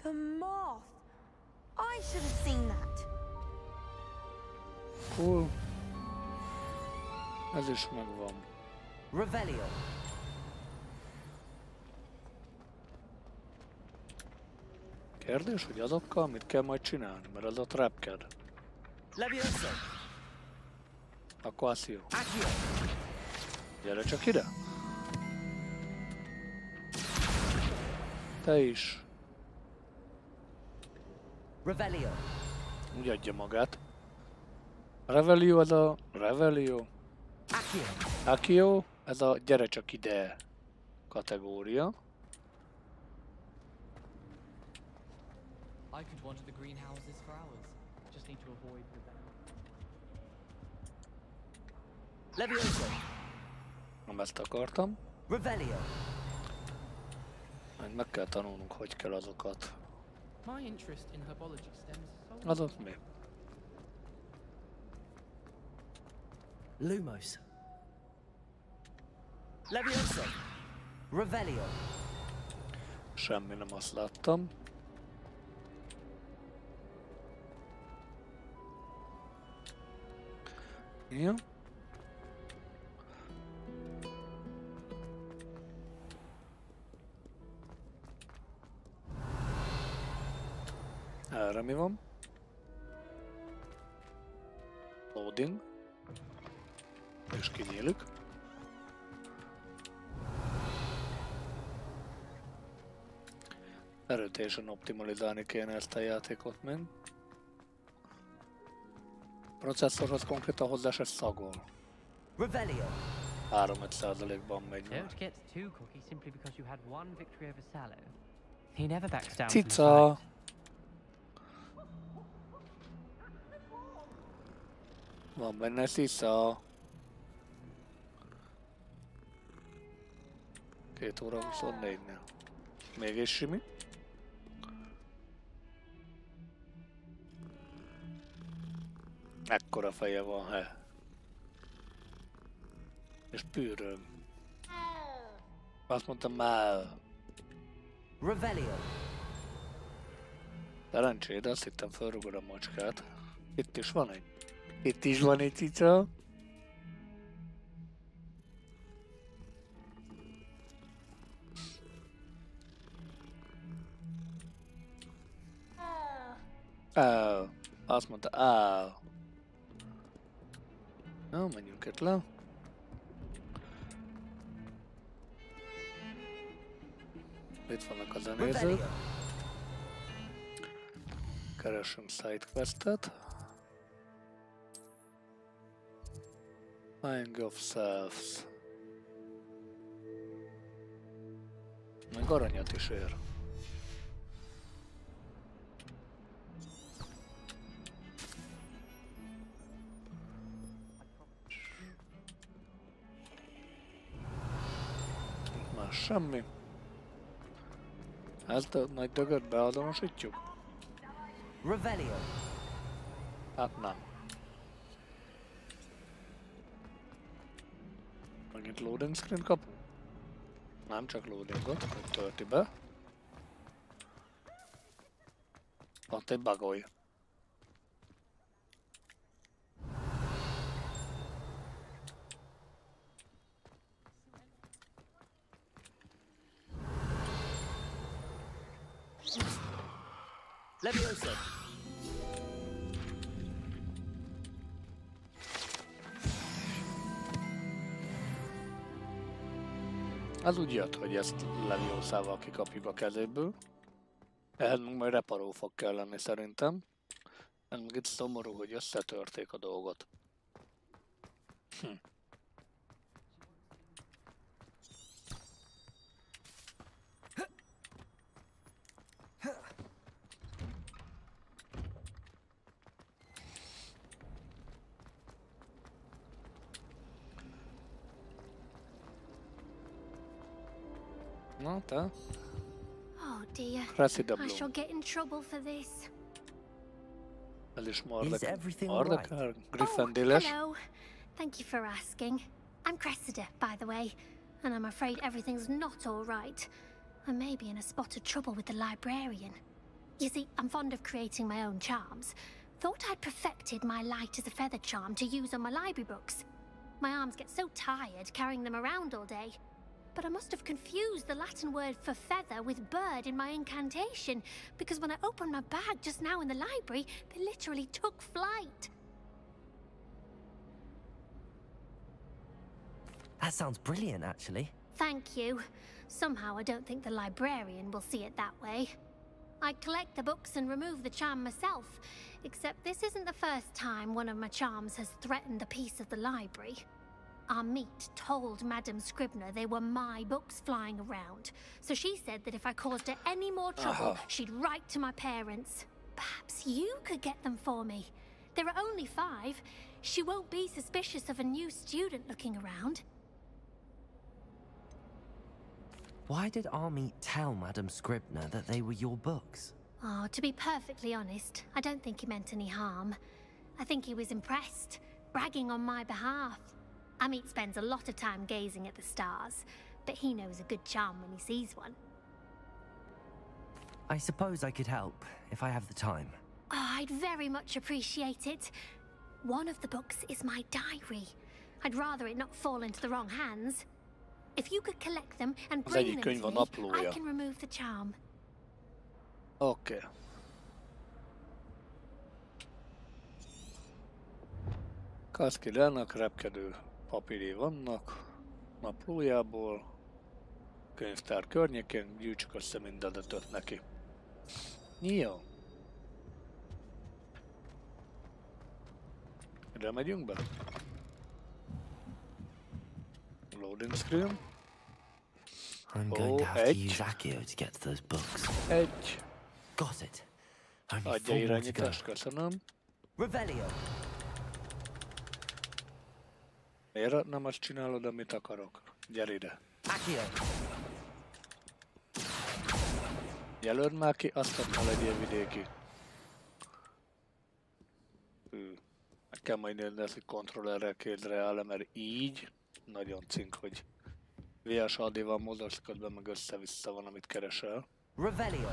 O: The moth! I should have seen that.
A: Cool. Ez is megvan.
N: Revelio.
A: Kérdés, hogy azokkal mit kell majd csinálni, mert az a trapked.
N: Levioso.
A: Akkor az jó. Gyere csak ide. Te is.
N: Revelio.
A: Úgy adja magát. Revelio az a... Revelio. Accio, ez a gyere csak ide kategória.
P: I could wander the greenhouses for hours. Just need to avoid the
N: Levioso.
A: Nem ezt akartam.
N: Revelio.
A: Majd meg kell tanulnunk, hogy kell azokat.
P: My interest in herbology stems solely
A: Azok mi?
N: Lumos. Levioso. Revelio.
A: Semmi, nem azt láttam. Ja. Erre mi van? Loading. És kinyílik. Erőteljesen optimalizálni kéne ezt a játékot még. Processzorhoz konkrétan hozzá se szagol. 3%-ban megy már.
P: Don't get too cocky simply because you had one victory over Sallow. He never backs down.
A: Cica! Van benne szisza. 2 óra 24-nél. Mégis simi. Ekkora feje van, he. És pűrög. Azt mondtam már.
N: Revelio.
A: Szerencséd, azt hittem felrugod a macskát. Itt is van egy. Itt is van egy cica. Azt mondta, Na, menjünk itt le. Itt vannak a zenézők. Keresünk sidequestet. Mind of Selves. Meg aranyat is ér. Más semmi. Ezt a nagy dögöt beazonosítjuk?
N: Revelio.
A: Hát nem. Megint loading screen kap? Nem csak loadingot, hogy tölti be. Ott egy bagoly.
N: Leviosa.
A: Az úgy jött, hogy ezt Leviosával kikapjuk a kezéből. Ehhez meg majd reparófog kell lenni szerintem. Ez meg itt szomorú, hogy összetörték a dolgot. Na, te?
G: Oh dear.
A: Cressida
G: I
A: Bloom.
G: shall get in trouble for this.
A: Ez is
N: Is everything
A: Mardekar, Gryffindor-es.
G: Hello. Thank you for asking. I'm Cressida, by the way, and I'm afraid everything's not all right. I may be in a spot of trouble with the librarian. You see, I'm fond of creating my own charms. Thought I'd perfected my light as a feather charm to use on my library books. My arms get so tired carrying them around all day. But I must have confused the Latin word for feather with bird in my incantation, because when I opened my bag just now in the library, they literally took flight.
N: That sounds brilliant, actually.
G: Thank you. Somehow I don't think the librarian will see it that way. I collect the books and remove the charm myself, except this isn't the first time one of my charms has threatened the peace of the library. Our meet told Madame Scribner they were my books flying around, so she said that if I caused her any more trouble, she'd write to my parents. Perhaps you could get them for me. There are only 5. She won't be suspicious of a new student looking around.
N: Why did Army tell Madame Scribner that they were your books?
G: Oh, to be perfectly honest, I don't think he meant any harm. I think he was impressed, bragging on my behalf. Amit spends a lot of time gazing at the stars, but he knows a good charm when he sees one.
N: I suppose I could help, if I have the time.
G: Oh, I'd very much appreciate it. One of the books is my diary. I'd rather it not fall into the wrong hands. If you could collect them and bring them to me, I can remove the charm.
A: Okay. Kaszkirának repkedő papíré vannak, naplójából, könyvtár környékén, gyűjtsük össze mind adatot neki. Jó. Ide megyünk be? Loading screen.
N: I'm going to have to use Accio to get to those books. Got it. Only 4 more to go.
A: Köszönöm.
N: Revelio.
A: Miért nem azt csinálod, amit akarok? Gyere ide.
N: Accio.
A: Jelöld már ki, aztán ne legyél vidéki. Meg kell majd nézni ezt, hogy kontrollerrel kézre áll, mert így nagyon cink, hogy VSAD-val mozogsz, közben meg össze-vissza van, amit keresel.
B: Revelio.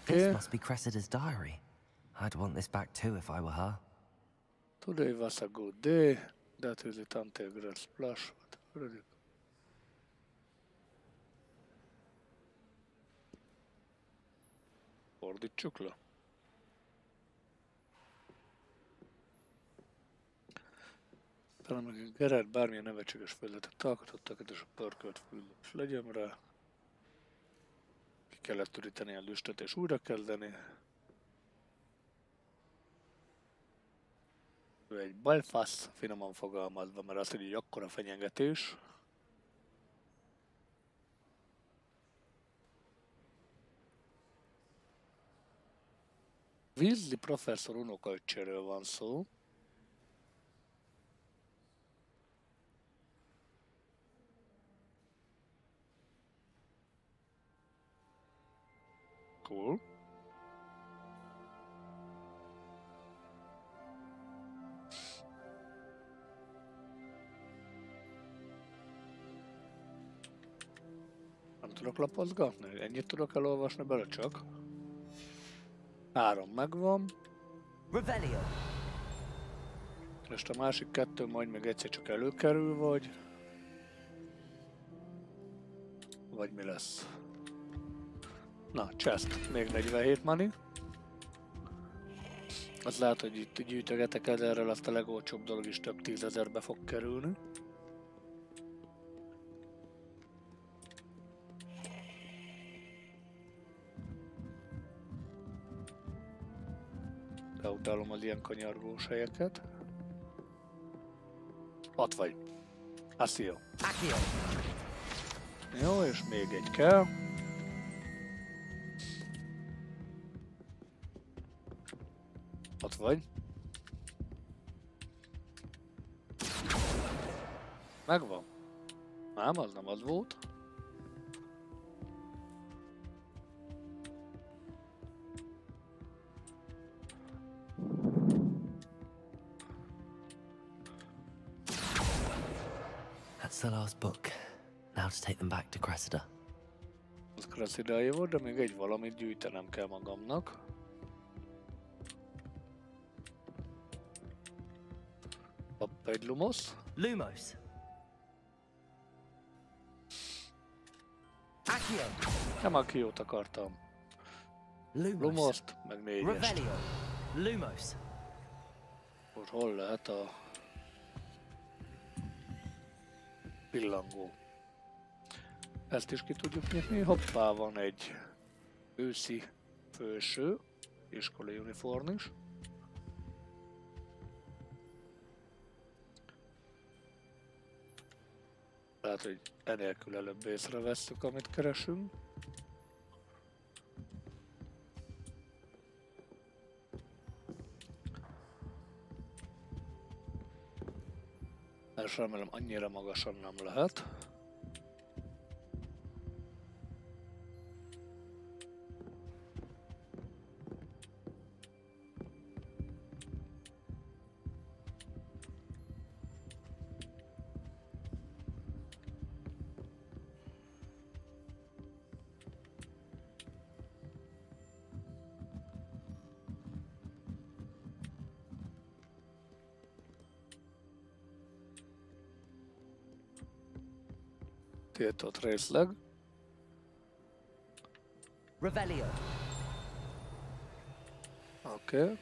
N: This must be Cressida's diary. I'd want this back too if I were her.
A: Today was a good day. That is it until Great Splash. Fordítsuk le. Talán meg Gerard bármilyen nevetséges felületet alkotottak, és a pörkölt fülös legyen rá. Ki kellett üríteni a lüstöt és újra kezdeni. Ő egy balfasz, finoman fogalmazva, mert azt, hogy egy akkora fenyegetés. Weasley professzor unokaöccséről van szó. Cool. Nem tudok lapozgatni? Ennyit tudok elolvasni bele csak? 3 megvan.
B: Revelio.
A: És a másik 2 majd még egyszer csak előkerül, vagy mi lesz? Na, chest. Még 47 money. Az lehet, hogy itt gyűjtögetek ezerrel, azt a legolcsóbb dolog is több 10 000-be fog kerülni. De utálom az ilyen kanyargós helyeket. Ott vagy. Asio. Jó, és még egy kell. Ott vagy. Megvan. Nem, az nem az volt.
N: That's the last book. Now to take them back to Cressida.
A: Az Cressidáé volt, de még egy valamit gyűjtenem kell magamnak. Hopp, egy Lumos.
B: Lumos. Accio.
A: Nem Acciót akartam. Lumost, meg 4-est.
B: Revelio. Lumos.
A: Most hol lehet a pillangó? Ezt is ki tudjuk nyitni. Hoppá, van egy őszi főső, iskolai uniform is. Lehet, hogy enélkül előbb észrevesszük, amit keresünk. És remélem annyira magasan nem lehet. Tiltott részleg.
B: Revelio.
A: Oké.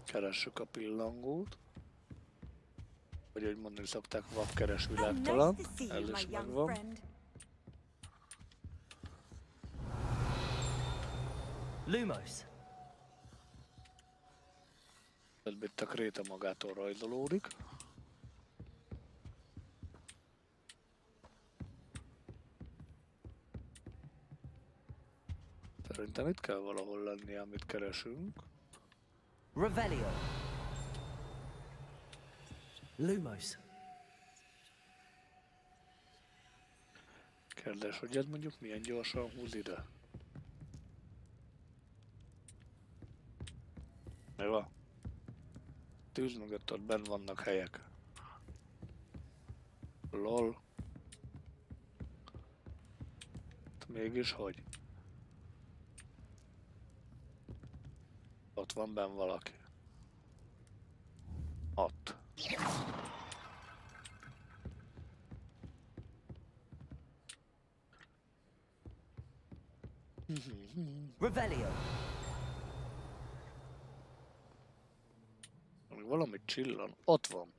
A: Keressük a pillangót. Vagy ahogy mondani szokták, vakkeres világtalan. Ez is megvan.
B: Lumos.
A: Itt a kréta magától rajzolódik. Szerintem itt kell valahol lennie, amit keresünk.
B: Revelio.
N: Lumos.
A: Kérdés, hogy ez mondjuk milyen gyorsan húz ide? Mi van? Tűz mögött ott benn vannak helyek. Lol. Mégis hogy? Ott van benn valaki. Ott.
N: Revelio.
A: Valami csillan. Ott van.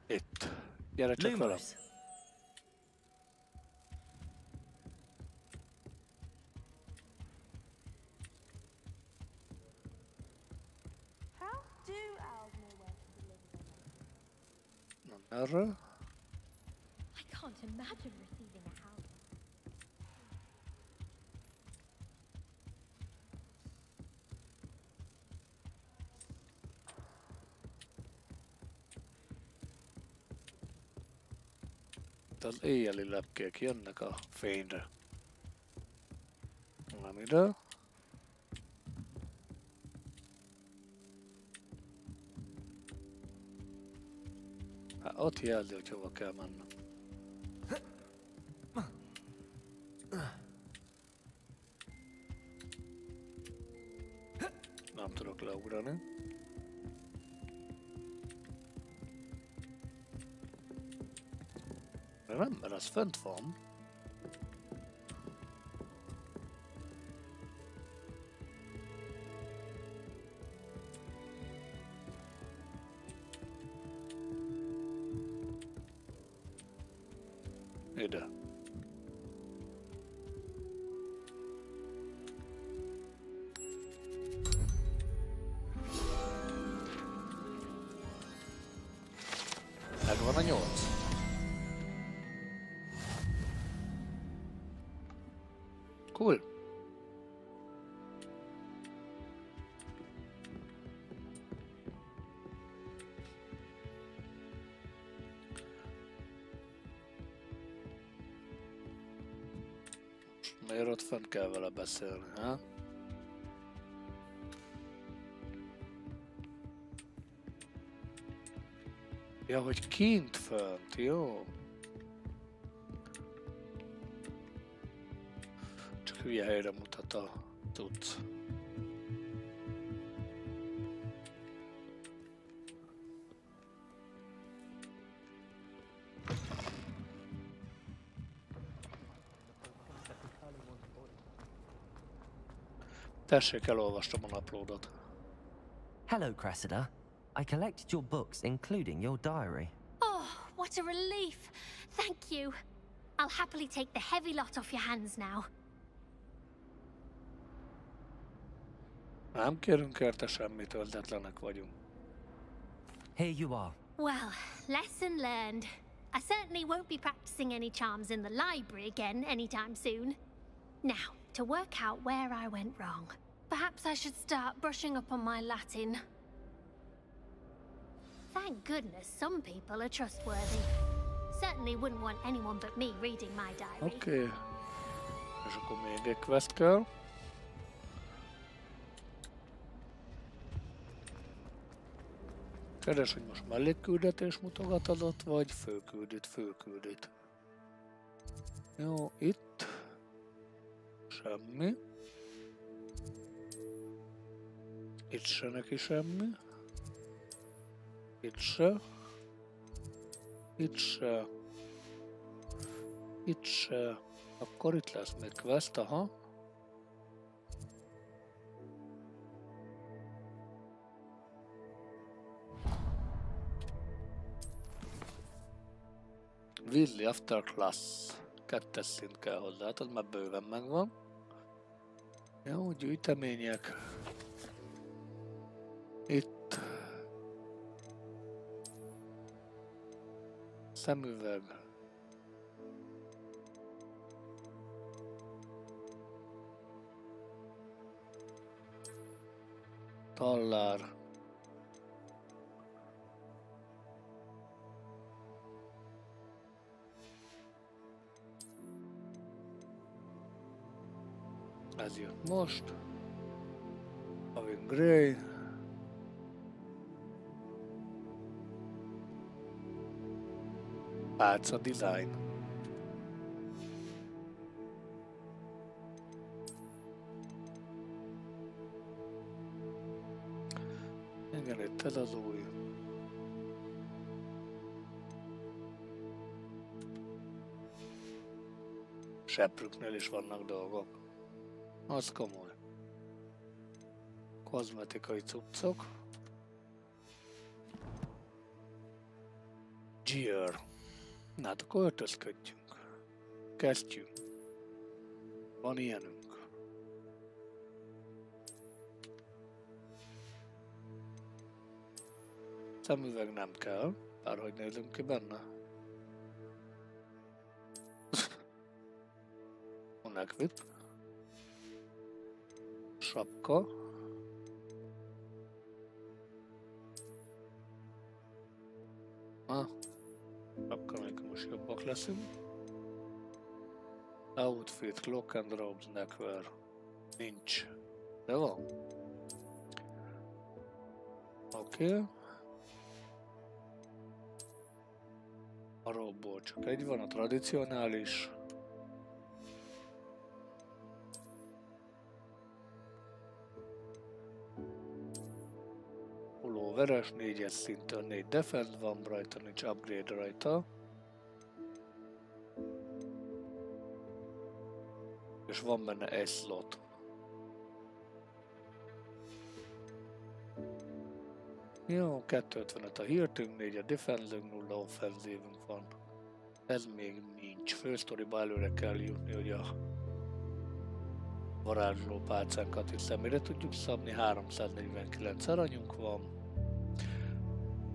A: Itt. Gyere csak velem. Nem erre.
G: I can't imagine receiving a house.
A: Az éjjeli lepkék jönnek a fényre. Nem ide. Hát ott jelzi, hogy hova kell mennem. Nem tudok leugrani. Nem, mert az fönt van. Ide. Megvan a 8. Cool. Miért ott fent kell vele beszélni, ha? Ja, hogy kint fönt, jó. Csak hülye helyre mutat a tudsz. Tessék, elolvastam a naplódot.
N: Hello, Cressida. I collected your books, including your diary.
G: Oh, what a relief. Thank you. I'll happily take the heavy lot off your hands now.
A: Nem kérünk érte semmit, öldetlenek vagyunk.
N: Here you are.
G: Well, lesson learned. I certainly won't be practicing any charms in the library again anytime soon. Now, to work out where I went wrong. Perhaps I should start brushing up on my Latin. Thank goodness some people are trustworthy. Certainly wouldn't want anyone but me reading my diary.
A: Oké. És akkor még egy quest kell. Keres, hogy most mellékküldetés mutogatodott, vagy főküldít. Jó, itt. Semmi. Itt se neki semmi. Itt se. Itt se. Itt se. Akkor itt lesz még quest, aha. Weasley After Class. 2. szint kell hozzá, az már bőven megvan. Jó, gyűjtemények. Itt. Szemüveg. Tallár. Ez jött most. Having Grey. Pálca design. Igen, itt ez az új. Seprüknél is vannak dolgok. Az komoly. Kozmetikai cuccok. Gear. Na hát akkor öltözködjünk. Kezdjünk. Van ilyenünk. Szemüveg nem kell, bárhogy nézünk ki benne. Neckvip. Sapka. Akkor még most jobbak leszünk. Outfit, cloak and robes, neckwear. Nincs. De van. Oké. A robból csak egy van, a tradicionális. Veres, 4-es szinten 4 defense van rajta, nincs upgrade rajta. És van benne egy slot. Jó, 255 a hirtünk, 4 a defense-ünk, 0 offenzívünk van. Ez még nincs. Fősztoriba előre kell jutni, hogy a varázsló pálcánkat is személyre tudjuk szabni. 349 aranyunk van.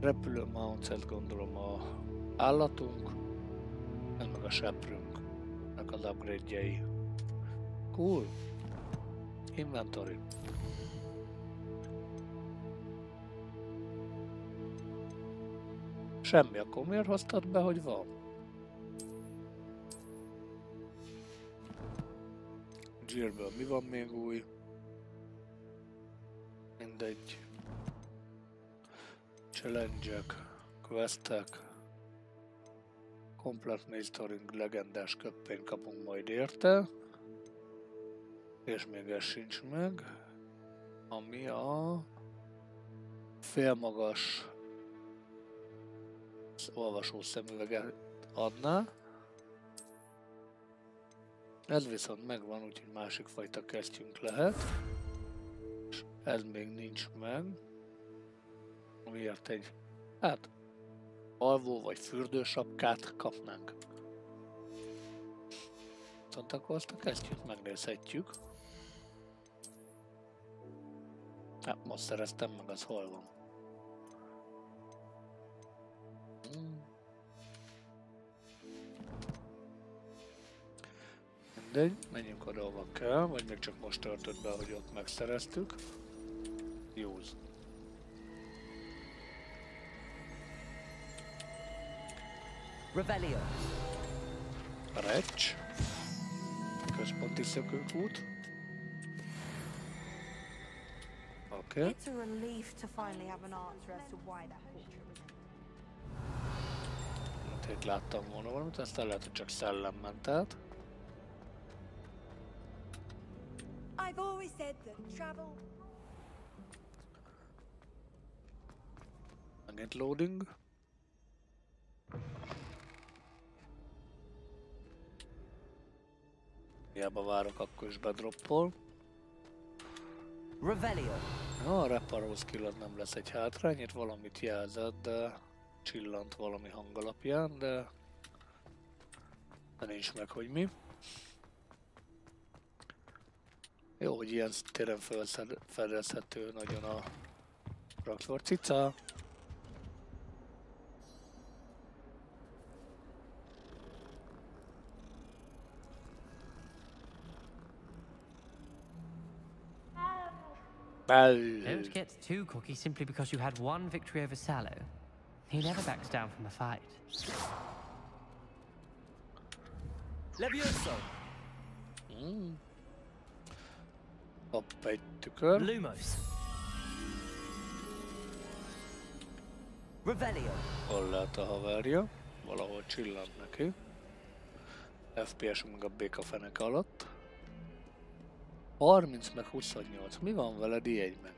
A: Repülő mounts, ezt gondolom a állatunk, ez meg a seprünknek az upgrade-jei. Cool. Inventory. Semmi, akkor miért hoztad be, hogy van? Gearből mi van még új? Mindegy. Challenge-ek, questek, Complete Mastering legendás köppényt kapunk majd érte, és még ez sincs meg, ami a félmagas olvasó szemüveget adná. Ez viszont megvan, úgyhogy másik fajta kesztyünk lehet, és ez még nincs meg. Miért egy, hát, alvó vagy fürdősapkát kapnánk. Viszont akkor azt a kesztyűt megnézhetjük. Hát most szereztem meg, az hol van. Mindegy, menjünk oda, ahova kell, vagy még csak most töltött be, hogy ott megszereztük. Use.
B: Revelio.
A: Recs. Központi szökőkút. Oké.
O: It's a relief to finally have an answer as to why that portrait was.
A: Itt láttam volna valamit, aztán lehet, hogy csak szellem ment át.
Q: I've always said that travel.
A: Megint loading. Hiába várok, akkor is bedroppol.
B: Revelio.
A: A reparó skill az nem lesz egy hátrány, itt valamit jelzett, de csillant valami hang alapján, de nincs meg, hogy mi. Jó, hogy ilyen téren felfedezhető nagyon a raktor cica.
P: Don't get too cocky simply because you had one victory over Sallow. He never backs down from a fight.
N: Levioso!
A: Hopp, egy tükör.
N: Lumos. Revelio.
A: Hol lehet a haverja? Valahol csillant neki. FPS meg a béka feneke alatt. 30 meg 28. Mi van veled jegyben?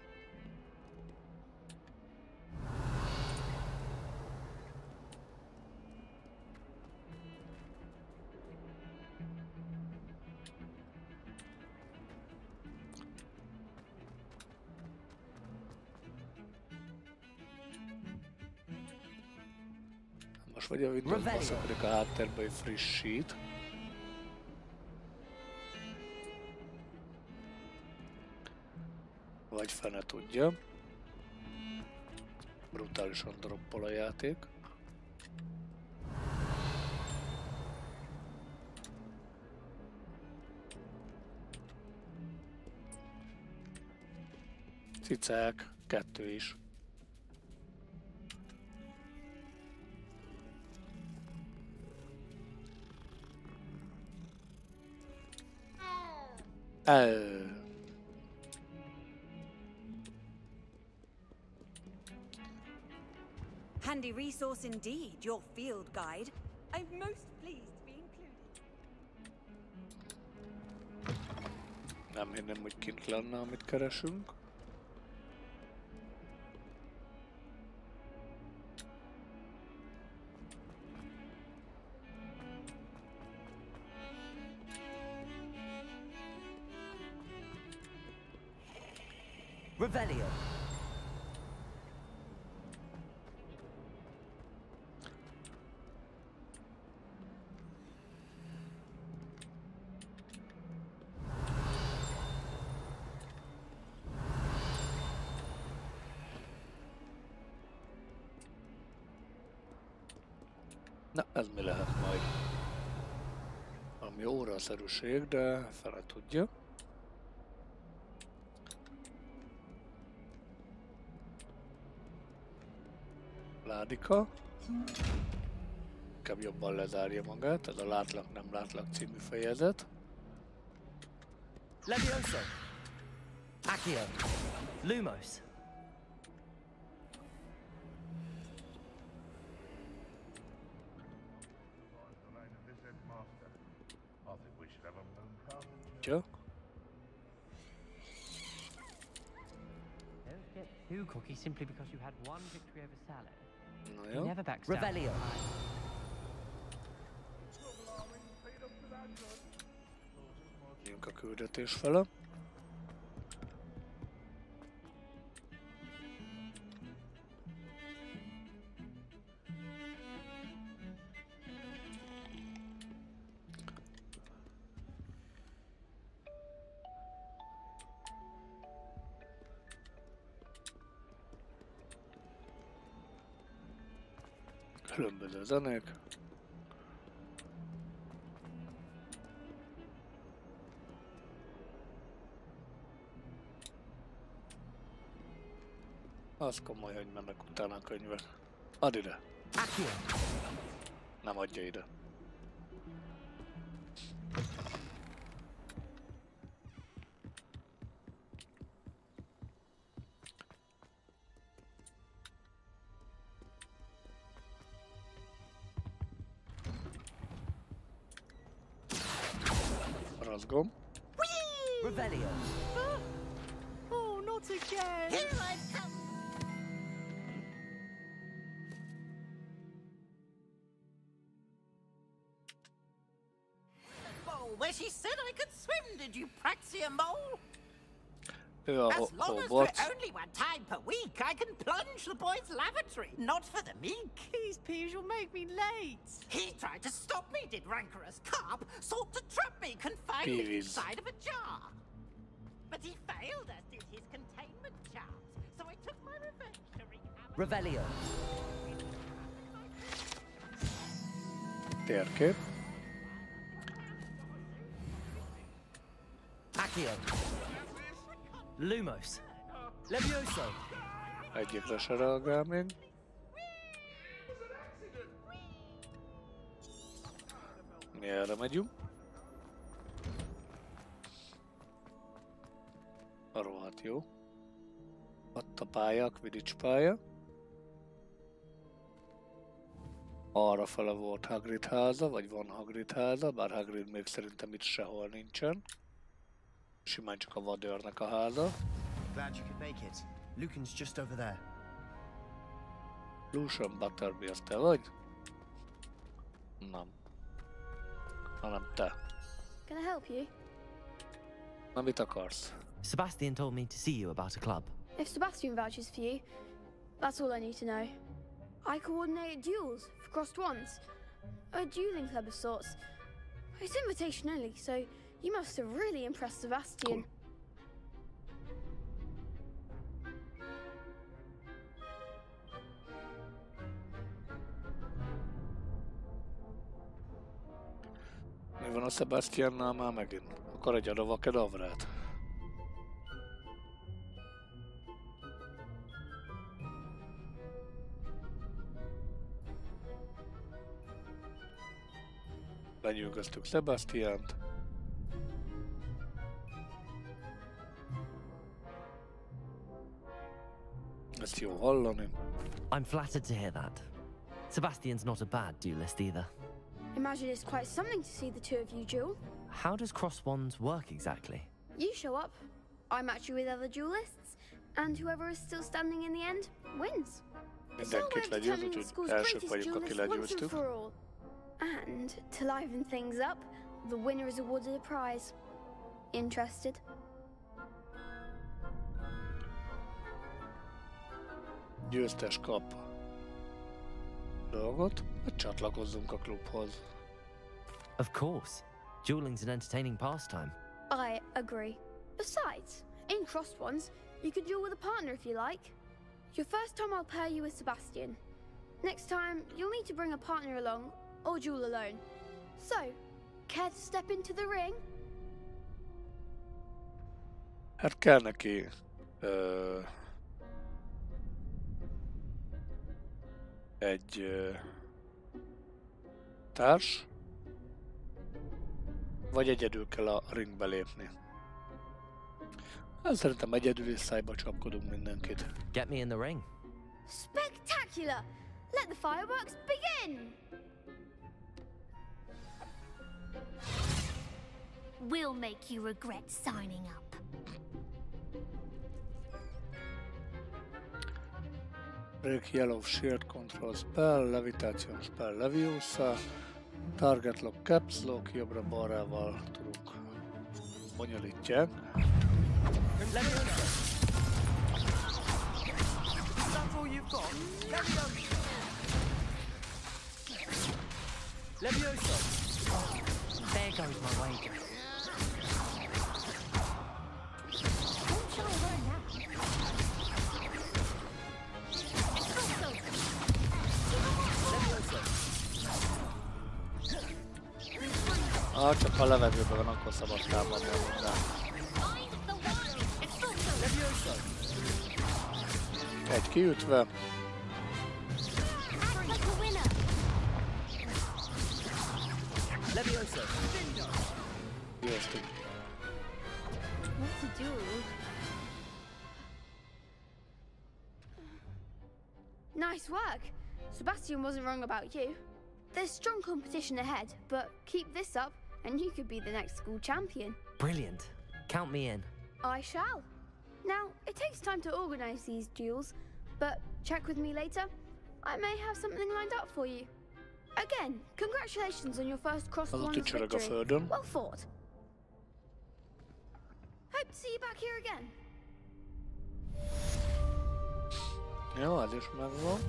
A: Most vagy a Windows baszakodik a háttérbe, hogy frissít. Vagy fene tudja. Brutálisan droppol a játék. Cicák, 2 is.
Q: Handy resource indeed, your field guide. I'm most pleased to be included.
A: Nem hinném, hogy kint lenne, amit keresünk.
N: Revelio.
A: Na, ez mi lehet majd? Ami óraszerűség, de fele tudja. Ládika. Inkább jobban lezárja magát, ez a látlak nem látlak című fejezet.
N: Levioso. Accio. Lumos.
A: Don't
P: get too cocky simply because you had one victory over Sallow.
A: Na
P: He
A: jó.
P: never backs down.
N: Revelio.
A: Jönk a küldetés fele. Különböző zenék. Az komoly, hogy mennek utána a könyvek. Add ide! Nem adja ide. Razgom.
N: Revelio.
Q: Oh, not again! Here I come! Where she said I could swim, did you praxia mole? As long as we're only one time per week, I can plunge the boys' lavatory, not for the meek.
U: These peas will make me late.
Q: He tried to stop me, did rancorous carp, sought to trap me, confined me inside of a jar. But he failed, as did his containment charms, so I took my revenge to wreak havoc.
N: Revelio.
A: Térkép.
N: Accio. Lumos.
A: Egyikre se reagál még. Mi erre megyünk? A rohadt jó. Ott a pálya, a Quidditch pálya. Arra fele volt Hagrid háza, vagy van Hagrid háza, bár Hagrid még szerintem itt sehol nincsen. Simán csak a vadőrnek a háza.
V: Glad you could make it. Lucan's just over there.
A: Lucian Butterby, az te vagy? Nem. Hanem te.
U: Can I help you?
A: Na, mit akarsz?
N: Sebastian told me to see you about a club.
U: If Sebastian vouches for you, that's all I need to know. I coordinate duels for crossed wands. A dueling club of sorts. It's invitation only, so you must have really impressed Sebastian.
A: Cool. Mi van a Sebastiannál már megint? Akkor egy adava kedavrát. Lenyűgöztük Sebastiant. Ezt jó hallani.
N: I'm flattered to hear that. Sebastian's not a bad duelist either.
U: Imagine it's quite something to see the two of you duel.
N: How does cross wands work exactly?
U: You show up, I match you with other duelists, and whoever is still standing in the end wins. It's all way of determining the school's greatest duelist once and for all. And to liven things up, the winner is awarded a prize. Interested?
A: Győztes kap dolgot, hogy csatlakozzunk a klubhoz.
N: Of course. Dueling's an entertaining pastime.
U: I agree. Besides, in crossed ones, you could duel with a partner if you like. Your first time I'll pair you with Sebastian. Next time, you'll need to bring a partner along, or duel alone. So, care to step into the ring?
A: Hát kell neki egy társ, vagy egyedül kell a ringbe lépni. Hát szerintem egyedül is szájba csapkodunk mindenkit.
N: Get me in the ring.
U: Spectacular! Let the fireworks begin!
G: We'll make you regret signing up.
A: Break Yellow Shield Control Spell, Levitation Spell Leviosa, Target Lock Caps Lock, jobbra-balrával tudunk bonyolítják.
B: That's all you've got? Leviosa!
P: There goes my wager.
G: Don't shy away now.
A: Ah, csak ha levegőben van, akkor szabad támadni hozzá. Egy kiütve. Győztük.
U: What to do? Nice work! Sebastian wasn't wrong about you. There's strong competition ahead, but keep this up and you could be the next school champion.
N: Brilliant. Count me in.
U: I shall. Now, it takes time to organize these duels, but check with me later. I may have something lined up for you. Again, congratulations on your first cross-wands victory. Well fought. Hope to see you back here again.
A: Jó, az is megvan.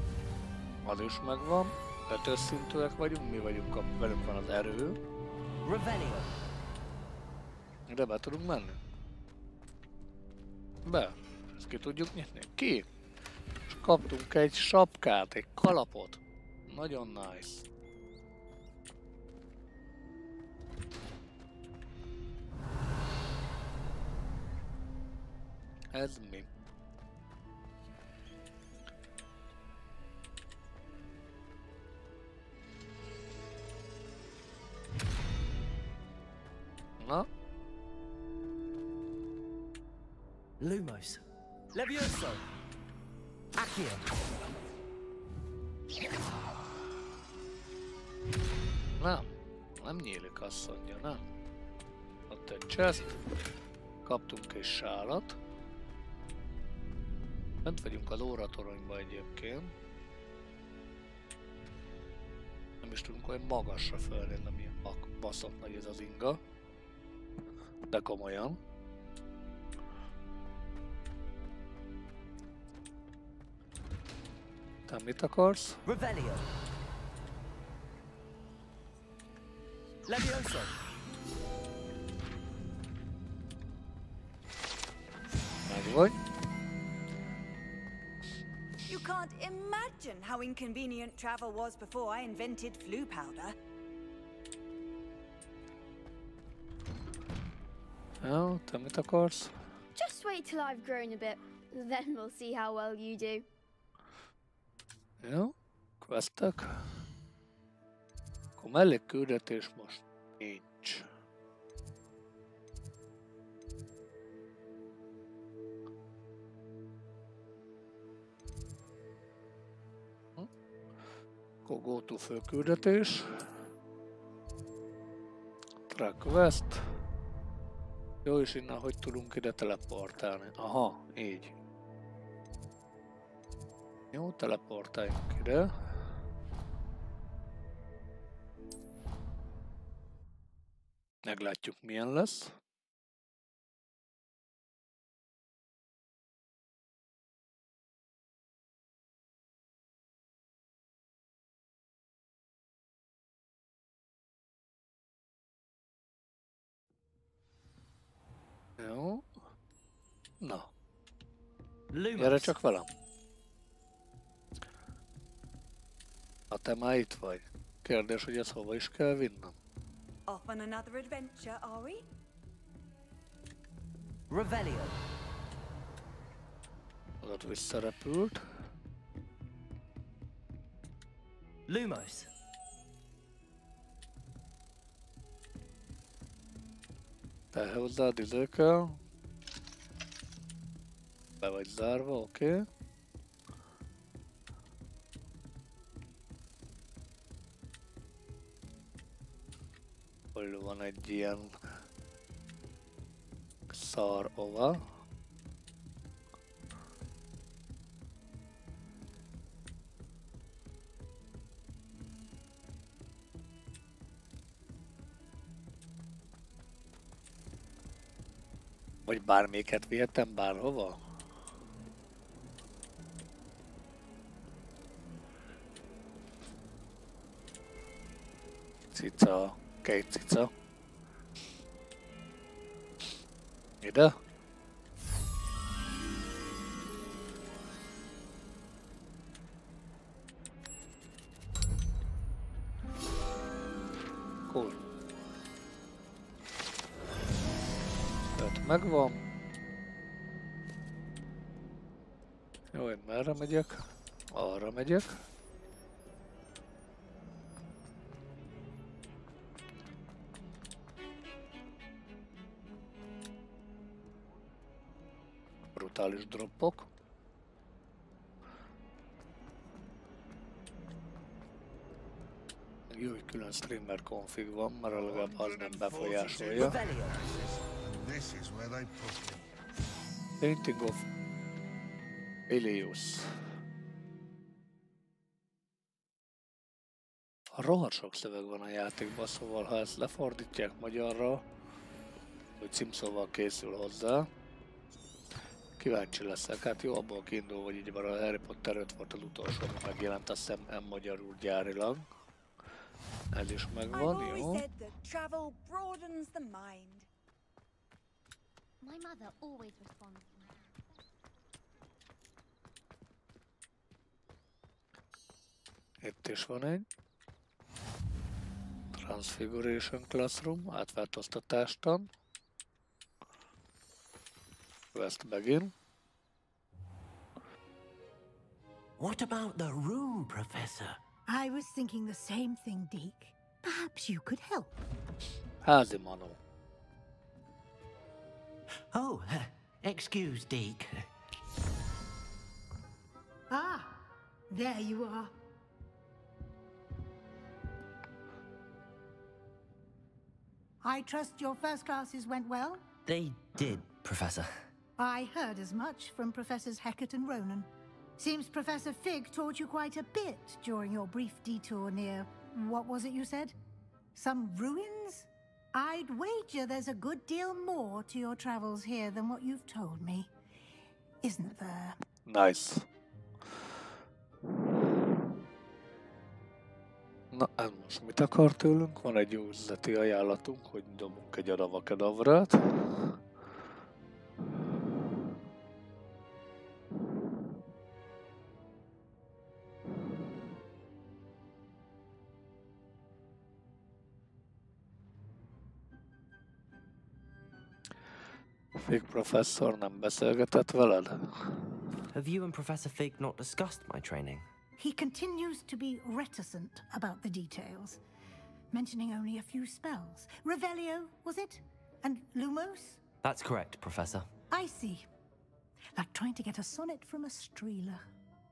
A: Az is megvan. Ötös szintűek vagyunk, mi vagyunk, velünk van az erő.
B: Revelio.
A: De be tudunk menni? Be. Ezt ki tudjuk nyitni? Ki? És kaptunk egy sapkát, egy kalapot. Nagyon nice. Ez mi?
N: Lumos. Levioso. Accio.
A: Nem nyílik, azt mondja, nem. Ott egy chest. Kaptunk egy sálat. Bent vagyunk az óratoronyba egyébként. Nem is tudunk olyan magasra fölni, nem ilyen baszott nagy ez az inga. De komolyan. Te mit akarsz?
N: Revelio. Levioso.
A: Meg vagy.
F: You can't imagine how inconvenient travel was before I invented flu powder.
A: Jó, te mit akarsz?
U: Just wait till I've grown a bit, then we'll see how well you do.
A: Jó, questek. Akkor mellékküldetés most nincs. Akkor go to főküldetés. Track quest. Jó, és innen hogy tudunk ide teleportálni? Aha, így. Jó, teleportáljunk ide. Meglátjuk, milyen lesz. Jó. Na. Gyere csak velem. Ha te már itt vagy. Kérdés, hogy ezt hova is kell vinnem?
F: Off on another adventure, are we?
N: Revelio.
A: Ott visszarepült.
N: Lumos.
A: Te hozzád idő kell. Be vagy zárva, oké. Hol van egy ilyen szar ova. Vagy bármelyiket vihetem bárhova? Cica, két cica. Ide? Cool. Tehát megvan. Jó, én merre megyek? Arra megyek. Brutális droppok. Jó, hogy külön streamer config van, mert legalább az nem befolyásolja. Painting of Elios. Rohadt sok szöveg van a játékban, szóval ha ezt lefordítják magyarra, hogy címszóval készül hozzá, kíváncsi leszek. Hát jó, abból kiindul, hogy így már a Harry Potter 5 volt az utolsó, ami megjelent, azt hiszem magyarul gyárilag. Ez is megvan, jó. Itt is van egy Transfiguration Classroom, átváltoztatástan. Quest begin.
L: What about the room, Professor?
K: I was thinking the same thing, Deke. Perhaps you could help.
A: Házi manó.
L: Oh,
B: Excuse, Deke.
K: Ah, there you are. I trust your first classes went well?
N: They did, Professor.
K: I heard as much from Professors Hecat and Ronan. Seems Professor Fig taught you quite a bit during your brief detour near... what was it you said? Some ruins? I'd wager there's a good deal more to your travels here than what you've told me. Isn't there?
A: Nice. Na, ez most mit akar tőlünk? Van egy üzleti ajánlatunk, hogy dobunk egy adavakedavrát. Fig professzor nem beszélgetett veled?
N: Have you and Professor Fig not discussed my training?
K: He continues to be reticent about the details, mentioning only a few spells. Revelio, was it? And Lumos?
N: That's correct, Professor.
K: I see. Like trying to get a sonnet from a streeler.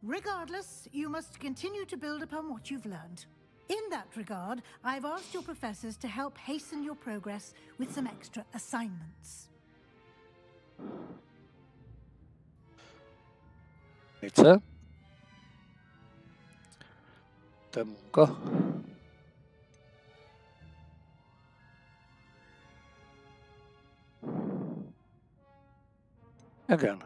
K: Regardless, you must continue to build upon what you've learned. In that regard, I've asked your professors to help hasten your progress with some extra assignments.
A: Nice. Te munka. Again.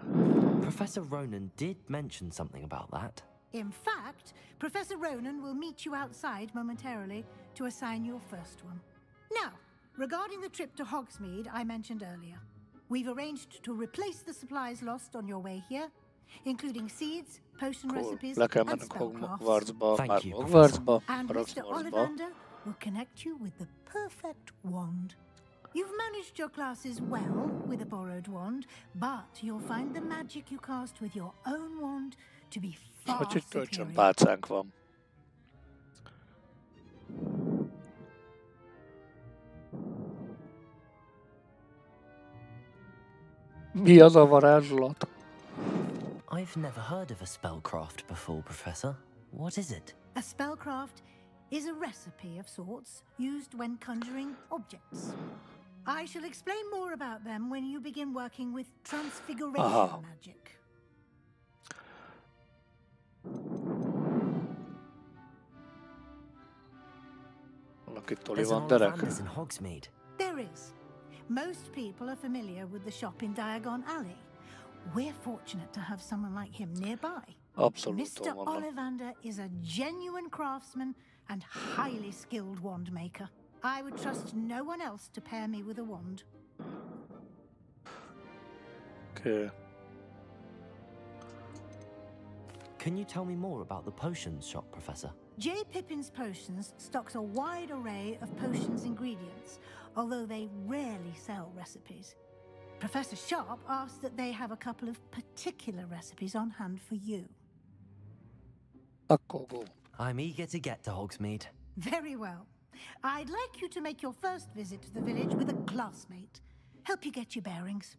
N: Professor Ronan did mention something about that.
K: In fact, Professor Ronan will meet you outside momentarily to assign your first one. Now, regarding the trip to Hogsmeade I mentioned earlier, we've arranged to replace the supplies lost on your way here, including seeds, potion recipes, and spellcrafts.
N: Thank you,
K: And Mr. Ollivander will connect you with the perfect wand. You've managed your classes well with a borrowed wand, but you'll find the magic you cast with your own wand to be far superior.
A: Pálcánk van. Mi az a varázslat?
N: I've never heard of a spellcraft before, Professor. What is it?
K: A spellcraft is a recipe of sorts used when conjuring objects. I shall explain more about them when you begin working with transfiguration magic.
N: There's an Ollivanders in Hogsmeade.
K: There is. Most people are familiar with the shop in Diagon Alley. We're fortunate to have someone like him nearby. Mr. Ollivander is a genuine craftsman and highly skilled wand maker. I would trust no one else to pair me with a wand.
A: Okay.
N: Can you tell me more about the potions shop, Professor?
K: J. Pippin's Potions stocks a wide array of potions ingredients, although they rarely sell recipes. Professor Sharp asked that they have a couple of particular recipes on hand for you.
N: I'm eager to get to Hogsmeade.
K: Very well. I'd like you to make your first visit to the village with a classmate. Help you get your bearings.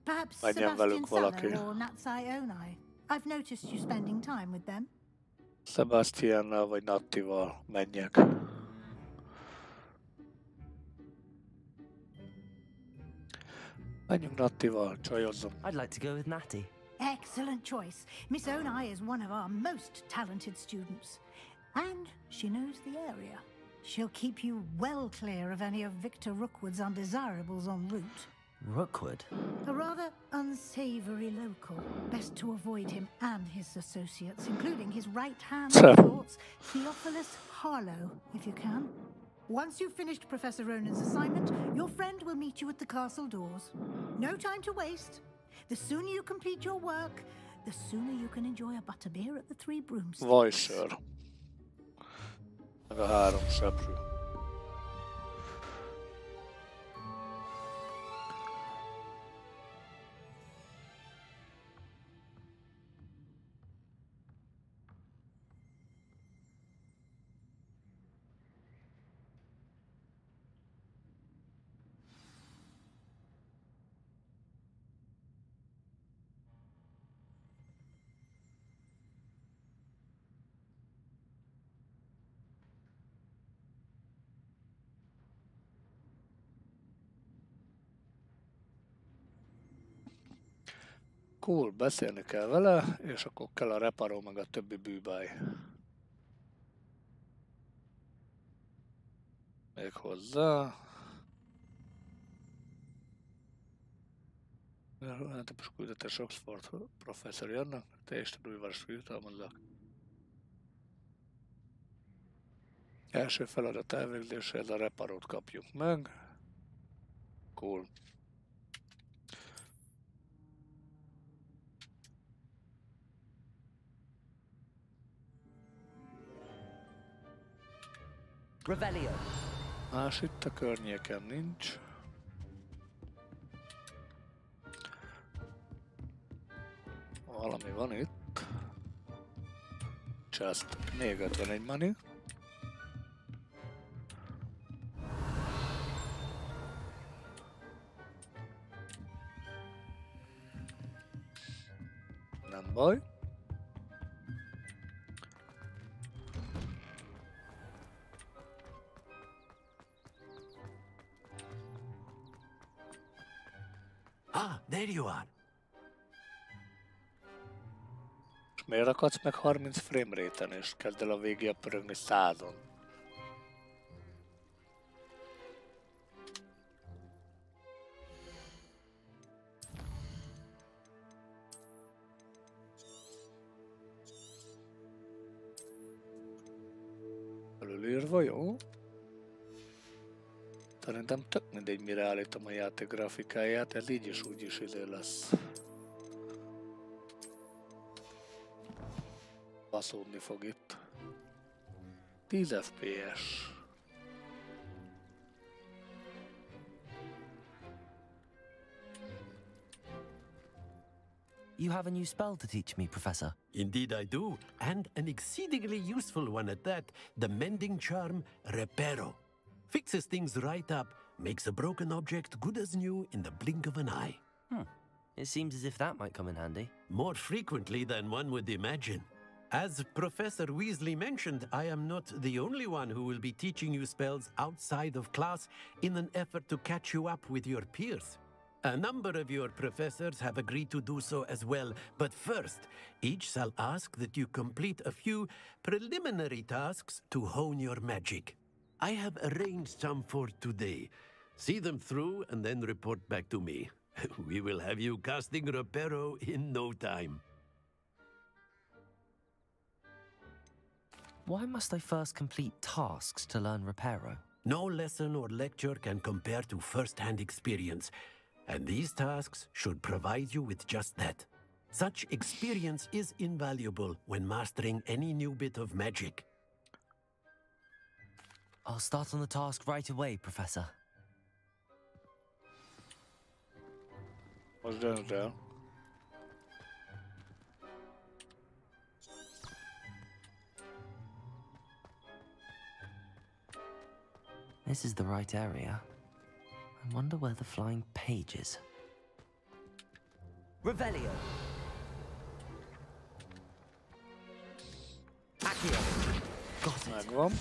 K: Perhaps Sebastian Seller or Natsai Onai. I've noticed you spending time with them.
A: Sebastiannal vagy Nattival menjek. Menjünk Nattival, csajozzunk.
N: I'd like to go with Natty.
K: Excellent choice. Miss Onai is one of our most talented students. And she knows the area. She'll keep you well clear of any of Victor Rookwood's undesirables en route.
N: Rookwood?
K: A rather unsavory local. Best to avoid him and his associates, including his right-hand thoughts, Theophilus Harlow, if you can. Once you've finished Professor Ronan's assignment, your friend will meet you at the castle doors. No time to waste. The sooner you complete your work, the sooner you can enjoy a butterbeer at the Three Broomsticks.
A: Vajsör. Meg a 3 seprű. Cool, beszélni kell vele, és akkor kell a reparó meg a többi bűbáj. Még hozzá. Típus küldetés Oxford professzor jönnek, teljes tanulvárost jutalmazzak. Első feladat elvégzéséhez a reparót kapjuk meg. Cool.
N: Revelio.
A: Más itt a környéken nincs. Valami van itt. Just még 51 money. Nem baj.
I: Ah, there you are.
A: És miért akadsz meg 30 framerate-en, és kezd el a végén pörögni 100-on? Előírva, jó? Szerintem tök mindegy, mire állítom a játék grafikáját, ez így is úgy is izé lesz. Baszódni fog itt. 10 FPS.
N: You have a new spell to teach me, Professor.
I: Indeed I do, and an exceedingly useful one at that, the mending charm Reparo. Fixes things right up, makes a broken object good as new in the blink of an eye.
N: It seems as if that might come in handy.
I: More frequently than one would imagine. As Professor Weasley mentioned, I am not the only one who will be teaching you spells outside of class in an effort to catch you up with your peers. A number of your professors have agreed to do so as well, but first, each shall ask that you complete a few preliminary tasks to hone your magic. I have arranged some for today. See them through and then report back to me. We will have you casting Reparo in no time.
N: Why must I first complete tasks to learn Reparo?
I: No lesson or lecture can compare to first-hand experience, and these tasks should provide you with just that. Such experience is invaluable when mastering any new bit of magic.
N: I'll start on the task right away, Professor.
A: What's down there?
N: This is the right area. I wonder where the flying page is. Revelio. Accio. Got it.
A: Megvan.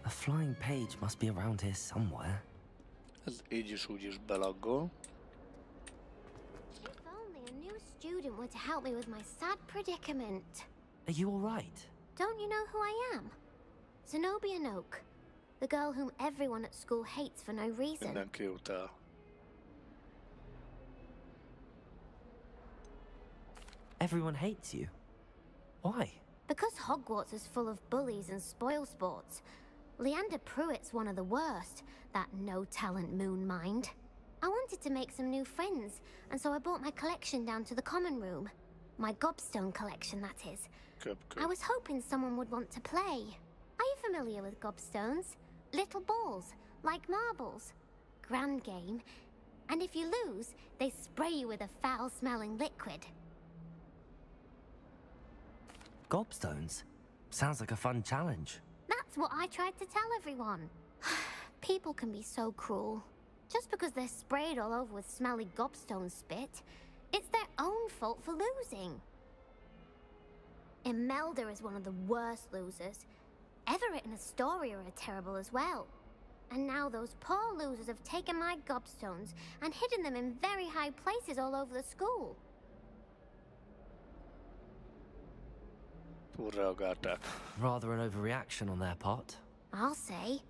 N: A flying page must be around here somewhere.
A: Ez így is úgy is belaggol.
G: If only a new student were to help me with my sad predicament.
N: Are you all right?
G: Don't you know who I am? Zenobia Noak, the girl whom everyone at school hates for no reason.
A: Mindenki utál.
N: Everyone hates you. Why?
G: Because Hogwarts is full of bullies and spoilsports. Leander Pruitt's one of the worst, that no-talent moon mind. I wanted to make some new friends, and so I brought my collection down to the common room. My gobstone collection, that is.
A: Good.
G: I was hoping someone would want to play. Are you familiar with gobstones? Little balls, like marbles. Grand game. And if you lose, they spray you with a foul-smelling liquid.
N: Gobstones? Sounds like a fun challenge.
G: That's what I tried to tell everyone. People can be so cruel. Just because they're sprayed all over with smelly gobstone spit, it's their own fault for losing. Imelda is one of the worst losers. Everett and Astoria are terrible as well. And now those poor losers have taken my gobstones and hidden them in very high places all over the school.
N: Rather an overreaction on their part.
G: I'll say.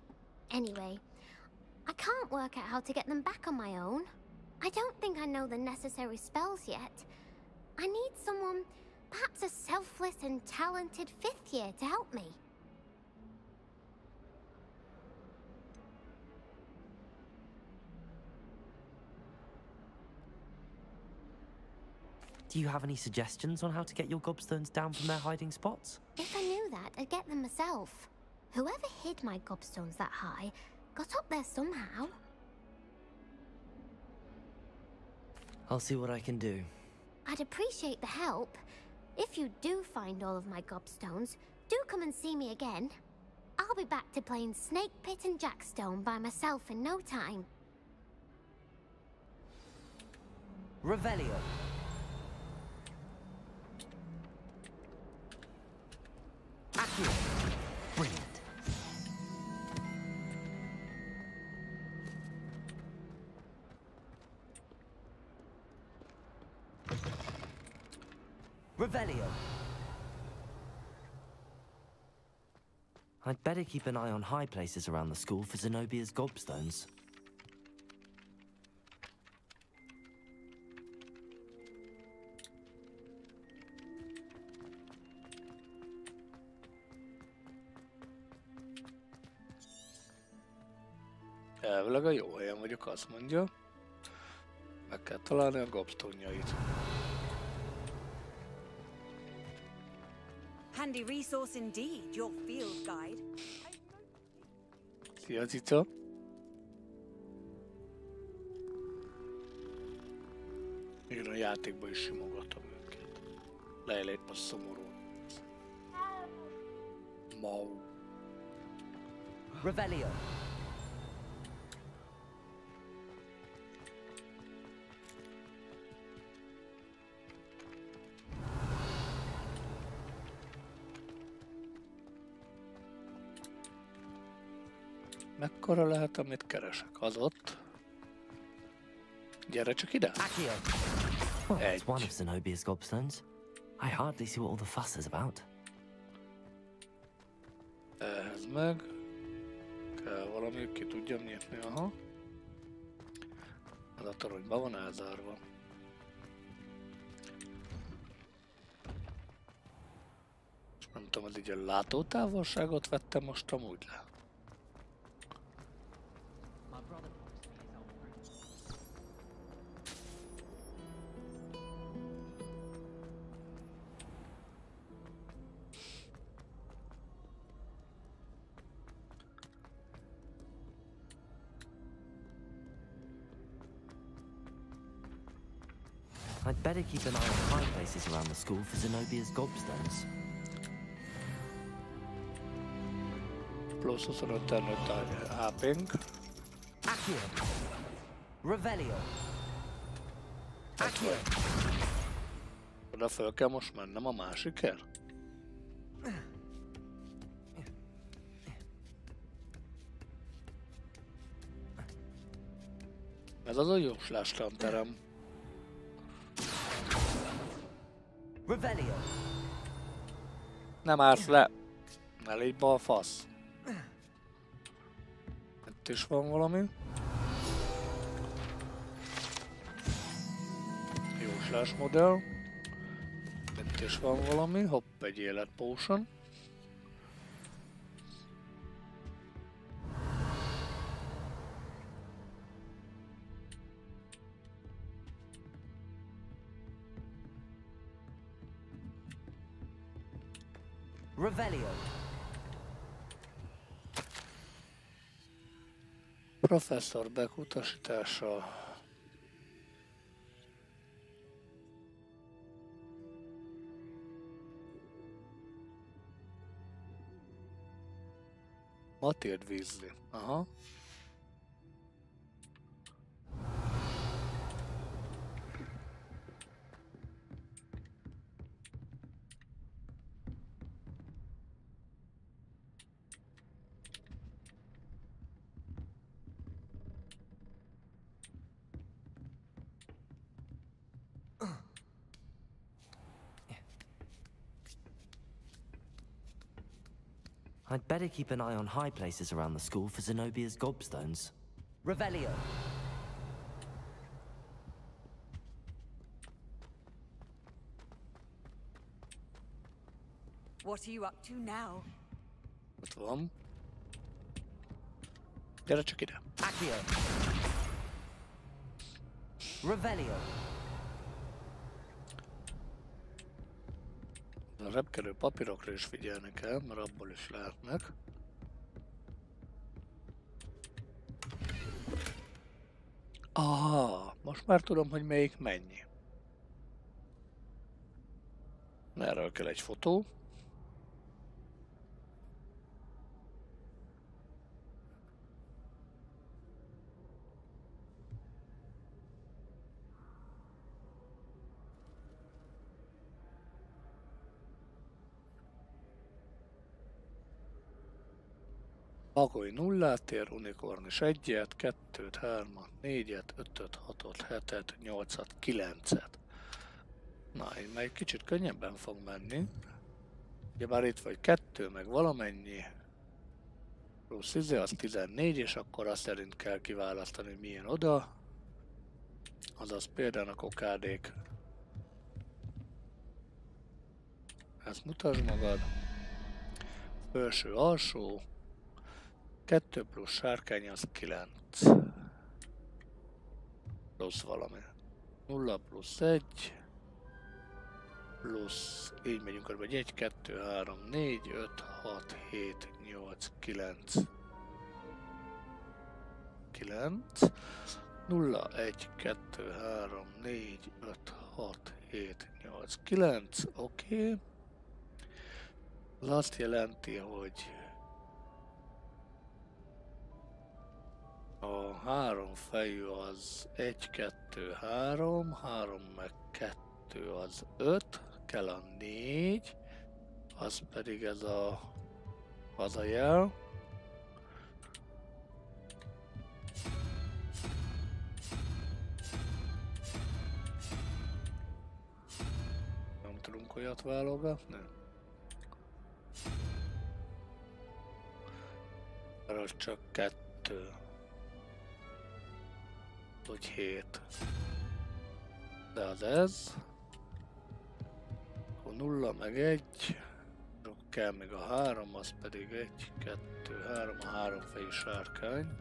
G: Anyway, I can't work out how to get them back on my own. I don't think I know the necessary spells yet. I need someone, perhaps a selfless and talented 5th year to help me.
N: Do you have any suggestions on how to get your gobstones down from their hiding spots?
G: If I knew that, I'd get them myself. Whoever hid my gobstones that high got up there somehow.
N: I'll see what I can do.
G: I'd appreciate the help. If you do find all of my gobstones, do come and see me again. I'll be back to playing Snake Pit and Jackstone by myself in no time.
N: Revelio. Accurate. Brilliant. Revelio. I'd better keep an eye on high places around the school for Zenobia's gobstones.
A: Elvileg a jó helyen vagyok, azt mondja. Meg kell találni a gobstonjait.
F: Handy resource indeed, your field guide.
A: Szia, cica! Igen, a játékban is simogatom őket. Lejlét most szomorú. Mau.
N: Revelio.
A: Mekkora lehet, amit keresek? Az ott. Gyere csak ide!
N: Well, it's one of Zenobia's gobstones. I hardly see what all the fuss is about.
A: Ehhez meg kell valami, ki tudjam nyitni, aha. Ez a toronyban van elzárva. És nem tudom, az így a látótávolságot vettem most amúgy le.
N: I'd better keep an eye on high places around the school for Zenobia's gobstones.
A: Plusz 25 terület HP-nk.
N: Accio. Revelio. Accio.
A: Oda föl kell most mennem a másikért? Ez az a jóslástalan terem.
N: Revelio.
A: Nem állsz le. Ne légy balfasz. Itt is van valami. Jóslás modell. Itt is van valami. Hopp, egy élet potion.
N: Revelio.
A: Professzor Beck utasítása. Matilde Weasley. Aha.
N: I'd better keep an eye on high places around the school for Zenobia's gobstones.
H: Revelio.
F: What are you up to now?
A: Ott van. Gyere csak ide.
H: Accio. Revelio.
A: A repkedő papírokra is figyelni kell, mert abból is lehetnek. Aha, most már tudom, hogy melyik mennyi. Erről kell egy fotó. Bagoly 0-át ér, unikorn is 1-et, 2-t, 3-at, 4-et, 5-öt, 6-ot, 7-et, 8-at, 9-et. Na, így már egy kicsit könnyebben fog menni. Ugye már itt vagy 2, meg valamennyi. Plusz az 14, és akkor azt szerint kell kiválasztani, hogy milyen oda. Azaz például a kokádék. Ezt mutasd magad. Felső, alsó. 2 plusz sárkány az 9. Plusz valami. 0 plusz 1. Plusz, így megyünk körbe, 1, 2, 3, 4, 5, 6, 7, 8, 9. 9. 0, 1, 2, 3, 4, 5, 6, 7, 8, 9. Oké. Ez azt jelenti, hogy a 3 fejű az 1, 2, 3, 3 meg 2 az 5, kell a 4, az pedig ez az a jel. Nem tudunk olyat válogatni? Arra csak 2. Hogy 7. De az ez. Akkor 0 meg 1. Akkor kell még a 3, az pedig 1, 2, 3, a 3 fejű sárkány.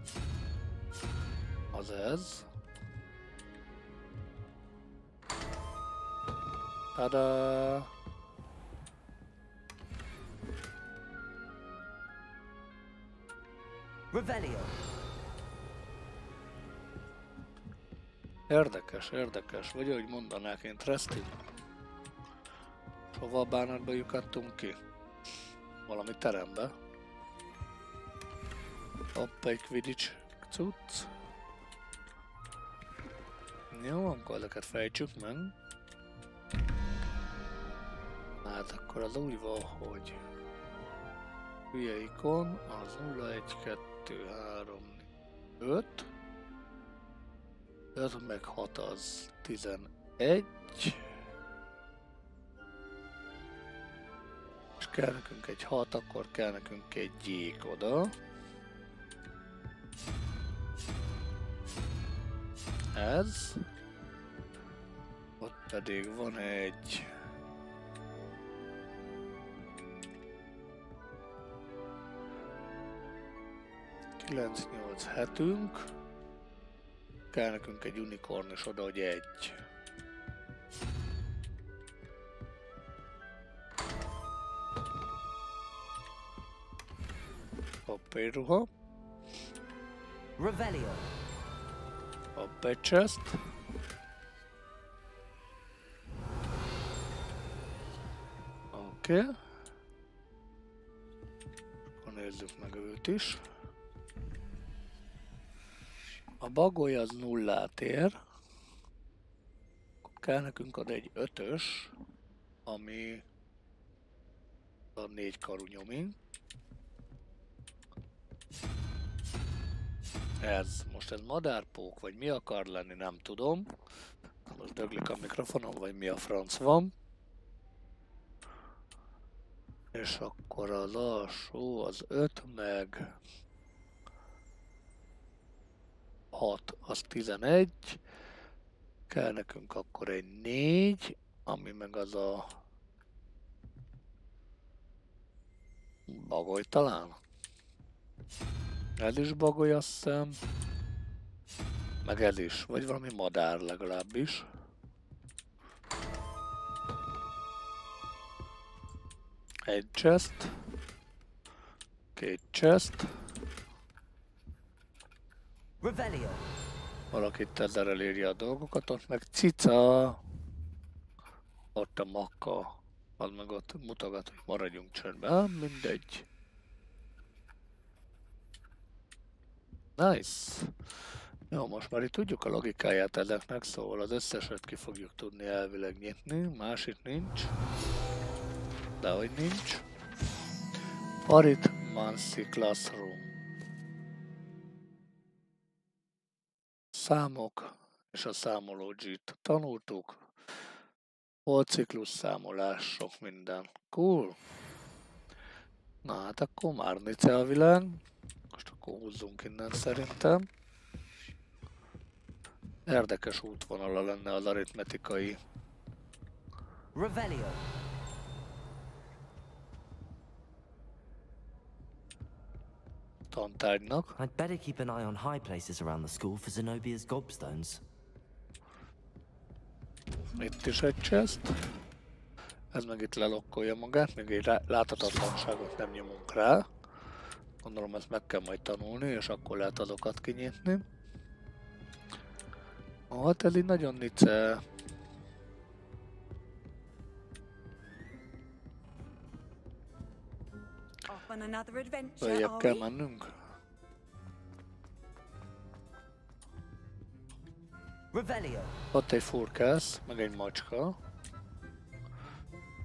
A: Az ez. Tada!
H: Revelio.
A: Érdekes, érdekes. Vagy ahogy mondanák én, Treszti. Hova a bánatba lyukadtunk ki? Valami terembe. Hopp, egy Quidditch cucc. Jó, akkor ezeket fejtsük meg. Hát akkor az úgy van, hogy hülye ikon, az 0, 1, 2, 3, 5. 5 meg 6 az 11. És kell nekünk egy 6, akkor kell nekünk egy gyék oda. Ez. Ott pedig van egy... Kilenc, 8 hetünk. Kell nekünk egy unikorn és oda, hogy 1. Hopp, egy ruha.
H: Revelio.
A: Hopp, egy chest. Oké. Akkor nézzük meg őt is. A bagoly az 0-át ér. Akkor kell nekünk ad egy 5-ös, ami a 4 karú nyomi. Ez, most ez madárpók, vagy mi akar lenni, nem tudom. Most döglik a mikrofonom, vagy mi a franc van. És akkor az alsó az 5 meg 6, az 11. Kell nekünk akkor egy 4, ami meg az a bagoly talán. Ez is bagoly, azt hiszem. Meg ez is, vagy valami madár legalábbis. Egy chest. 2 chest.
N: Revelio.
A: Valakit ezzel elírja a dolgokat, ott meg cica. Ott a makka. Az meg ott mutogat, hogy maradjunk csöndben. Mindegy. Nice. Jó, most már itt tudjuk a logikáját ezeknek, szóval az összeset ki fogjuk tudni elvileg nyitni. Másik nincs. Dehogy nincs. Arithmancy Classroom. Számok és a számológit tanultuk. Holciklus számolás, sok minden. Cool. Na hát akkor Márnice a világ. Most akkor húzzunk innen szerintem. Érdekes útvonala lenne az aritmetikai.
N: Revelio.
A: Tantárgynak.
N: I'd better keep an eye on high places around the school for Zenobia's gobstones.
A: Itt is egy chest. Ez meg itt lelokkolja magát, még egy láthatatlanságot nem nyomunk rá. Gondolom ezt meg kell majd tanulni, és akkor lehet azokat kinyitni. Hát ez így nagyon nice. Följebb kell mennünk.
N: Revelio.
A: Ott egy furkász, meg egy macska.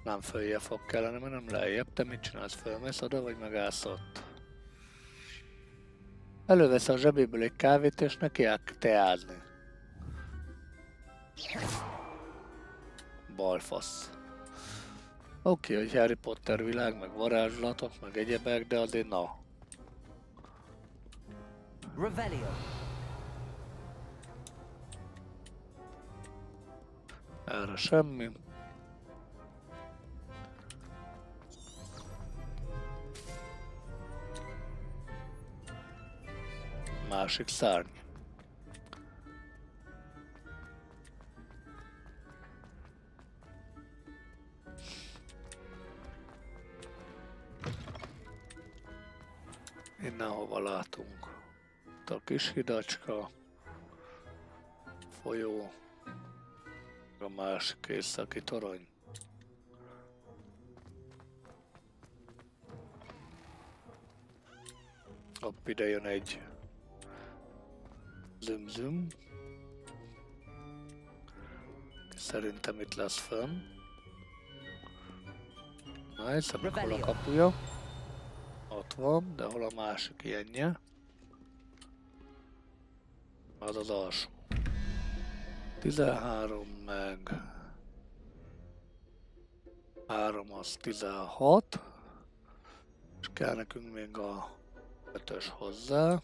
A: Nem följebb fog kellene, mert nem lejjebb. Te mit csinálsz? Fölmész oda, vagy megállsz ott? Elővesz a zsebéből egy kávét, és neki áll teázni. Balfasz. Oké, hogy Harry Potter világ, meg varázslatok, meg egyebek, de azért na.
N: Revelio.
A: Erre semmi. Másik szárny. Innen hova látunk? Itt a kis hidacska, folyó, a másik északi torony. Hopp, ide jön egy züm-züm. Szerintem itt lesz fönn. Nice, hol a kapuja? Ott van, de hol a másik ilyenje? Az az alsó. 13 meg 3 az 16. És kell nekünk még a 5-ös hozzá.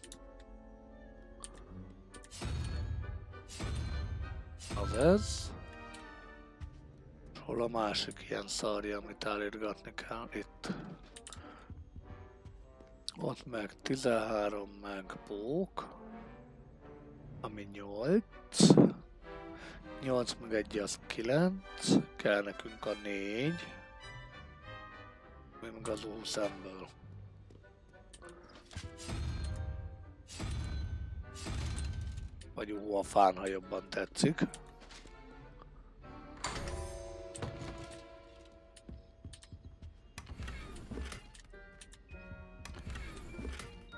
A: Az ez. És hol a másik ilyen szarja, amit állítgatni kell? Itt. Ott meg 13 meg pók. Ami 8. 8 meg 1 az 9. Kell nekünk a 4. Még az 20 emből. Vagy a fán, ha jobban tetszik.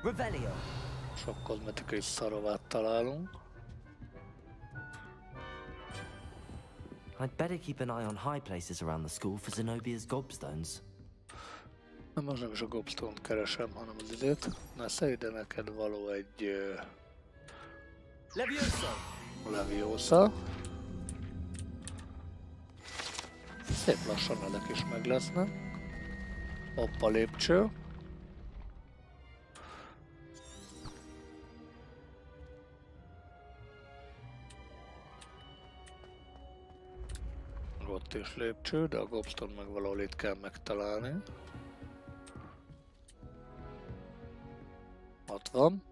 N: Revelio.
A: Sok kozmetikai szarovát találunk.
N: I'd better keep an eye on high places around the school for Zenobia's gobstones.
A: Nem, most nem is a gobstone-t keresem, hanem az időt. Na, ide neked való egy...
N: Leviosa!
A: Leviosa. Szép lassan ezek is meg lesznek. Hoppa lépcső. Ott is lépcső, de a gobstone meg valahol itt kell megtalálni. Ott van.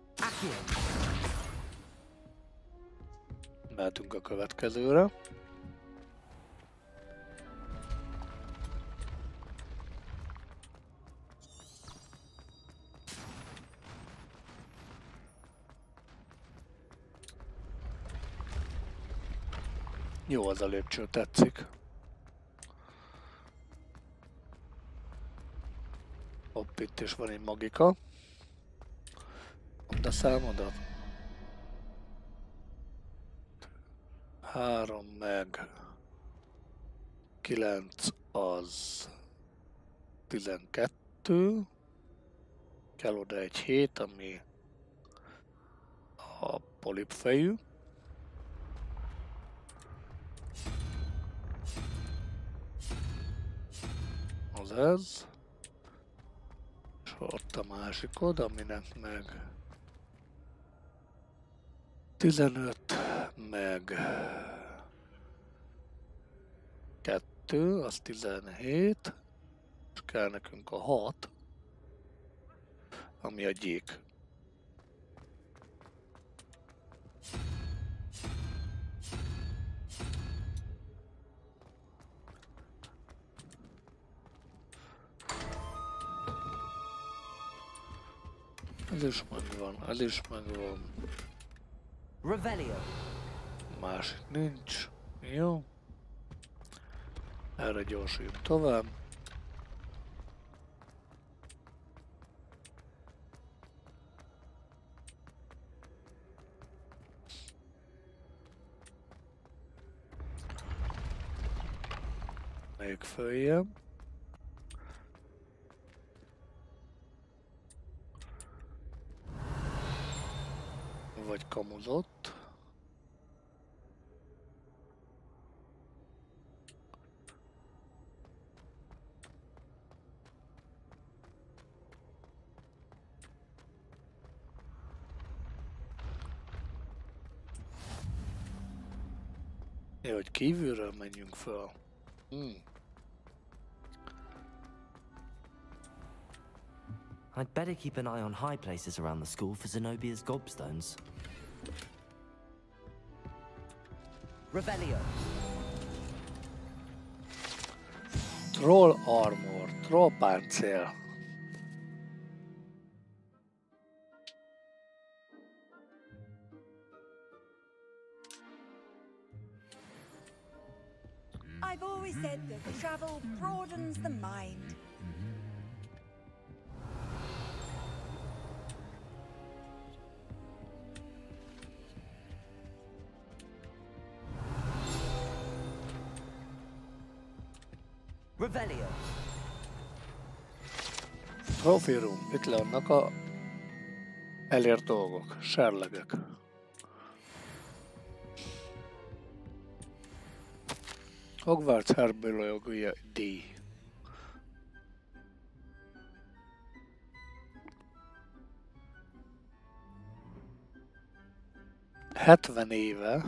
A: Mehetünk a következőre. Jó az a lépcső, tetszik. Hopp, itt is van egy magika. Mondd a számodat. 3 meg 9 az 12. Kell oda egy 7, ami a polipfejű. Az ez. És ott a másikod, aminek meg 15 meg 2, az 17, és kell nekünk a 6, ami a gyék. Ez is megvan, ez is megvan.
H: Revelio.
A: Másik nincs. Jó. Erre gyorsuljunk tovább. Még följebb. Vagy kamuzott. Jó, hogy kívülről menjünk föl.
N: I'd better keep an eye on high places around the school for Zenobia's gobstones.
H: Revelio.
A: Troll armor, troll páncél.
F: I've always said that travel broadens the mind.
H: Revelio.
A: Trophy room, itt vannak a elért dolgok, serlegek. Hogwarts herbiológia díj. 70 éve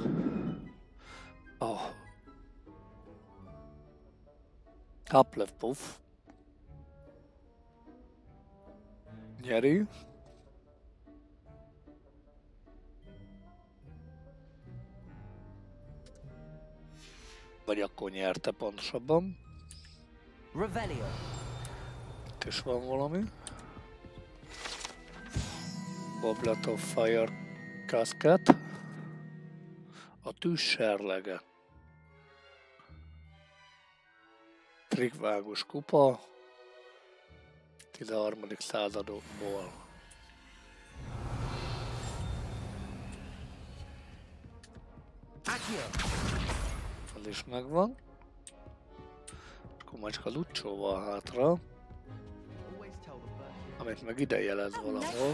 A: a Hufflepuff nyeri. Vagy akkor nyerte pontosabban.
H: Revelio.
A: Itt is van valami. Goblet of Fire Casket. A tűz serlege. Trigvágos kupa. 13. századból. Az is megvan. Akkor majd csak a lucsóval hátra. Amit meg ide jelez valahol.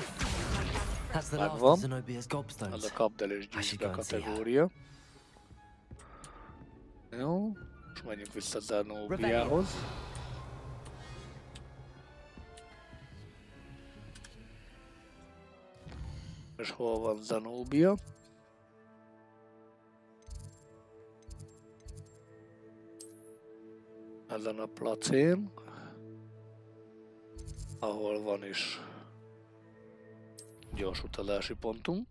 A: Megvan. Az a kapdelés gyűjtbe kategória. Jó. Most menjünk vissza Zenóbiához. És hol van Zenobia? Ezen a placén, ahol van is gyors utazási pontunk.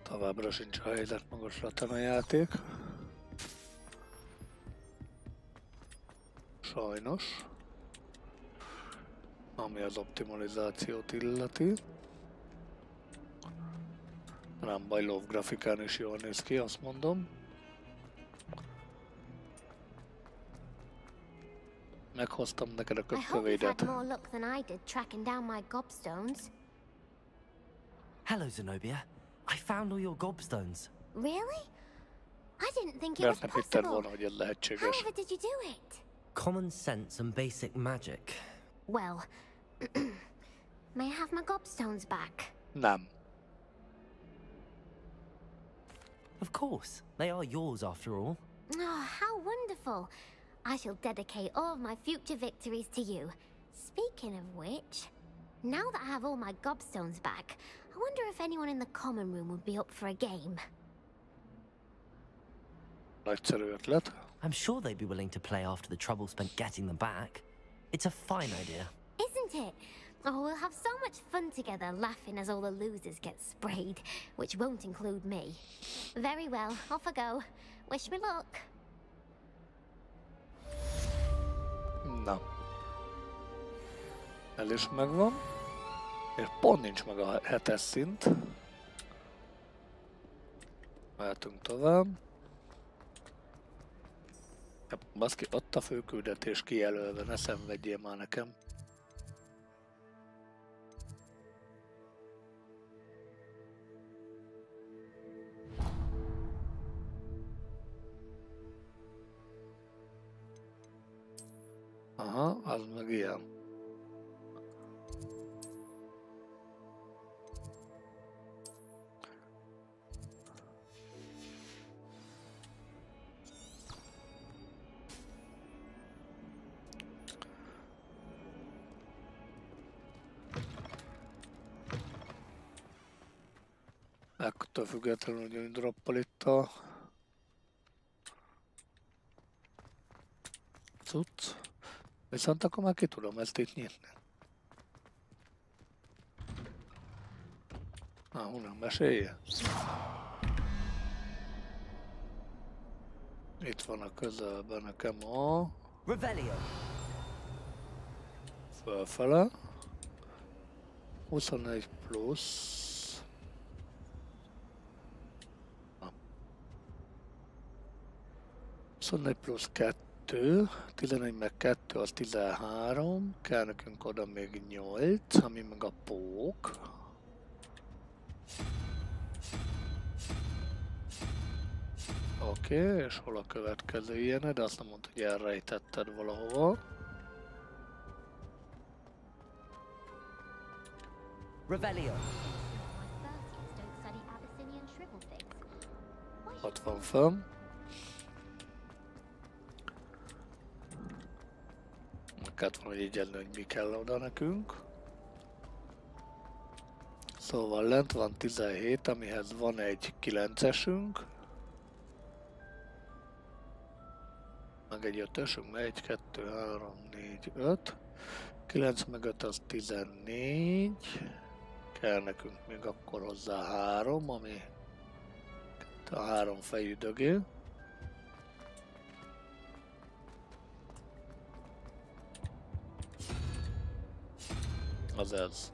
A: Továbbra sincs a helyzet magasra a játék. Sajnos. Ami az optimalizációt illeti. Nem baj, love grafikán is jól néz ki, azt mondom. Meghoztam neked a kötkövédet.
N: Hello, Zenobia. I found all your gobstones.
G: Really? I didn't think it was possible. However
A: did
G: you do it?
N: Common sense and basic magic.
G: Well, may I have my gobstones back?
A: Nem.
N: Of course. They are yours after all.
G: Oh, how wonderful. I shall dedicate all of my future victories to you. Speaking of which, now that I have all my gobstones back, I wonder if anyone in the common room would be up for a game.
A: Nagyszerű ötlet.
N: I'm sure they'd be willing to play after the trouble spent getting them back. It's a fine idea.
G: Isn't it? Oh, we'll have so much fun together, laughing as all the losers get sprayed, which won't include me. Very well, off I go. Wish me luck.
A: Na. El is megvan. És pont nincs meg a 7-es szint. Mehetünk tovább. Baszki, ott a főküldetés kijelölve, ne szenvedjél már nekem. Aha, az meg ilyen. Ekkor függetlenül, hogy droppol itt a cucc. Viszont akkor már ki tudom ezt itt nyitni. Nem mesélje. Itt van a közelben nekem a...
H: Revelio.
A: Fölfele. 21 plusz. 21 plusz 2, 11 meg 2 az 13, kell nekünk oda még 8, ami meg a pók. Oké, és hol a következő ilyened, de azt nem mondta, hogy elrejtetted valahova.
H: Revelio.
A: 60 fönn. Kellett volna jegyezni, hogy mi kell oda nekünk. Szóval lent van 17, amihez van egy 9-esünk. Meg egy 5-ösünk, 1, 2, 3, 4, 5. 9 meg 5 az 14. Kell nekünk még akkor hozzá 3, ami a 3 fejű dögél. Az ez.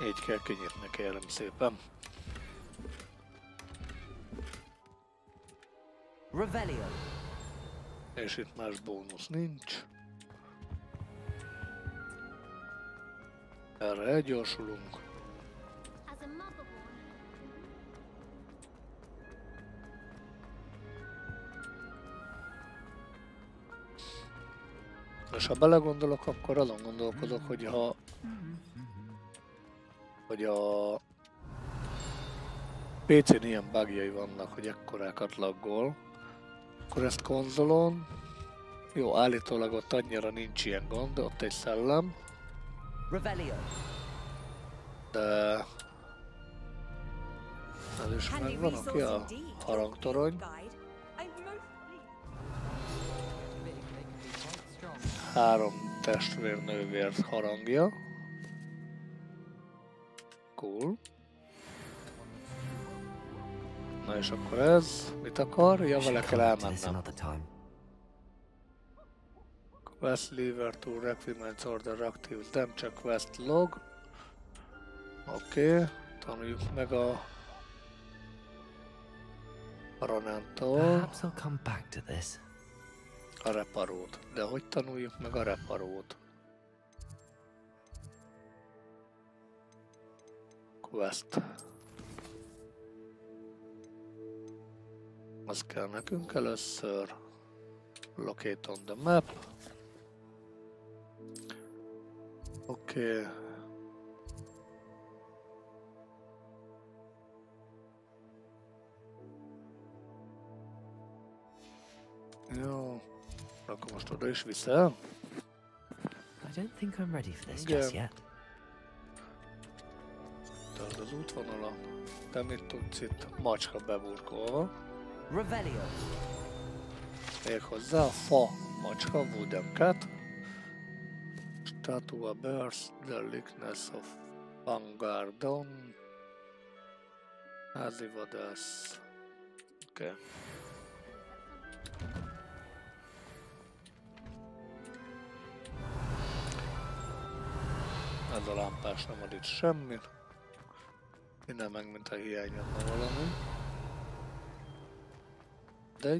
A: Így kell kinyitni, kérem szépen.
H: Revelio.
A: És itt más bónusz nincs. Erre elgyorsulunk. És ha belegondolok, akkor azon gondolkodok, hogy a PC-n ilyen bugjai vannak, hogy ekkorákat laggol, akkor ezt konzolon, jó, állítólag ott annyira nincs ilyen gond, ott egy szellem, de ez is megvan, aki a harangtorony. 3 testvérnővér harangja. Cool. Na és akkor ez mit akar? Ja, vele kell elmennem. Quest lever to requirements order active, nem csak quest log. Oké, tanuljuk meg a Ronántól a reparót. De hogy tanuljuk meg a reparót? Quest. Az kell nekünk először. Locate on the map. Oké. Jó. Akkor most oda is viszel.
N: I don't think I'm ready for this just yet.
A: Tartsd az útvonalon. Te mit tudsz itt? Macska beburkolva.
H: Revelio.
A: Még hozzá a fa macska, wooden cat. Statua bears the likeness of Vanguardon. Házi vadász. Oké. Ez a lámpás nem ad itt semmit. Innen meg, mint a hiányodna valami. De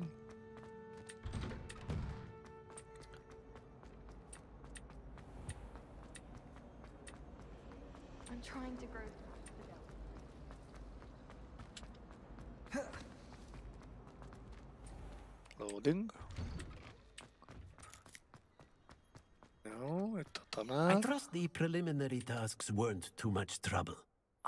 A: loading. Jó, itt a tanár.
I: I trust the preliminary tasks weren't too much trouble.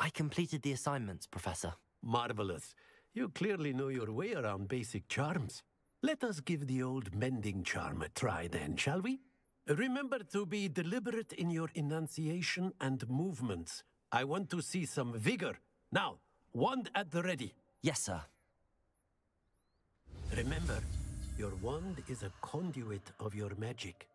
N: I completed the assignments, Professor.
I: Marvelous. You clearly know your way around basic charms. Let us give the old mending charm a try then, shall we? Remember to be deliberate in your enunciation and movements. I want to see some vigor. Now, wand at the ready.
N: Yes, sir.
I: Remember, your wand is a conduit of your magic.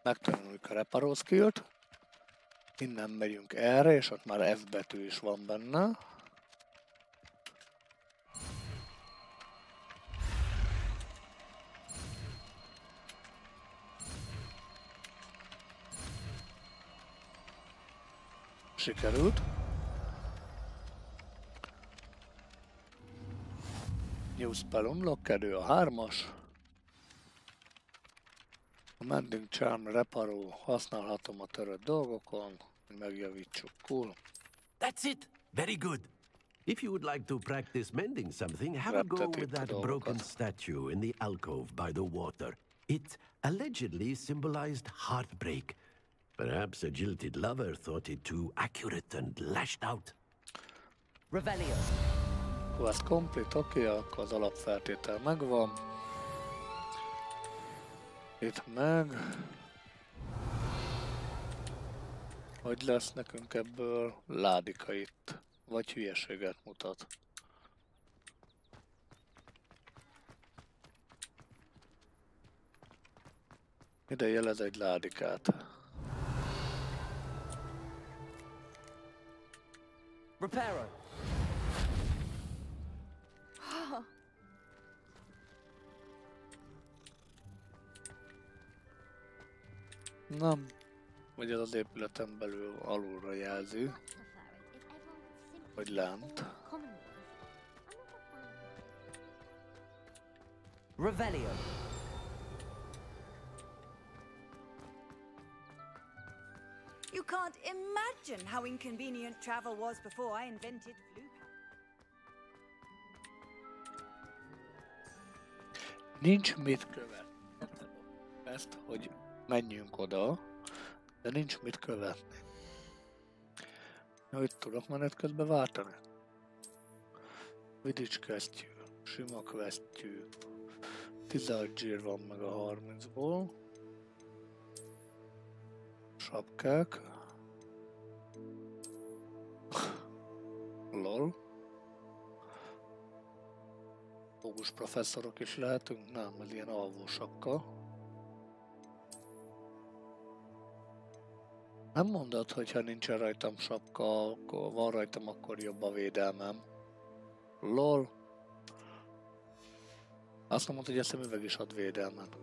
A: Megtanuljuk a reparó skillt. Innen megyünk erre, és ott már F betű is van benne. Sikerült. New spell unlock-edő a 3-as. A mending charm reparó használhatom a törött dolgokon, hogy megjavítsuk. Cool.
I: That's it. Very good. If you would like to practice mending something, have a go with that broken statue in the alcove by the water. It allegedly symbolized heartbreak. Perhaps a jilted lover thought it too accurate and lashed out.
H: Revelio.
A: Ez complete, oké, akkor az alapfeltétel megvan. Itt meg... Hogy lesz nekünk ebből ládika itt? Vagy hülyeséget mutat? Ide jelez egy ládikát.
H: Reparo.
A: Nem. Vagy ez az épületen belül alulra jelzi. Vagy lent.
H: Revelio.
F: imagine how inconvenient travel was before I invented flu.
A: Nincs mit követni. Ezt, hogy menjünk oda, de nincs mit követni. Hogy tudok menet közben váltani? Vidics kesztyű, sima kesztyű. 16 zsír van meg a 30-ból. Sapkák. Lol. Fókusz professzorok is lehetünk? Nem, ez ilyen alvó sapka. Nem mondod, hogy ha nincsen rajtam sapka, akkor van rajtam, akkor jobb a védelmem. Lol. Azt mondod, hogy a szemüveg is ad védelmet.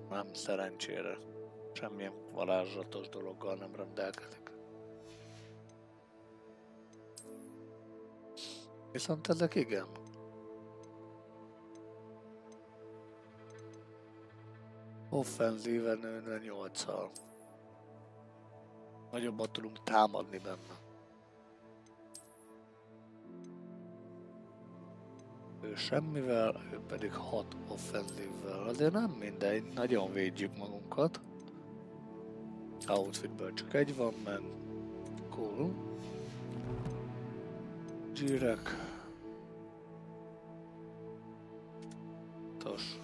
A: Nem, szerencsére. Semmilyen varázslatos dologgal nem rendelkezik. Viszont ezek igen. Offenzíven nőne 8-al. Nagyobbat tudunk támadni benne. Ő semmivel, ő pedig 6 offenzívvel. Azért nem mindegy, nagyon védjük magunkat. Outfitből csak egy van, meg cool. Zsírek. Tos.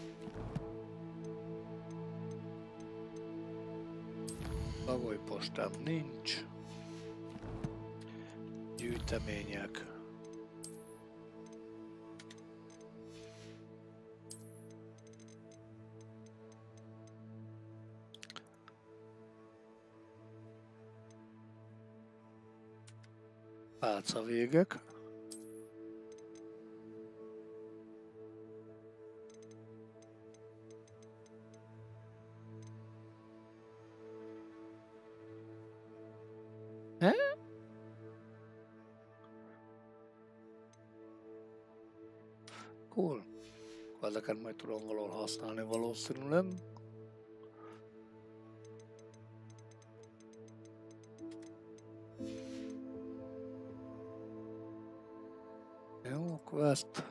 A: Bagolypostám nincs. Gyűjtemények. Pálcavégek. Cool. Ezeket majd tudom valahol használni valószínűleg. Jó, quest.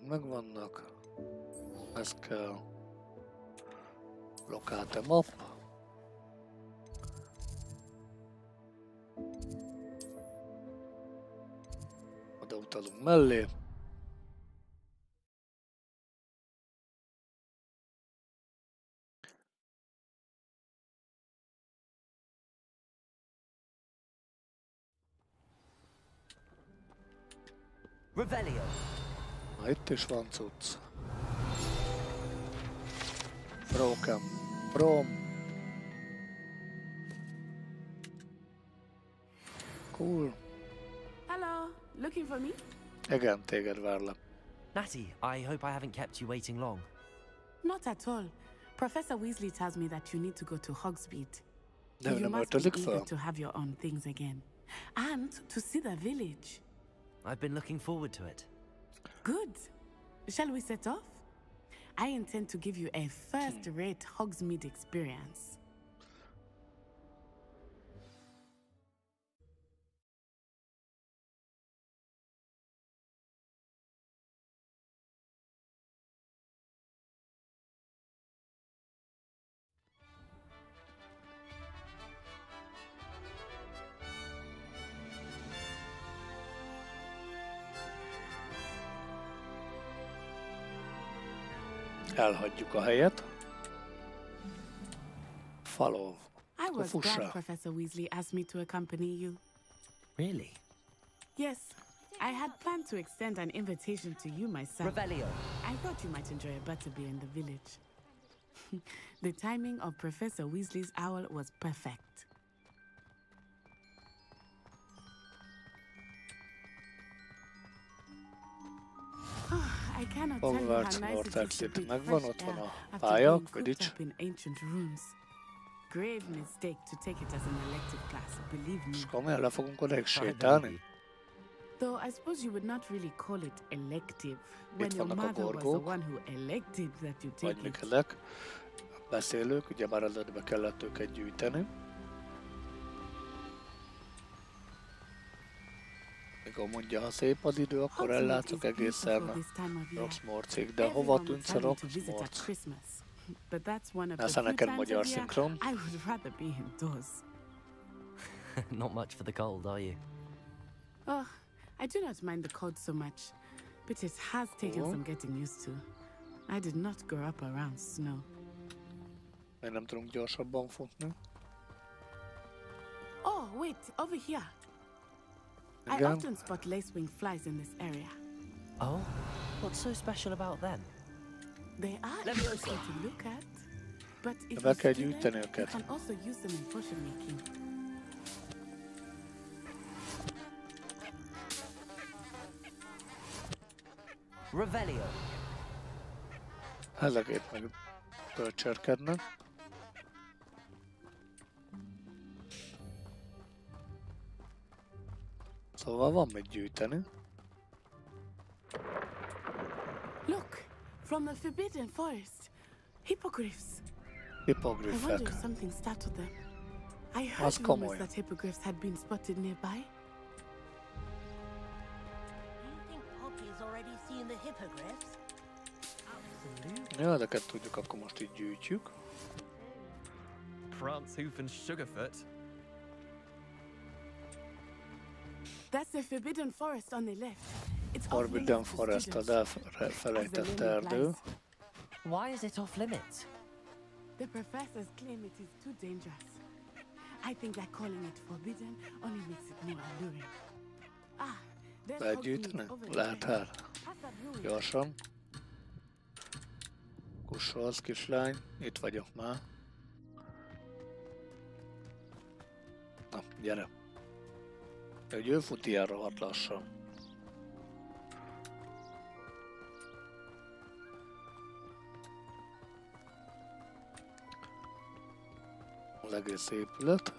A: Megvannak. Ez kell. Locate map. Oda utalunk mellé.
H: Revelio.
A: Na, itt is van cucc. Broken. Prom. Cool.
D: Hello, looking for me?
A: Igen, téged várlak.
N: Natty, I hope I haven't kept you waiting long.
D: Not at all. Professor Weasley tells me that you need to go to Hogsmeade.
A: De
D: You
A: nem
D: must be
A: öltözik
D: eager
A: fel?
D: to have your own things again. And to see the village.
N: I've been looking forward to it.
D: Good. Shall we set off? I intend to give you a first-rate Hogsmeade experience.
A: Elhagyjuk a helyet. Follow.
D: I was glad Professor Weasley asked me to accompany you.
N: Really?
D: Yes. I had planned to extend an invitation to you myself.
H: Revelio.
D: I thought you might enjoy a butterbeer in the village. The timing of Professor Weasley's owl was perfect. I cannot tell you how
A: Hogwarts
D: nice it is to breathe
A: megvan,
D: fresh
A: ott van
D: air
A: a
D: after
A: pálya,
D: being cooped
A: Quidditch.
D: up in ancient rooms. Grave mistake to take it as an elective class, believe me.
A: És komolyan le fogunk odaig sétálni?
D: Though I suppose you would not really call it elective when
A: Itt
D: your
A: vannak a
D: mother was the
A: gorgók.
D: one who elected that you
A: Vagy
D: take
A: mik
D: it.
A: ezek? Beszélők, ugye már előbb kellett őket gyűjteni. Mikor mondja, ha szép az idő, akkor ellátszok egészen Roxmorcig, de hova tűnsz a Roxmorc? Aztán neked magyar szinkron.
N: Not much for the cold, are you?
D: Oh, I do not mind the cold so much, but it has taken some getting used to. I did not grow up around snow.
A: Én nem tudunk gyorsabban futni.
D: Oh, wait, over here. I often spot lacewing flies in this area.
N: Oh, what's so special about them?
D: They are interesting to look at, but if
A: Be kell
D: you
A: gyűjteni
D: you
A: őket.
D: can also use them in potion making.
H: Revelio.
A: Ezek épp meg töltserkednek. Szóval van mit gyűjteni.
D: Look, from the Forbidden Forest. Hippogriffs. I wonder
A: Hippogriffek.
D: if something startled them. I
A: Az
D: heard rumors
A: komoly.
D: that hippogriffs had been spotted nearby.
T: Poppy's already seen the hippogriffs.
A: Ja, ezeket tudjuk, akkor most így gyűjtjük.
S: Prancehoof and Sugarfoot.
D: That's the Forbidden Forest on the left. It's
A: Forbidden Forest, az elfelejtett erdő.
H: Why is it off limits?
D: The professors claim it is too dangerous. I think that calling it forbidden only makes it more alluring. There's
A: Lehet
D: Hogsmeade
A: gyűjteni?
D: over
A: Lehet
D: there.
A: hát. Gyorsan. Kussolsz, kislány. Itt vagyok már. Na, gyere. Ő fut ilyen rohadt lassan. Az egész épület.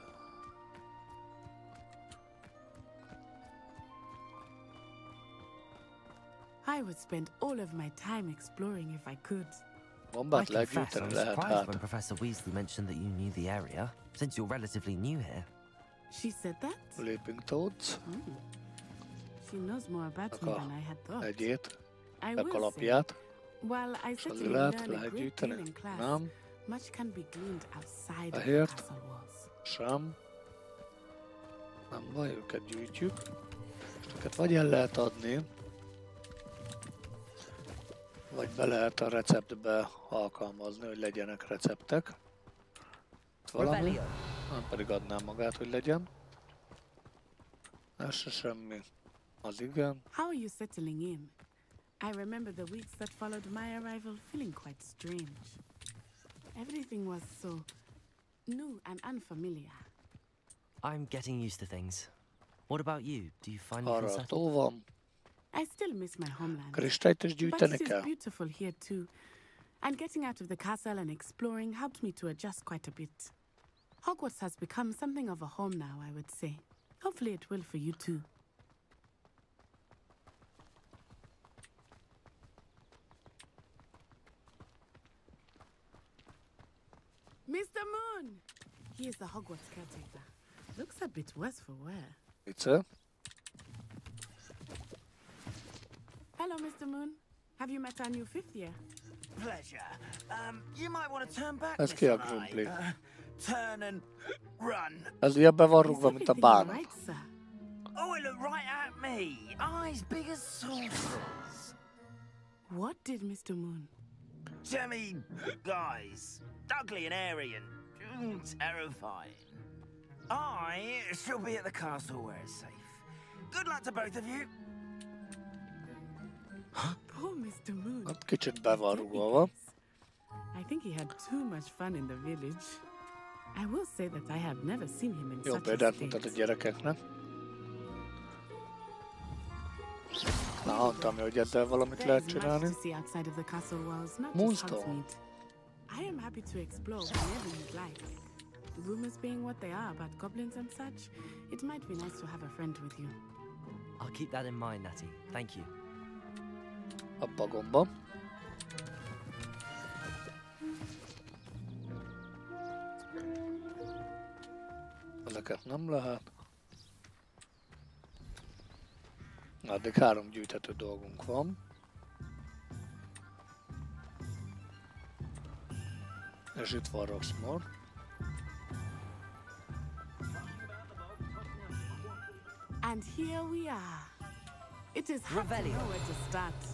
D: I would spend all of my time exploring if I could.
A: Bombát
N: I
A: lehet
N: confess, I
A: gyűjteni,
N: was
A: lehet
N: surprised
A: hát.
N: when Professor Weasley mentioned that you knew the area, since you're relatively new here.
D: She said that?
A: Leaping Toads.
D: She knows more about me than I had thought.
A: Egyét.
D: I
A: A
D: will
A: kalapját.
D: say, while I
A: És az
D: certainly
A: lehet,
D: learn a
A: lehet
D: great
A: gyűjteni.
D: deal in class,
A: Nem.
D: much can be gleaned outside of the
A: Ehért.
D: castle walls.
A: Sem. Nem baj, őket gyűjtjük. És őket vagy el lehet adni, vagy be lehet a receptbe alkalmazni, hogy legyenek receptek. Itt valami. Nem pedig adnám magát, hogy legyen. Ez se semmi. Az igen.
D: How are you settling in? I remember the weeks that followed my arrival feeling quite strange. Everything was so new and unfamiliar.
N: I'm getting used to things. What about you? Do you find it
A: Arra
N: settled?
A: tó van.
D: I still miss my homeland.
A: Kristályt is
D: But
A: gyűjteni
D: it is
A: kell.
D: beautiful here too. And getting out of the castle and exploring helped me to adjust quite a bit. Hogwarts has become something of a home now, I would say. Hopefully it will for you too. Mr. Moon! He is the Hogwarts caretaker. Looks a bit worse for wear.
A: Vicce?
D: Hello, Mr. Moon. Have you met our new fifth year?
L: Pleasure. You might want to turn back.
A: Ez ki a krumpli?
L: Turn and run.
A: Ez ilyen be van rúgva, mint a bánat.
D: Right, sir.
L: Oh, it looked right at me. Eyes big as saucers.
D: What did Mr. Moon?
L: Jemmy, guys. Ugly and airy and terrifying. I shall be at the castle where it's safe. Good luck to both of you.
D: Poor Mr. Moon.
A: Hát kicsit be van rúgva van.
D: I think he had too much fun in the village. I will say that I have never seen him in
A: Jó
D: such a
A: példát
D: state.
A: mutat a gyerekeknek. Na, mondtam, hogy ezzel valamit
D: There
A: lehet
D: is much
A: csinálni.
D: to see outside of the castle walls, not just
A: Moonstone.
D: Hogsmeade. I am happy to explore whenever you'd like. The rumors being what they are about goblins and such, it might be nice to have a friend with you.
N: I'll keep that in mind, Natty. Thank you.
A: A pagomba. Ezeket nem lehet. Addig 3 gyűjthető dolgunk van. És itt van Roxmore.
D: And here we are. It is hard to know where to start.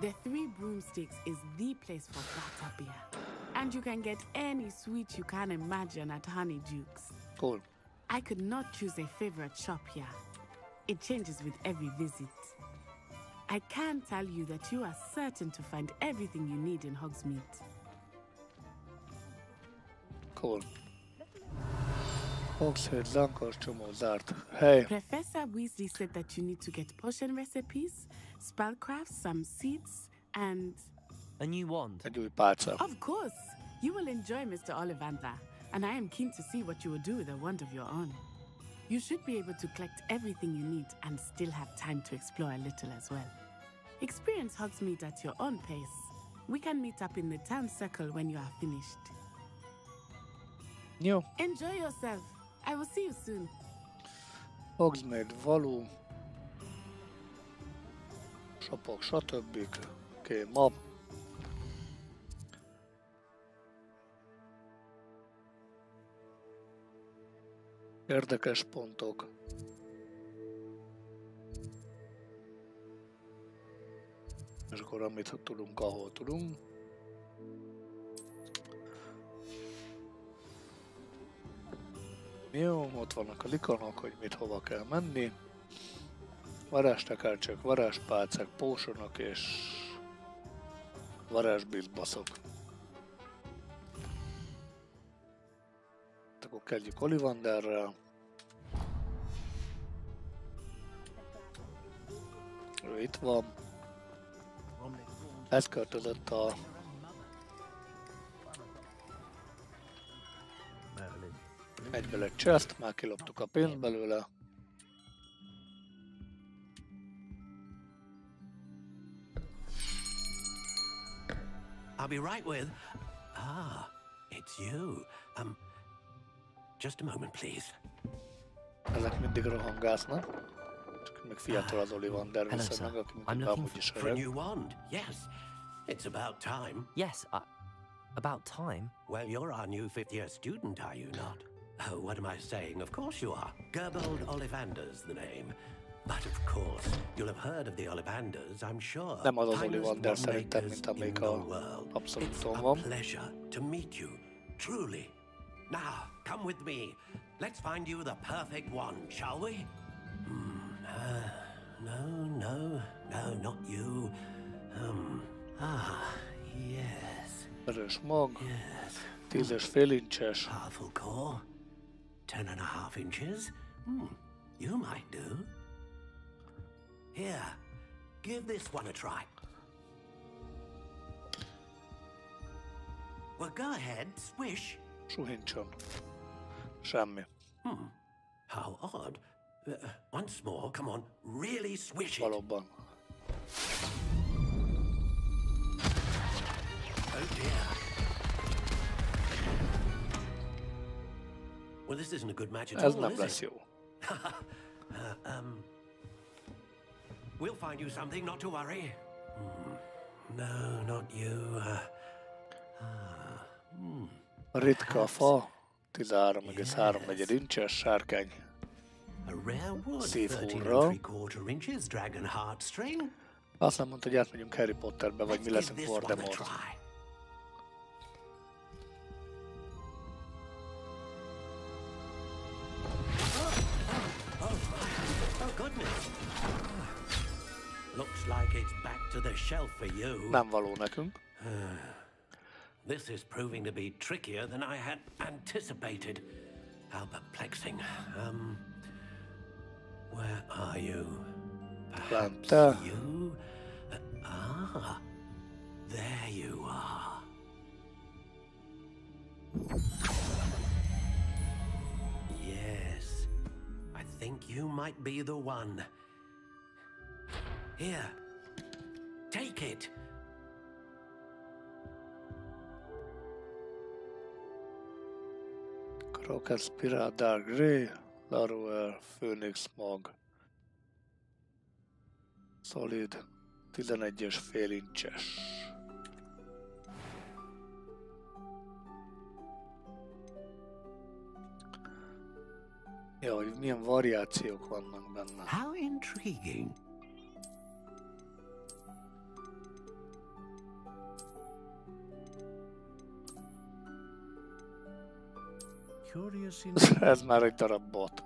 D: The Three Broomsticks is the place for Gratapia. And you can get any sweet you can imagine at Honeyduke's.
A: Cool.
D: I could not choose a favorite shop here. It changes with every visit. I can tell you that you are certain to find everything you need in Hogsmeade.
A: Cool. Hogshead, zankos csomó zárt hely.
D: Professor Weasley said that you need to get potion recipes, spellcrafts, some seeds, and...
H: A new wand.
A: Egy új pálca.
D: Of course! You will enjoy Mr. Ollivander, and I am keen to see what you will do with a wand of your own. You should be able to collect everything you need and still have time to explore a little as well. Experience Hogsmeade at your own pace. We can meet up in the town circle when you are finished.
A: Jó.
D: Enjoy yourself. I will see you soon.
A: Hogsmeade, való. Shopok, stb. Oké, map. Érdekes pontok. És akkor amit tudunk, ahol tudunk. Jó, ott vannak a likonok, hogy mit hova kell menni. Varázstekercsök, varázspálcák, pósonok és varázsbizbaszok. Akkor kezdjük Ollivanderrel. Ő itt van. Ez költözött a egyből egy chest, már kiloptuk a pénzt belőle.
I: I'll be right with... Ah, it's you. Just a moment, please.
A: Ezek mindig rohangásznak. Csak még fiatal az Ollivander viszonylag, aki mindig amúgy is
I: for a new wand. Yes, it's about time.
H: Yes, about time?
I: Well, you're our new 5th year student, are you not? Oh, what am I saying? Of course you are. Gerbold Ollivander's the name. But of course, you'll have heard of the Ollivanders, I'm sure.
A: Nem az az Ollivander szerintem, mint amelyik a abszolúton van.
I: It's a pleasure to meet you, truly. Now, come with me. Let's find you the perfect one, shall we? No, not you. Yes.
A: Erős mag.
I: Yes.
A: 10,5 incses.
I: Powerful core. 10.5 inches. You might do. Here, give this one a try. Well, go ahead, swish.
A: Suhincson. Semmi.
I: How odd. Once more, come on, really swish it.
A: Valóban.
I: Oh dear. Well, this isn't a good match at
A: Ez
I: all,
A: nem
I: is
A: lesz
I: it?
A: jó.
I: We'll find you something, not to worry. No, not you.
A: Ritka fa. 13,3 incses sárkány.
I: A rare wood,
A: Szívhúrra.
I: 13 inches, dragon heartstring.
A: Azt nem mondta, hogy átmegyünk Harry Potterbe, vagy mi leszünk Voldemort.
I: Oh goodness. Looks like it's back to the shelf for you.
A: Nem való nekünk.
I: This is proving to be trickier than I had anticipated. How perplexing. Where are you? Perhaps you? There you are. Yes, I think you might be the one. Here, take it.
A: Crocker Spiral Dark Grey, Laruel, Phoenix Mag. Solid 11,5 incses. Ja, hogy milyen variációk vannak benne.
I: How intriguing. Curious
A: Ez már egy darab bot.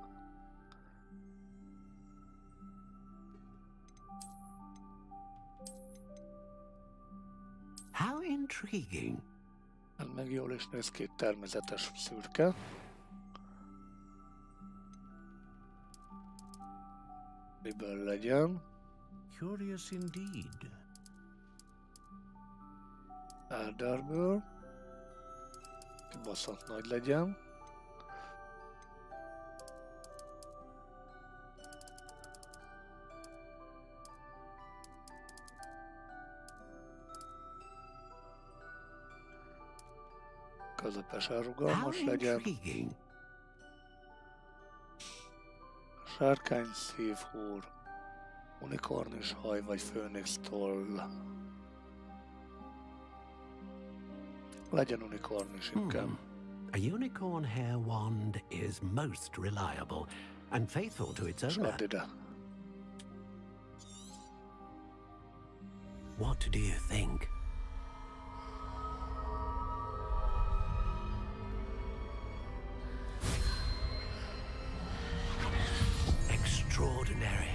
I: How intriguing.
A: Ez meg jól is néz ki, természetes szürke. Miből legyen?
I: Curious indeed.
A: Elderből. Kibaszott nagy legyen. Közepesen rugalmas legyen. Sárkány szívhúr, unikornis haj vagy főnix toll. Legyen unikornis inkább.
I: A unicorn hair wand is most reliable and faithful to its owner. What do you think? Extraordinary.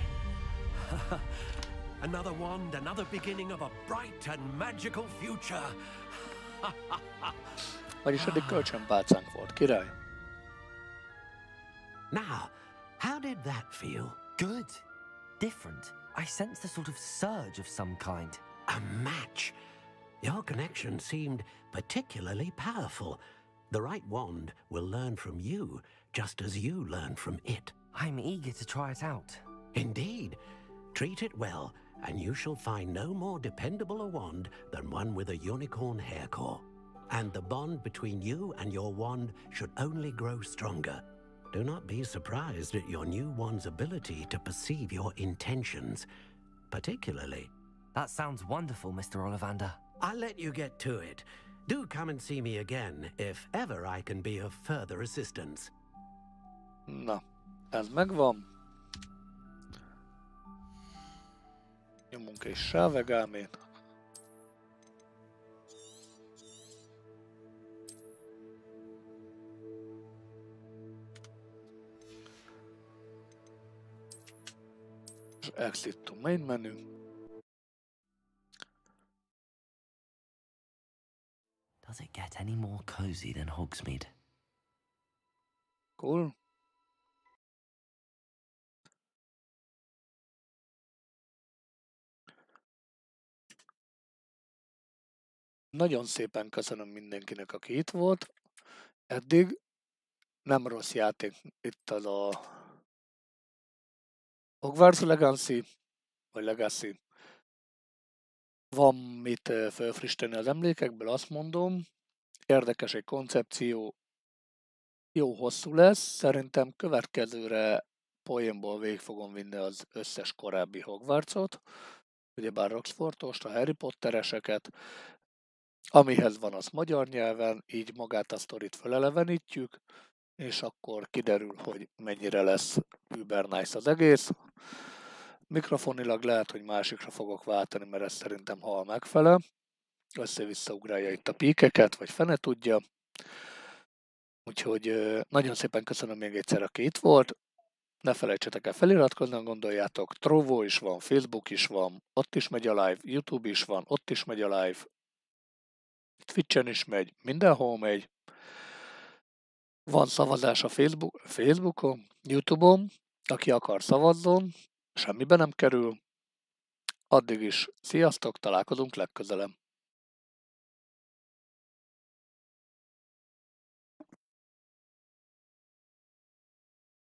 I: Another wand, another beginning of a bright and magical future.
A: Vagyis eddig kölcsönpálcánk volt, király.
I: Now, how did that feel?
N: Good. Different. I sensed a sort of surge of some kind.
I: A match. Your connection seemed particularly powerful. The right wand will learn from you, just as you learn from it.
N: I'm eager to try it out.
I: Indeed. Treat it well, and you shall find no more dependable a wand than one with a unicorn hair core. And the bond between you and your wand should only grow stronger. Do not be surprised at your new wand's ability to perceive your intentions, particularly.
N: That sounds wonderful, Mr. Ollivander.
I: I'll let you get to it. Do come and see me again, if ever I can be of further assistance.
A: Na, ez megvan. Nyomunk egy sávegámét. És exit to main menu.
N: Does it get any more cozy than Hogsmeade?
A: Cool. Nagyon szépen köszönöm mindenkinek, aki itt volt. Eddig nem rossz játék. Itt az a Hogwarts Legacy, vagy Legacy. Van mit felfrissíteni az emlékekből, azt mondom. Érdekes egy koncepció. Jó hosszú lesz. Szerintem következőre poénból végig fogom vinni az összes korábbi Hogwartsot. Ugyebár Roxfortost, a Harry Pottereseket. Amihez van, az magyar nyelven, így magát a sztorit felelevenítjük, és akkor kiderül, hogy mennyire lesz über nice az egész. Mikrofonilag lehet, hogy másikra fogok váltani, mert ez szerintem hal megfele. Össze-vissza ugrálja itt a píkeket, vagy fene tudja. Úgyhogy nagyon szépen köszönöm még egyszer, aki itt volt. Ne felejtsetek el feliratkozni, ha gondoljátok. Trovo is van, Facebook is van, ott is megy a live, YouTube is van, ott is megy a live. Twitchen is megy, mindenhol megy. Van szavazás a Facebookon, YouTube-on, aki akar szavazzon, semmibe nem kerül. Addig is sziasztok, találkozunk legközelebb.